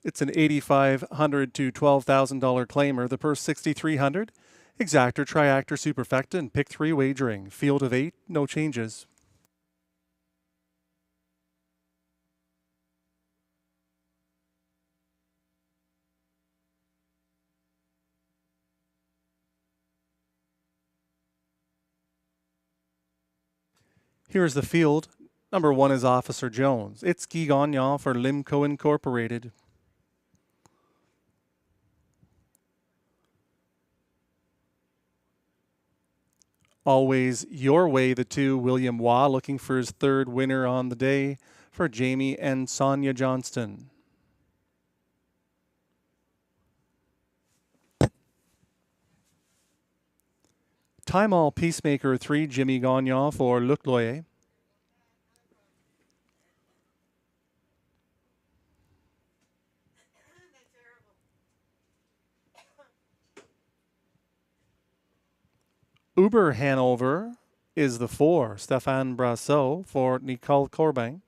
It's an $8,500 to $12,000 claimer. The purse $6,300. Exactor, Triactor, Superfecta, and Pick 3 wagering. Field of 8, no changes. Here's the field. Number 1 is Officer Jones. It's Guy Gagnon for Limco Incorporated. Always Your Way, the 2, William Waugh, looking for his 3rd winner on the day for Jamie and Sonia Johnston. Time All Peacemaker 3, Jimmy Gagnon for Luc Loyer. Uber Hanover is the 4, Stéphane Brassot for Nicole Corbin.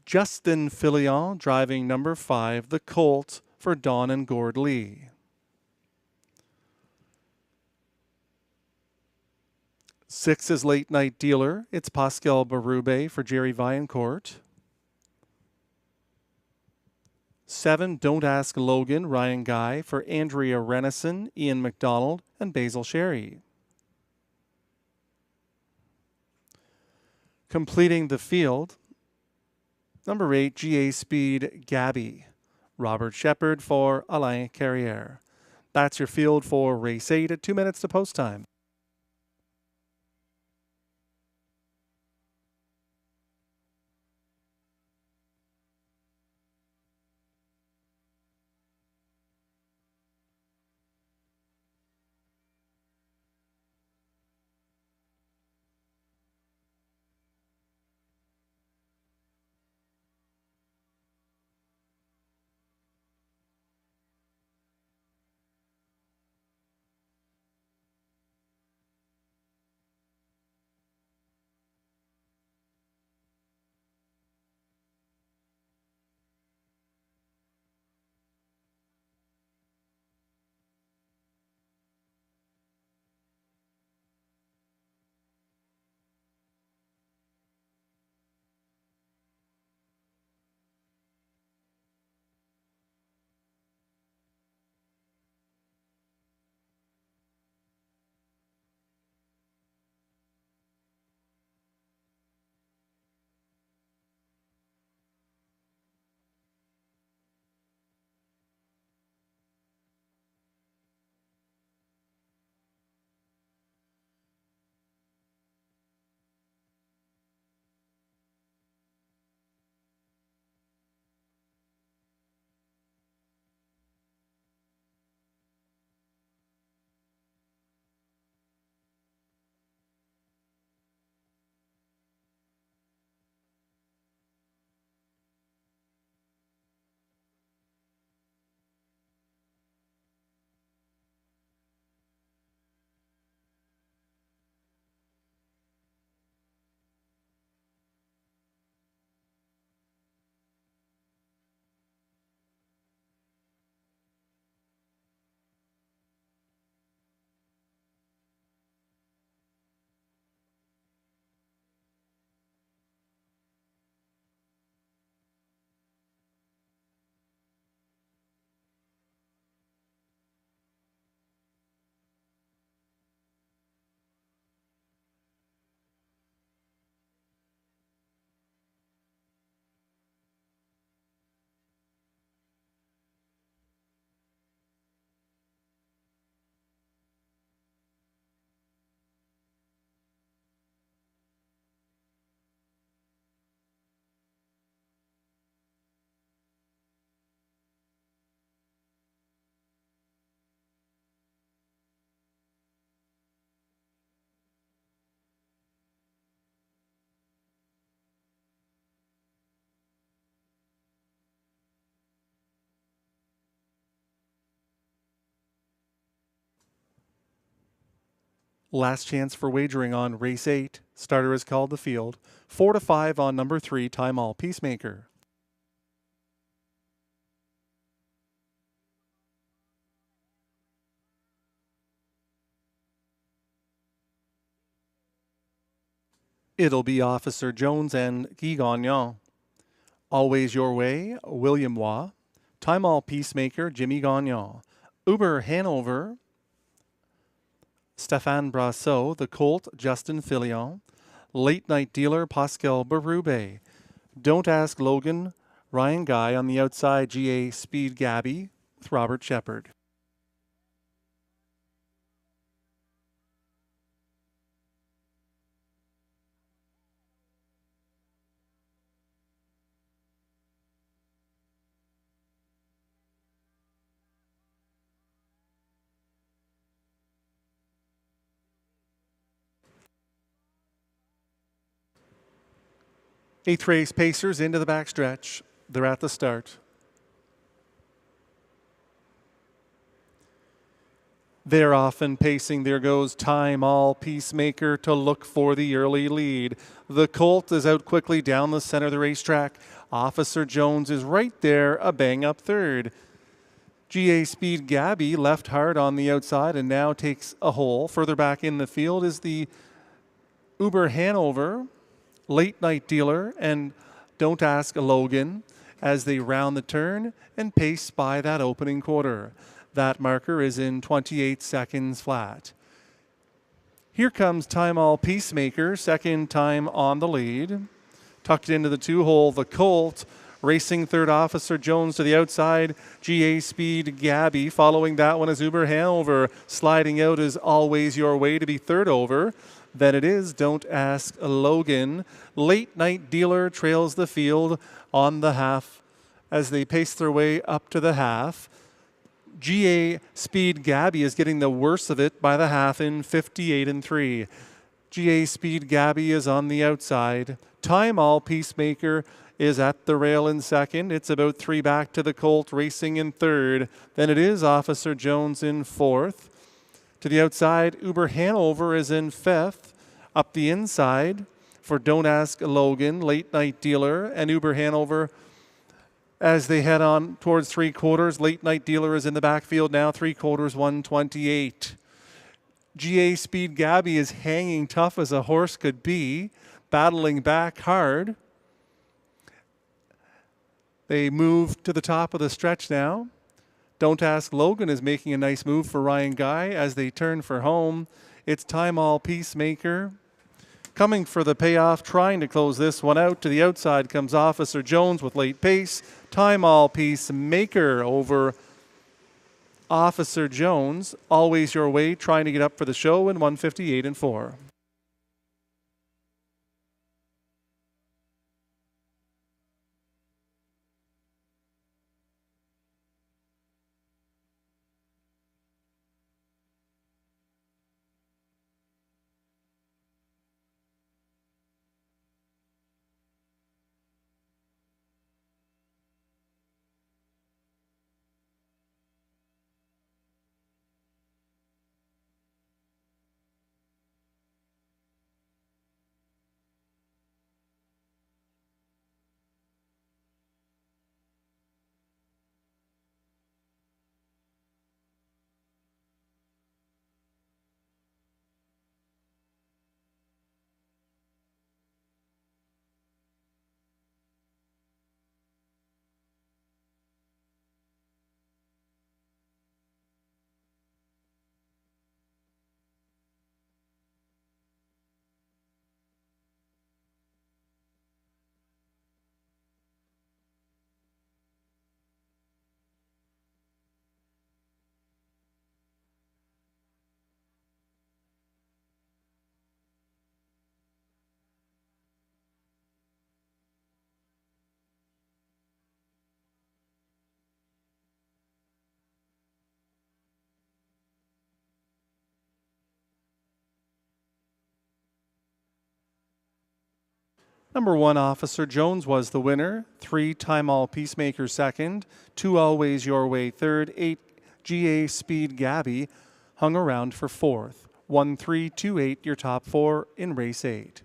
Justin Filion driving number 5, the Colt for Don and Gord Lee. Six is Late Night Dealer. It's Pascal Berube for Jerry Viancourt. 7, Don't Ask Logan, Ryan Guy for Andrea Renison, Ian McDonald, and Basil Sherry. Completing the field, number 8, GA Speed Gabby, Robert Shepard for Alain Carrière. That's your field for race 8 at 2 minutes to post time. Last chance for wagering on race 8. Starter is called the field. 4 to 5 on number 3, Time All Peacemaker. It'll be Officer Jones and Guy Gagnon. Always Your Way, William Waugh. Time All Peacemaker, Jimmy Gagnon. Uber Hanover, Stéphane Brassot. The Colt, Justin Filion. Late Night Dealer, Pascal Berube. Don't Ask Logan, Ryan Guy. On the outside, GA Speed Gabby with Robert Shepard. Eighth race Pacers into the backstretch. They're at the start. They're often pacing. There goes Time All Peacemaker to look for the early lead. The Colt is out quickly down the center of the racetrack. Officer Jones is right there, a bang-up third. GA Speed Gabby left hard on the outside and now takes a hole. Further back in the field is the Uber Hanover, Late Night Dealer, and Don't Ask Logan as they round the turn and pace by that opening quarter. That marker is in 28 seconds flat. Here comes Time All Peacemaker, second time on the lead. Tucked into the 2-hole, the Colt. Racing third, Officer Jones to the outside. GA Speed Gabby. Following that one is Uber Hanover. Sliding out is Always Your Way to be third over. Then it is Don't Ask Logan. Late Night Dealer trails the field on the half as they pace their way up to the half. GA Speed Gabby is getting the worst of it by the half in 58-3. GA Speed Gabby is on the outside. Time All Peacemaker is at the rail in second. It's about 3 back to the Colt, racing in third. Then it is Officer Jones in fourth. To the outside, Uber Hanover is in fifth. Up the inside for Don't Ask Logan, Late Night Dealer, and Uber Hanover as they head on towards 3/4. Late Night Dealer is in the backfield now, 3/4, 128. GA Speed Gabby is hanging tough as a horse could be, battling back hard. They move to the top of the stretch now. Don't Ask Logan is making a nice move for Ryan Guy as they turn for home. It's Time All Peacemaker coming for the payoff, trying to close this one out. To the outside comes Officer Jones with late pace. Time All Peacemaker over Officer Jones. Always Your Way trying to get up for the show in 158-4. Number 1, Officer Jones was the winner. 3, Time All Peacemaker second. 2, Always Your Way third. 8, GA Speed Gabby hung around for fourth. 1328 your top 4 in race 8.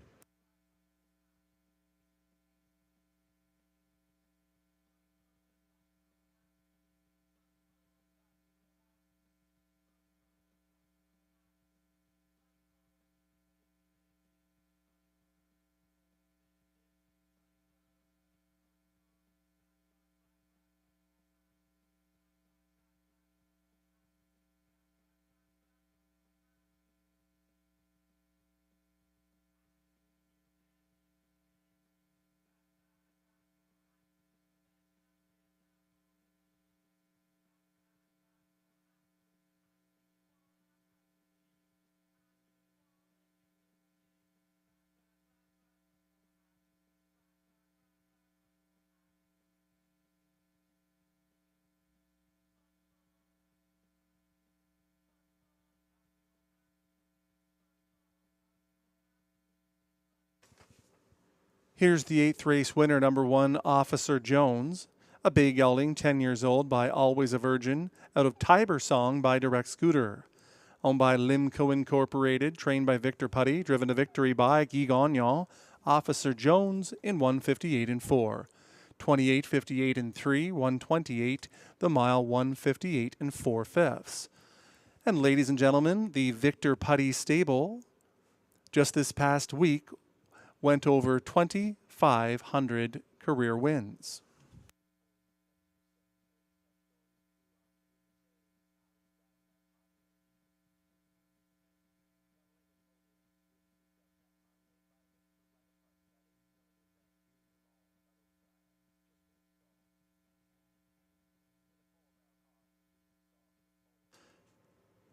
Here's the 8th race winner, number 1, Officer Jones. A bay gelding, 10 years old, by Always a Virgin, out of Tiber Song by Direct Scooter. Owned by Limco Incorporated, trained by Victor Putty, driven to victory by Guy Gagnon. Officer Jones in 158 and 4. 28, 58 and 3, 128, the mile 158 and 4/5. And ladies and gentlemen, the Victor Putty stable just this past week went over 2,500 career wins.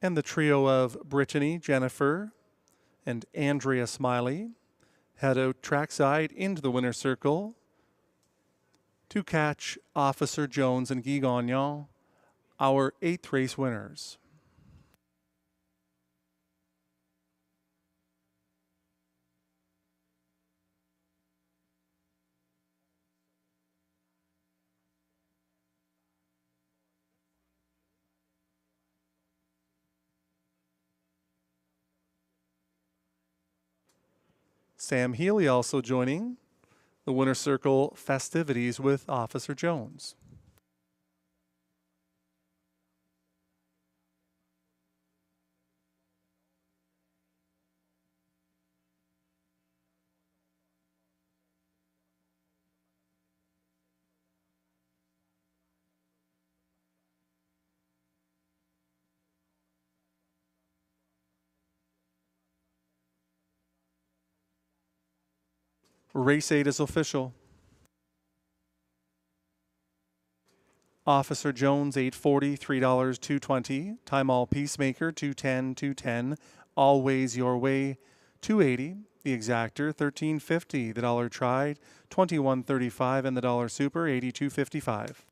And the trio of Brittany, Jennifer, and Andrea Smiley head out trackside into the winner's circle to catch Officer Jones and Guy Gagnon, our 8th race winners. Sam Healy also joining the winner's circle festivities with Officer Jones. Race 8 is official. Officer Jones, $8.40, $3, $2.20. Time All Peacemaker, $2.10, $2.10. Always Your Way, $2.80. The Exactor, $13.50. The Dollar Tried, $21.35. And the Dollar Super, $82.55.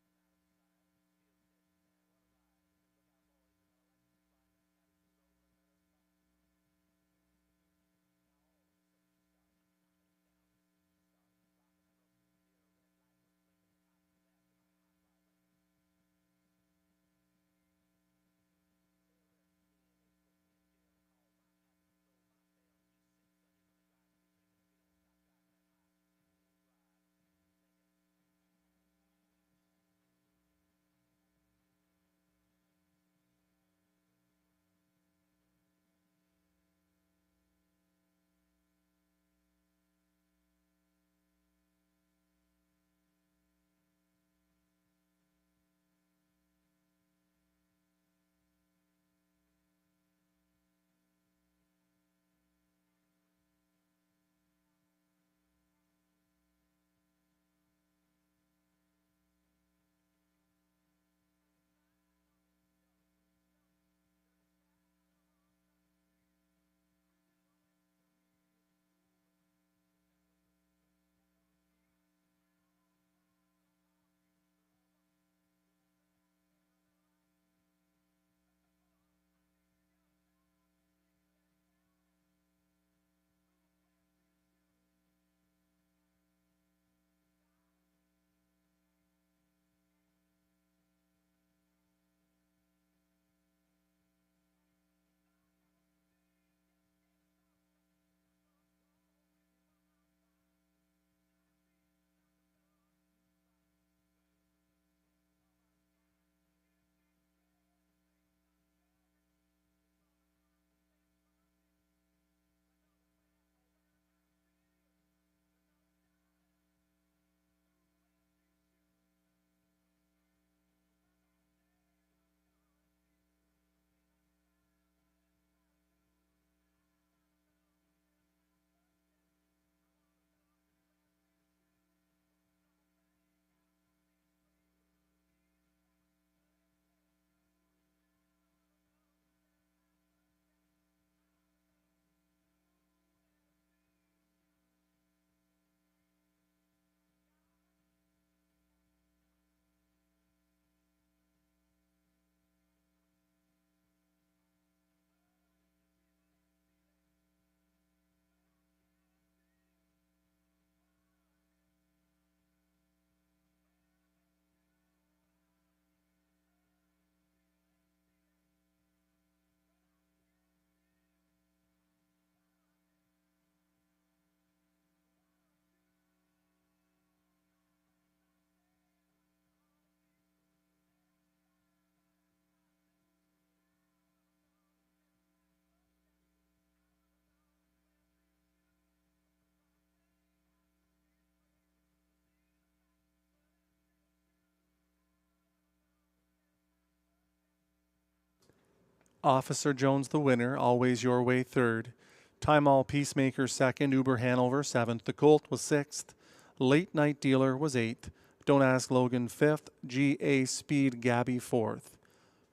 Officer Jones the winner, Always Your Way third. Time All Peacemaker second, Uber Hanover seventh. The Colt was sixth. Late Night Dealer was eighth. Don't Ask Logan fifth. GA Speed Gabby fourth.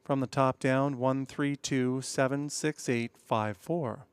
From the top down, 1, 3, 2, 7, 6, 8, 5, 4.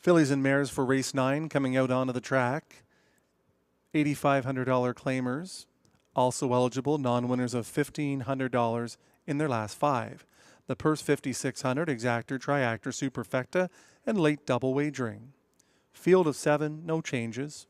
Fillies and Mares for race 9 coming out onto the track. $8,500 claimers. Also eligible non-winners of $1,500 in their last 5. The purse $5,600, exactor, triactor, superfecta, and late double wagering. Field of 7, no changes.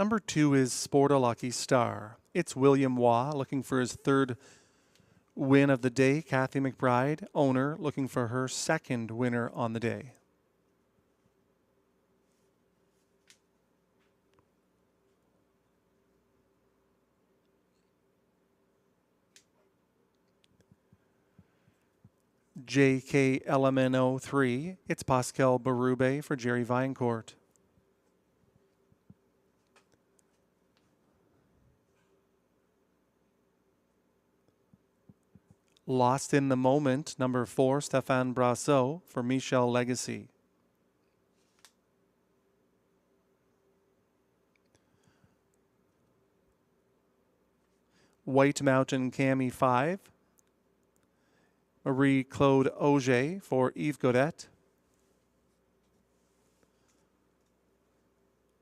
Number 2 is Sport a Lucky Star. It's William Waugh looking for his 3rd win of the day. Kathy McBride, owner, looking for her 2nd winner on the day. JKLMNO3, it's Pascal Berube for Jerry Vinecourt. Lost in the Moment, number 4, Stéphane Brassot for Michel Legacy. White Mountain Cami 5, Marie-Claude Auger for Yves Godet.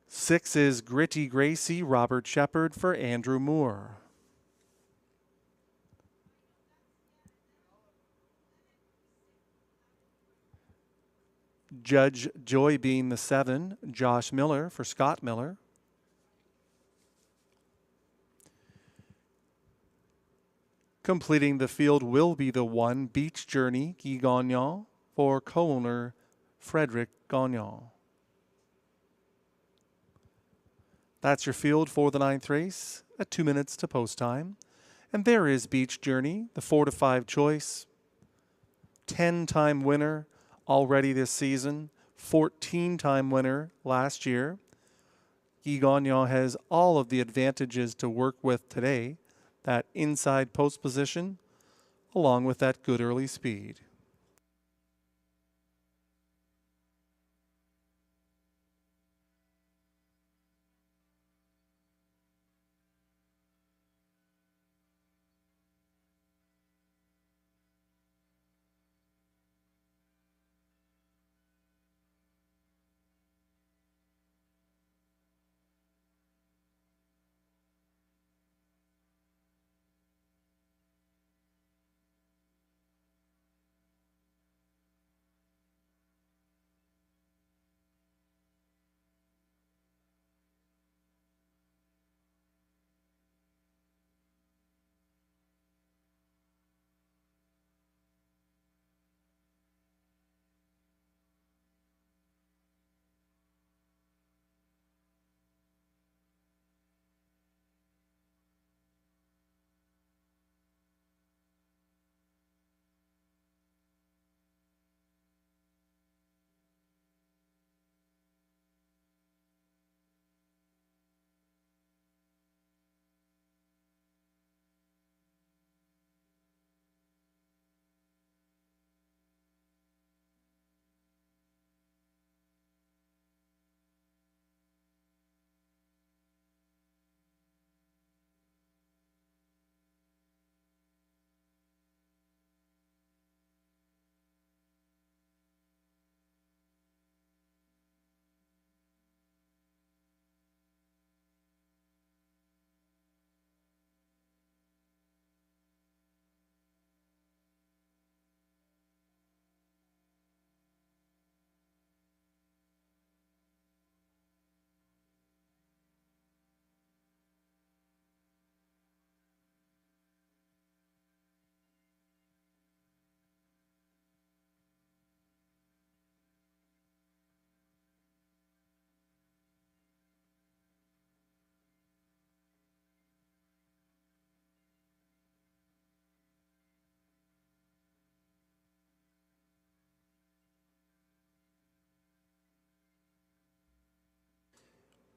6 is Gritty Gracie, Robert Shepard for Andrew Moore. Judge Joy Bean the 7, Josh Miller for Scott Miller. Completing the field will be the 1, Beach Journey, Guy Gagnon for co-owner Frederick Gagnon. That's your field for the 9th race at 2 minutes to post time. And there is Beach Journey, the 4 to 5 choice. 10-time winner already this season, 14-time winner last year. Guy Gagnon has all of the advantages to work with today, that inside post position, along with that good early speed.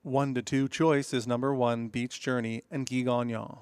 One to two choice is number 1, Beach Journey and Guy Gagnon.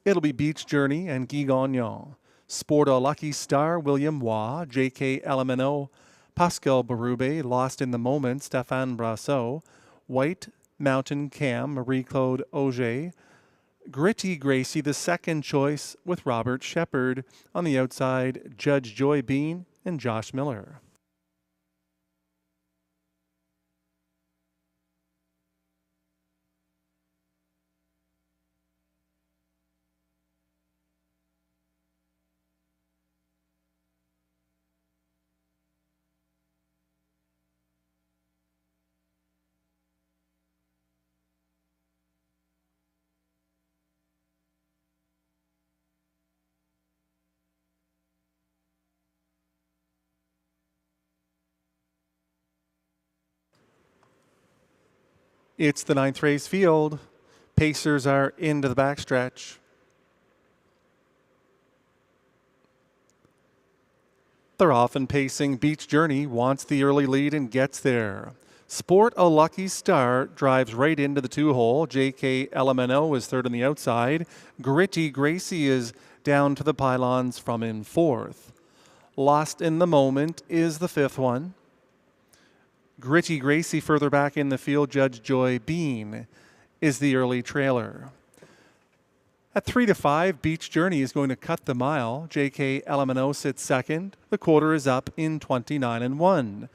It'll be Beach Journey and Guy Gagnon. Sport a Lucky Star, William Waugh, J.K. Elemeno, Pascal Berube, Lost in the Moment, Stéphane Brassot, White Mountain Cam, Marie-Claude Auger, Gritty Gracie, the second choice with Robert Shepard. On the outside, Judge Joy Bean and Josh Miller. It's the 9th race field. Pacers are into the backstretch. They're off and pacing. Beach Journey wants the early lead and gets there. Sport a Lucky Star drives right into the 2-hole. J.K. Elemeno is third on the outside. Gritty Gracie is down to the pylons from in fourth. Lost in the Moment is the 5th one. Gritty Gracie further back in the field. Judge Joy Bean is the early trailer. At 3 to 5, Beach Journey is going to cut the mile. J.K. Elemeno sits second. The quarter is up in 29 and 1.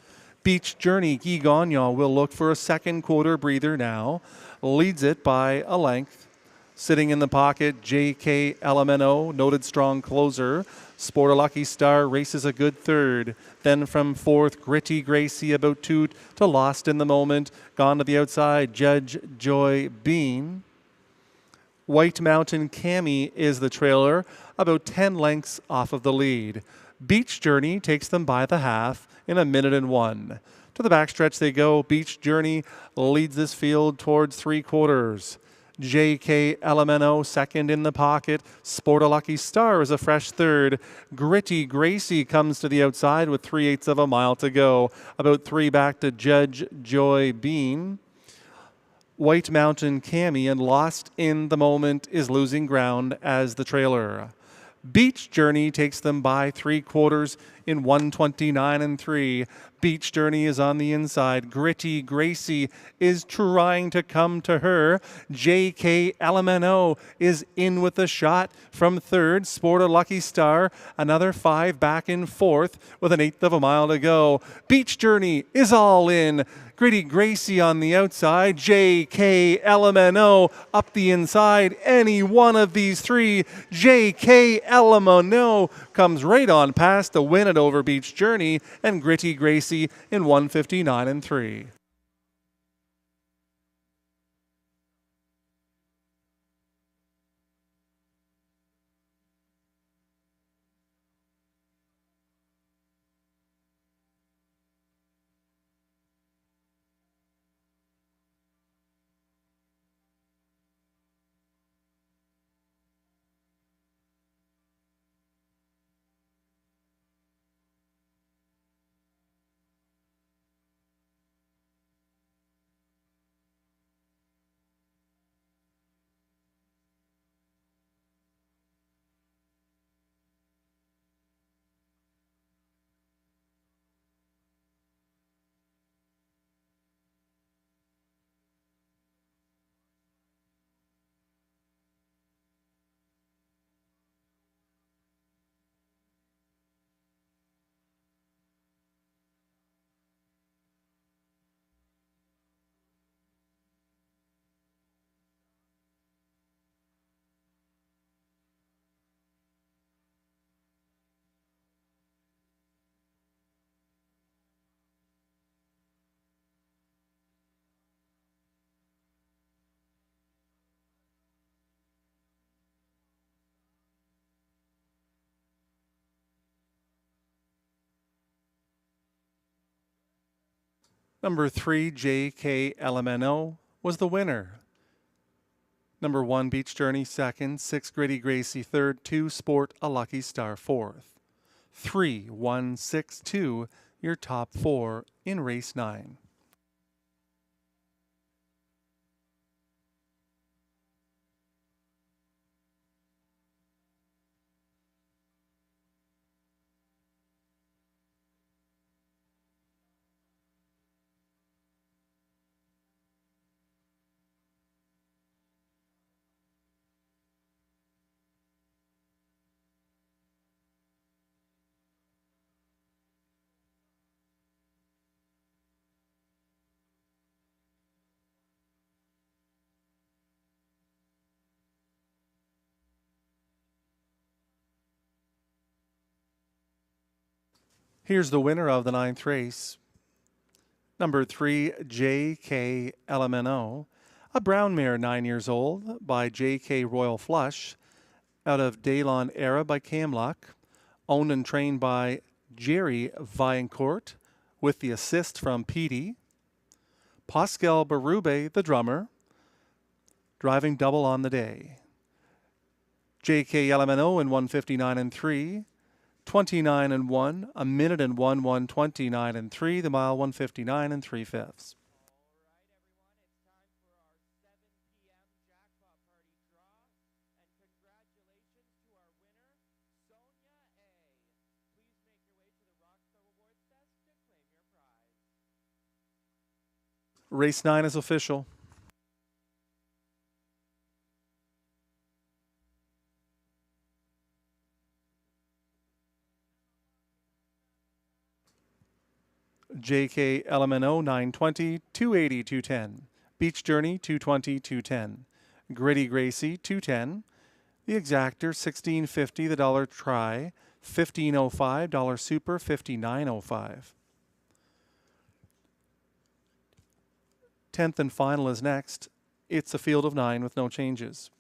Beach Journey, Guy Gagnon will look for a second quarter breather now. Leads it by a length. Sitting in the pocket, J.K. Elemeno, noted strong closer. Sport a Lucky Star races a good third. Then from fourth, Gritty Gracie about 2 to Lost in the Moment. Gone to the outside, Judge Joy Bean. White Mountain Cami is the trailer, about 10 lengths off of the lead. Beach Journey takes them by the half in 1 minute and 1. To the backstretch they go. Beach Journey leads this field towards 3/4. J.K. Elemeno second in the pocket. Sport a Lucky Star is a fresh third. Gritty Gracie comes to the outside with 3/8 of a mile to go. About 3 back to Judge Joy Bean. White Mountain Cami and Lost in the Moment is losing ground as the trailer. Beach Journey takes them by 3/4 in 1:29 and 3. Beach Journey is on the inside. Gritty Gracie is trying to come to her. J.K. Elemeno is in with a shot from third. Sport a Lucky Star, another 5 back in fourth with 1/8 of a mile to go. Beach Journey is all in. Gritty Gracie on the outside. J.K. Elemeno up the inside. Any one of these three. J.K. Elemeno comes right on past to win it over Beach Journey and Gritty Gracie in 1:59 and 3. Number 3, J.K. Elemeno, was the winner. Number 1, Beach Journey second. 6, Gritty Gracie third. 2, Sport a Lucky Star fourth. 3, 1, 6, 2, your top 4 in race 9. Here's the winner of the 9th race. Number 3, J.K. LMNO, a brown mare 9 years old by J.K. Royal Flush, out of Daylon Era by Camluck, owned and trained by Jerry Vaillancourt, with the assist from Petey. Pascal Berube, the drummer, driving double on the day. J.K. LMNO in 1:59 and 3. 29 and 1, a minute and 1:29 and 3, the mile 1:59 and 3/5. Race 9 is official. JK LMNO 920, 280, 210. Beach Journey 220, 210. Gritty Gracie 210. The Exactor 1650, the dollar try 1505, dollar super 5905. 10th and final is next. It's a field of 9 with no changes.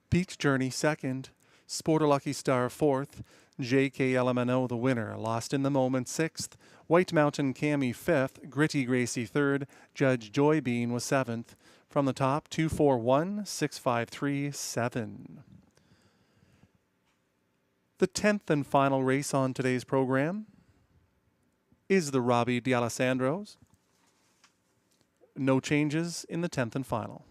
Beach Journey second, Sporter Lucky Star fourth, JK LMNO the winner, Lost in the Moment sixth, White Mountain Cami fifth, Gritty Gracie third, Judge Joy Bean was seventh. From the top, 241, 653, 7. The 10th and final race on today's program is the Robbie D'Alessandro's. No changes in the 10th and final.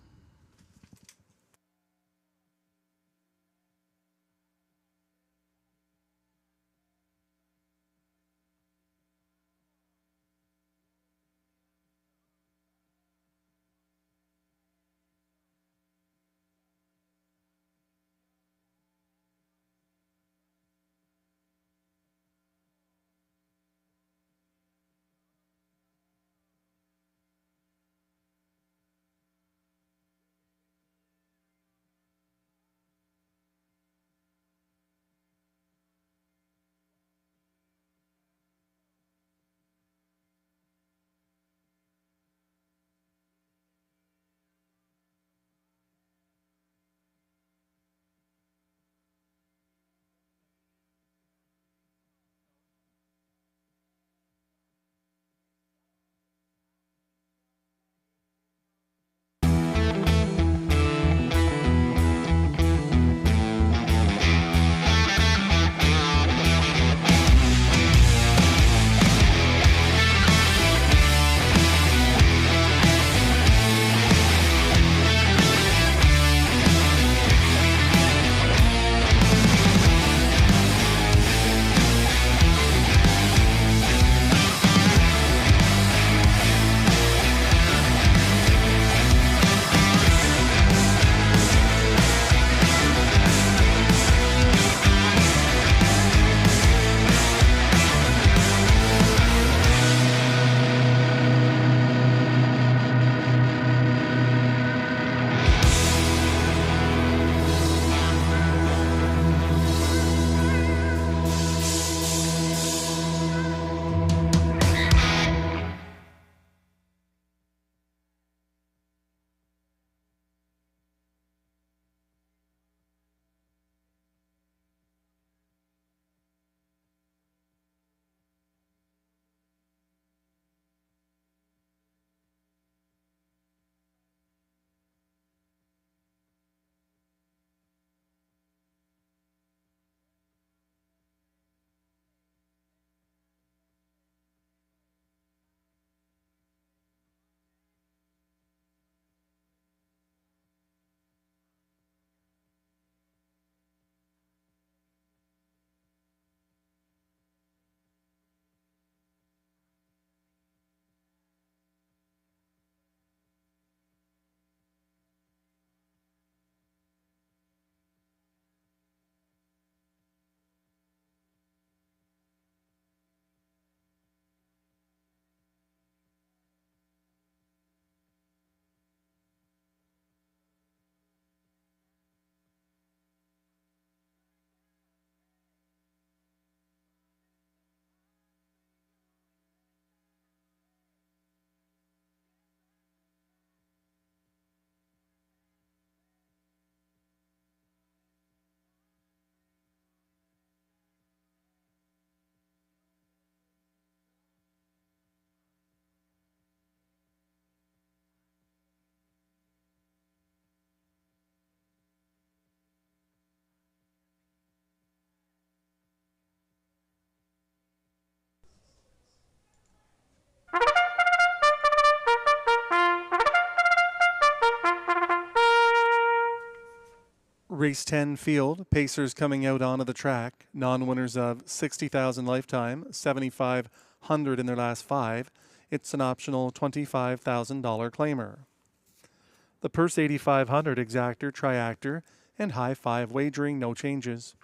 Race 10 field, Pacers coming out onto the track, non-winners of 60,000 lifetime, 7,500 in their last 5. It's an optional $25,000 claimer. The purse 8,500 exactor, triactor, and high 5 wagering, no changes.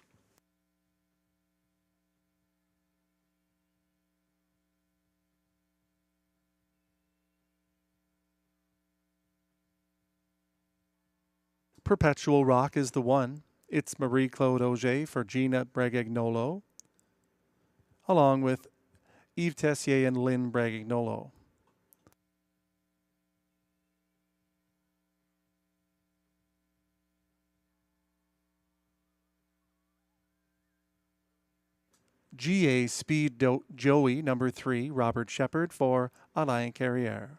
Perpetual Rock is the one. It's Marie-Claude Auger for Gina Bragagnolo, along with Yves Tessier and Lynn Bragagnolo. GA Speed Joey, number 3, Robert Shepard for Alain Carrière.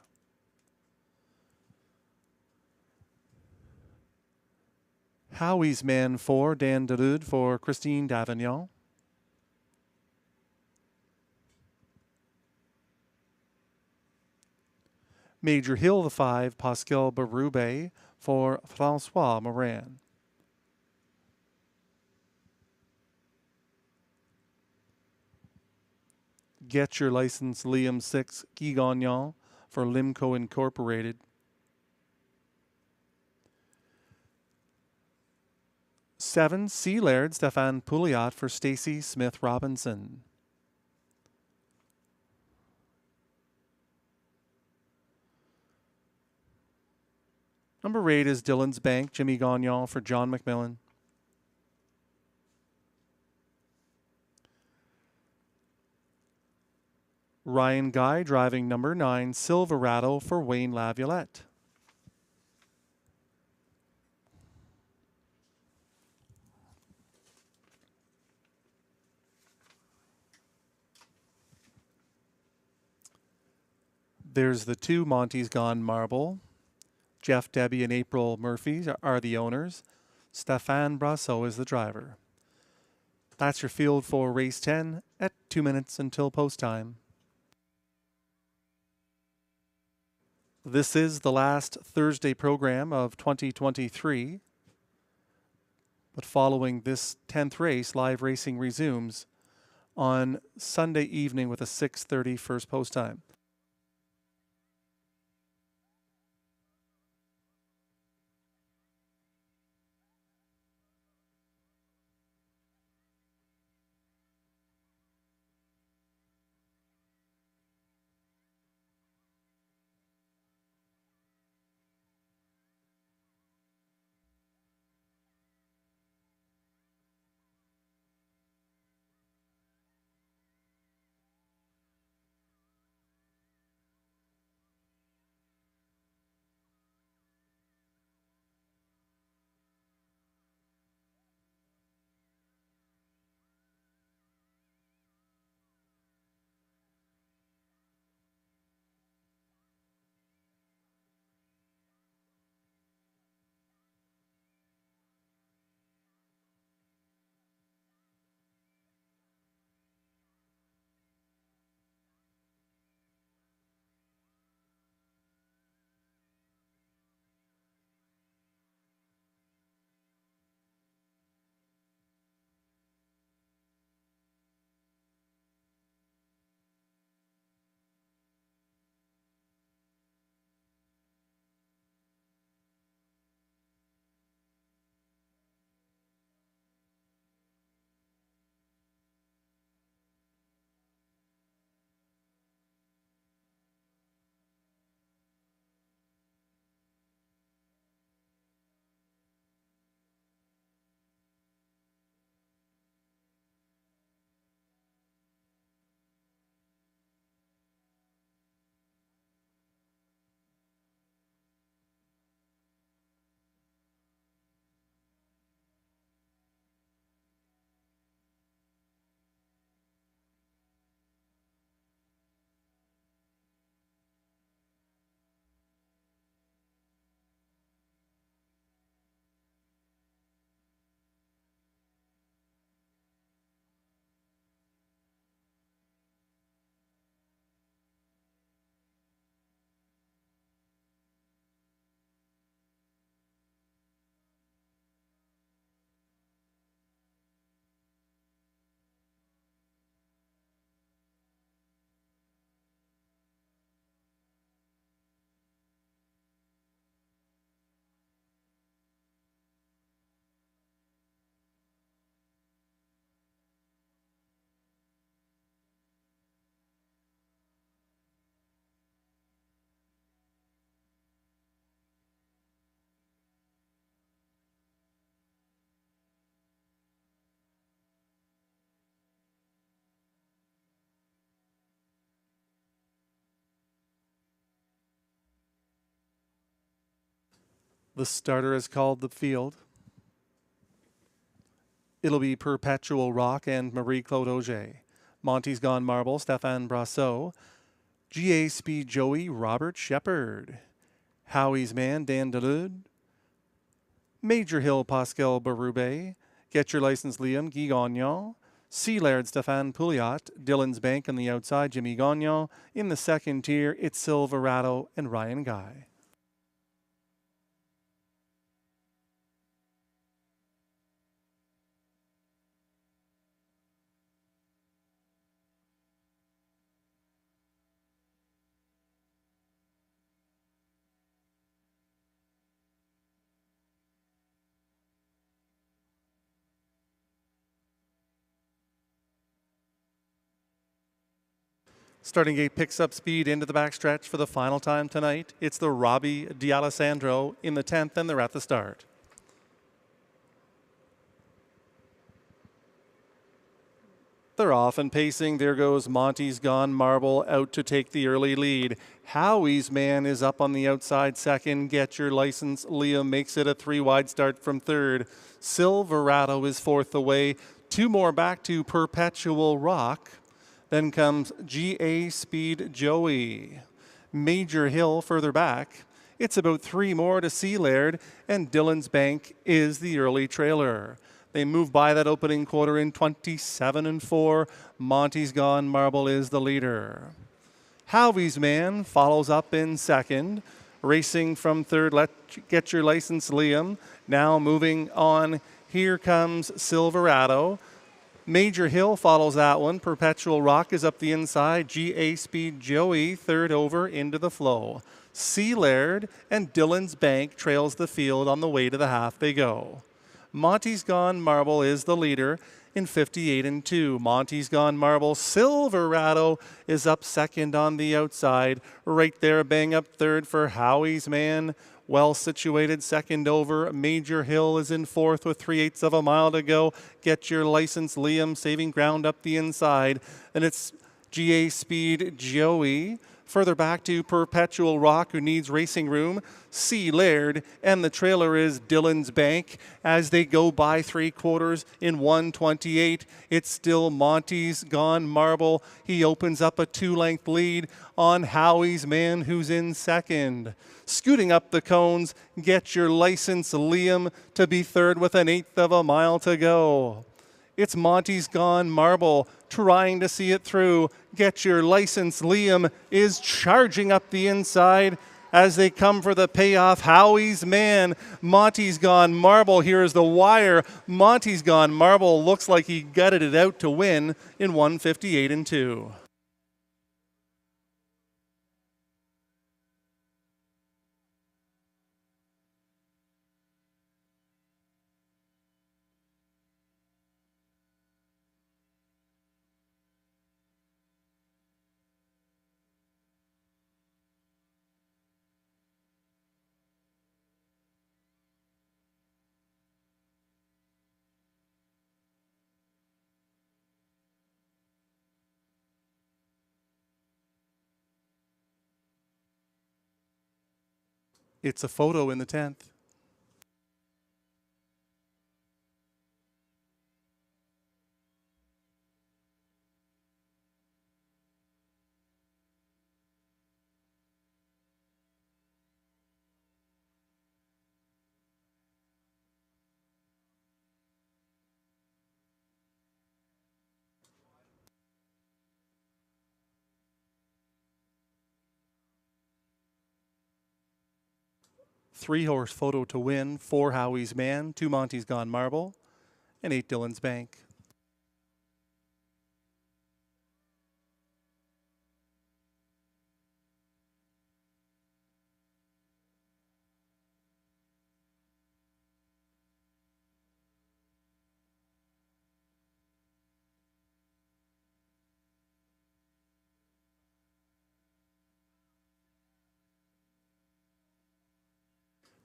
Howie's Man 4, Dan Darude for Christine Davignon. Major Hill the 5, Pascal Berube for Francois Morin. Get Your License Liam 6, Guy Gagnon for Limco Incorporated. Seven, Sea Laird, Stefan Pouliot for Stacy Smith Robinson. Number 8 is Dylan's Bank, Jimmy Gagnon for John McMillan. Ryan Guy driving number 9, Silverado for Wayne Laviolette. There's the 2 Monty's Gone Marble. Jeff, Debbie, and April Murphy are the owners. Stéphane Brasso is the driver. That's your field for race 10 at 2 minutes until post time. This is the last Thursday program of 2023. But following this 10th race, live racing resumes on Sunday evening with a 6:30 first post time. The starter has called the field. It'll be Perpetual Rock and Marie-Claude Auger. Monty's Gone Marble, Stéphane Brasseau. GA Speed Joey, Robert Shepard. Howie's Man, Dan Delude. Major Hill, Pascal Berube. Get Your License, Liam, Guy Gagnon. Sea Laird, Stéphane Pouliot. Dylan's Bank on the outside, Jimmy Gagnon. In the second tier, it's Silverado and Ryan Guy. Starting gate picks up speed into the backstretch for the final time tonight. It's the Robbie D'Alessandro in the 10th, and they're at the start. They're off and pacing. There goes Monty's Gone Marble out to take the early lead. Howie's Man is up on the outside second. Get Your License, Liam makes it a 3-wide start from third. Silverado is fourth away. 2 more back to Perpetual Rock. Then comes GA Speed Joey. Major Hill further back. It's about 3 more to Sea Laird, and Dylan's Bank is the early trailer. They move by that opening quarter in 27-4. Monty's Gone Marble is the leader. Howie's Man follows up in second. Racing from third, Get Your License, Liam. Now moving on, here comes Silverado. Major Hill follows that one. Perpetual Rock is up the inside. GA Speed Joey third over into the flow. Sea Laird and Dylan's Bank trails the field on the way to the half they go. Monty's Gone Marble is the leader in 58-2. Monty's Gone Marble. Silverado is up second on the outside. Right there, bang up third for Howie's Man. Well situated second over. Major Hill is in fourth with 3/8 of a mile to go. Get Your License, Liam, saving ground up the inside. And it's GA Speed Joey. Further back to Perpetual Rock, who needs racing room. Sea Laird, and the trailer is Dylan's Bank. As they go by 3/4 in 1:28, it's still Monty's Gone Marble. He opens up a 2-length lead on Howie's Man, who's in second. Scooting up the cones, Get Your License, Liam, to be third with 1/8 of a mile to go. It's Monty's Gone Marble trying to see it through. Get Your License, Liam is charging up the inside as they come for the payoff. Howie's Man, Monty's Gone Marble. Here's the wire. Monty's Gone Marble looks like he gutted it out to win in 1:58-2. It's a photo in the 10th. Three-horse photo to win, 4 Howie's Man, 2 Monty's Gone Marble, and 8 Dylan's Bank.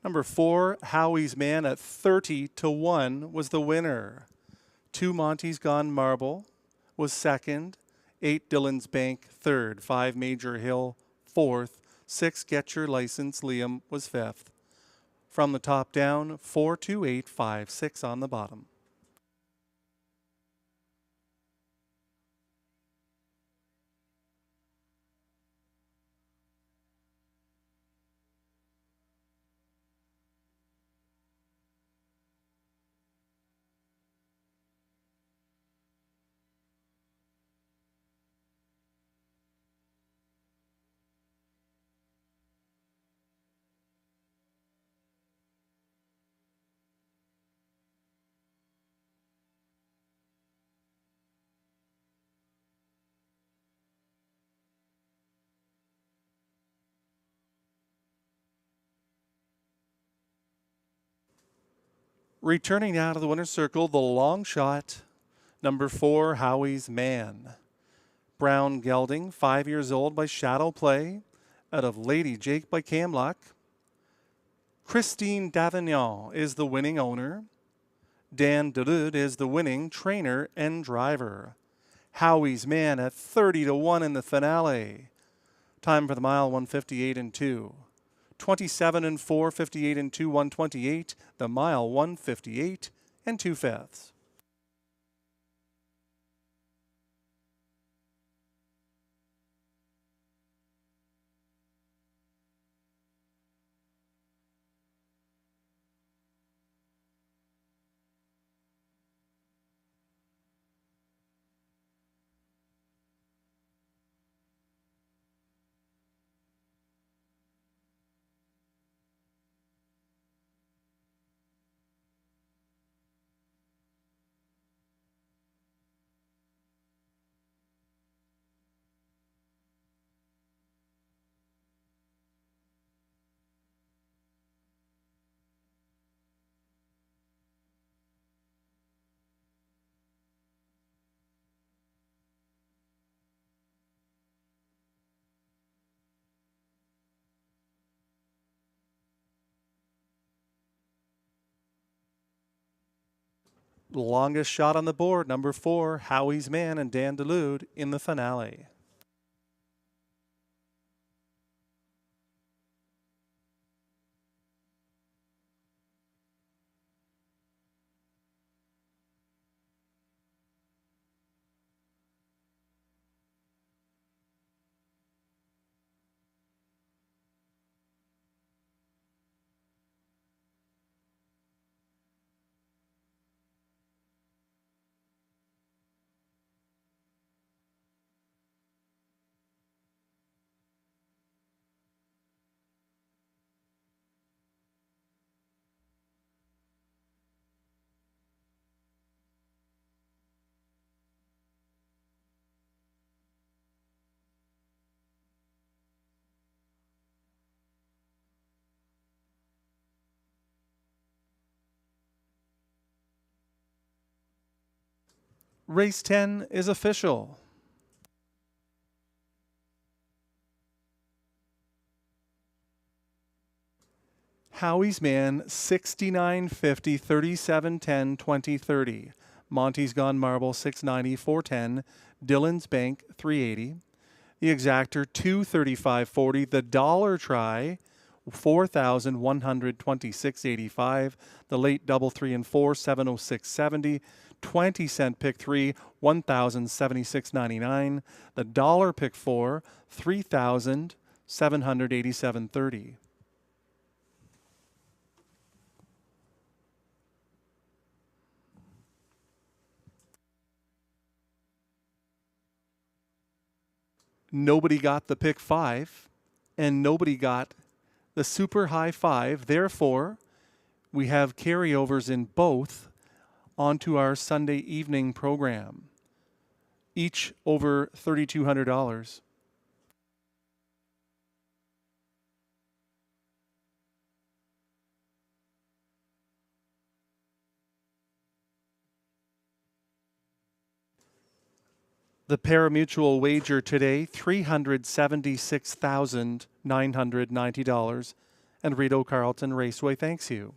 Number 4, Howie's Man at 30-1 was the winner. 2 Monty's Gone Marble was second. 8 Dylan's Bank third. 5 Major Hill fourth. 6 Get Your License, Liam was fifth. From the top down, 42856 on the bottom. Returning now to the winner's circle, the long shot, number 4, Howie's Man. Brown gelding, 5 years old by Shadow Play, out of Lady Jake by Camluck. Christine Davignon is the winning owner. Dan Dulude is the winning trainer and driver. Howie's Man at 30-1 in the finale. Time for the mile, 158 and 2. 27 and 4, 58 and 2, 128. The mile, 158 and 2/5. The longest shot on the board, number 4, Howie's Man and Dan Dulude in the finale. Race 10 is official. Howie's Man, 69.50, 37.10, 20.30. Monty's Gone Marble, 690, 410. Dylan's Bank, 380. The Exactor, 235.40. The Dollar Try, 4,126.85. The Late Double 3 and 4, 706.70. 20-cent pick 3, 1,076.99. The dollar pick 4, 3,787.30. Nobody got the pick 5, and nobody got the super high 5. Therefore, we have carryovers in both onto our Sunday evening program, each over $3,200. The parimutuel wager today, $376,990, and Rideau Carleton Raceway thanks you.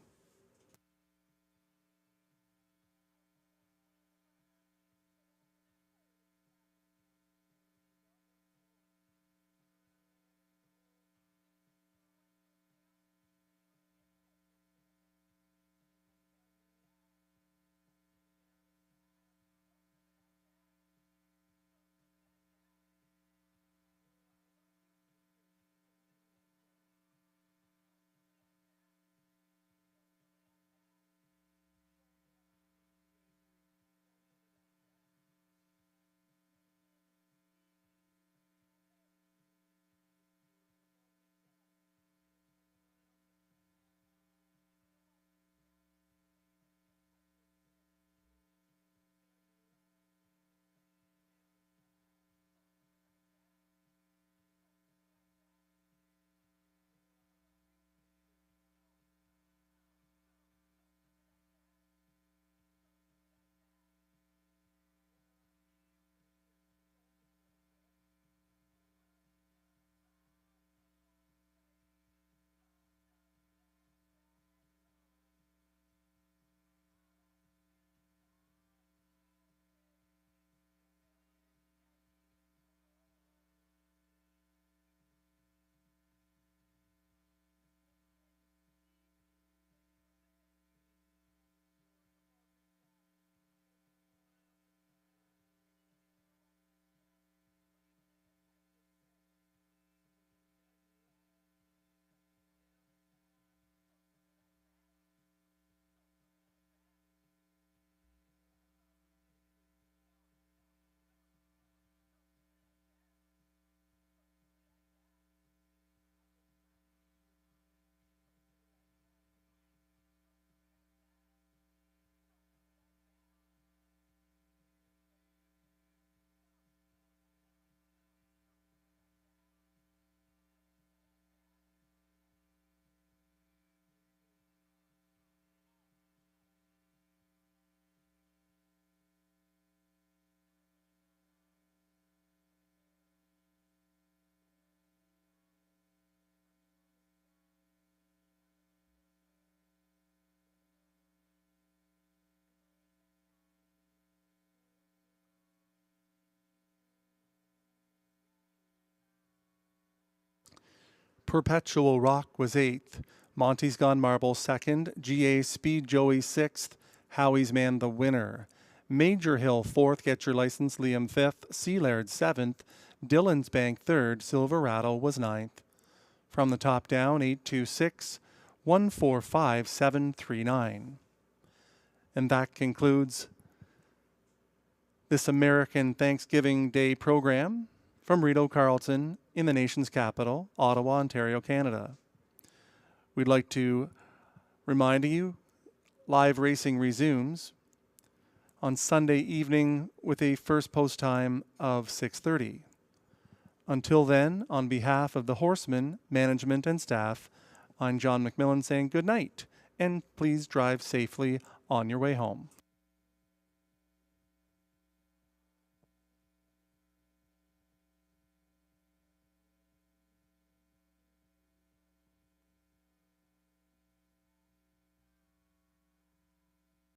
Perpetual Rock was 8th. Monty's Gone Marble 2nd. GA Speed Joey 6th. Howie's Man the winner. Major Hill 4th. Get Your License Liam 5th. Sealard 7th. Dillon's Bank 3rd. Silverado was 9th. From the top down, 826 145 739. And that concludes this American Thanksgiving Day program from Rideau Carleton in the nation's capital, Ottawa, Ontario, Canada. We'd like to remind you, live racing resumes on Sunday evening with a first post time of 6:30. Until then, on behalf of the horsemen, management, and staff, I'm John McMillan saying good night, and please drive safely on your way home.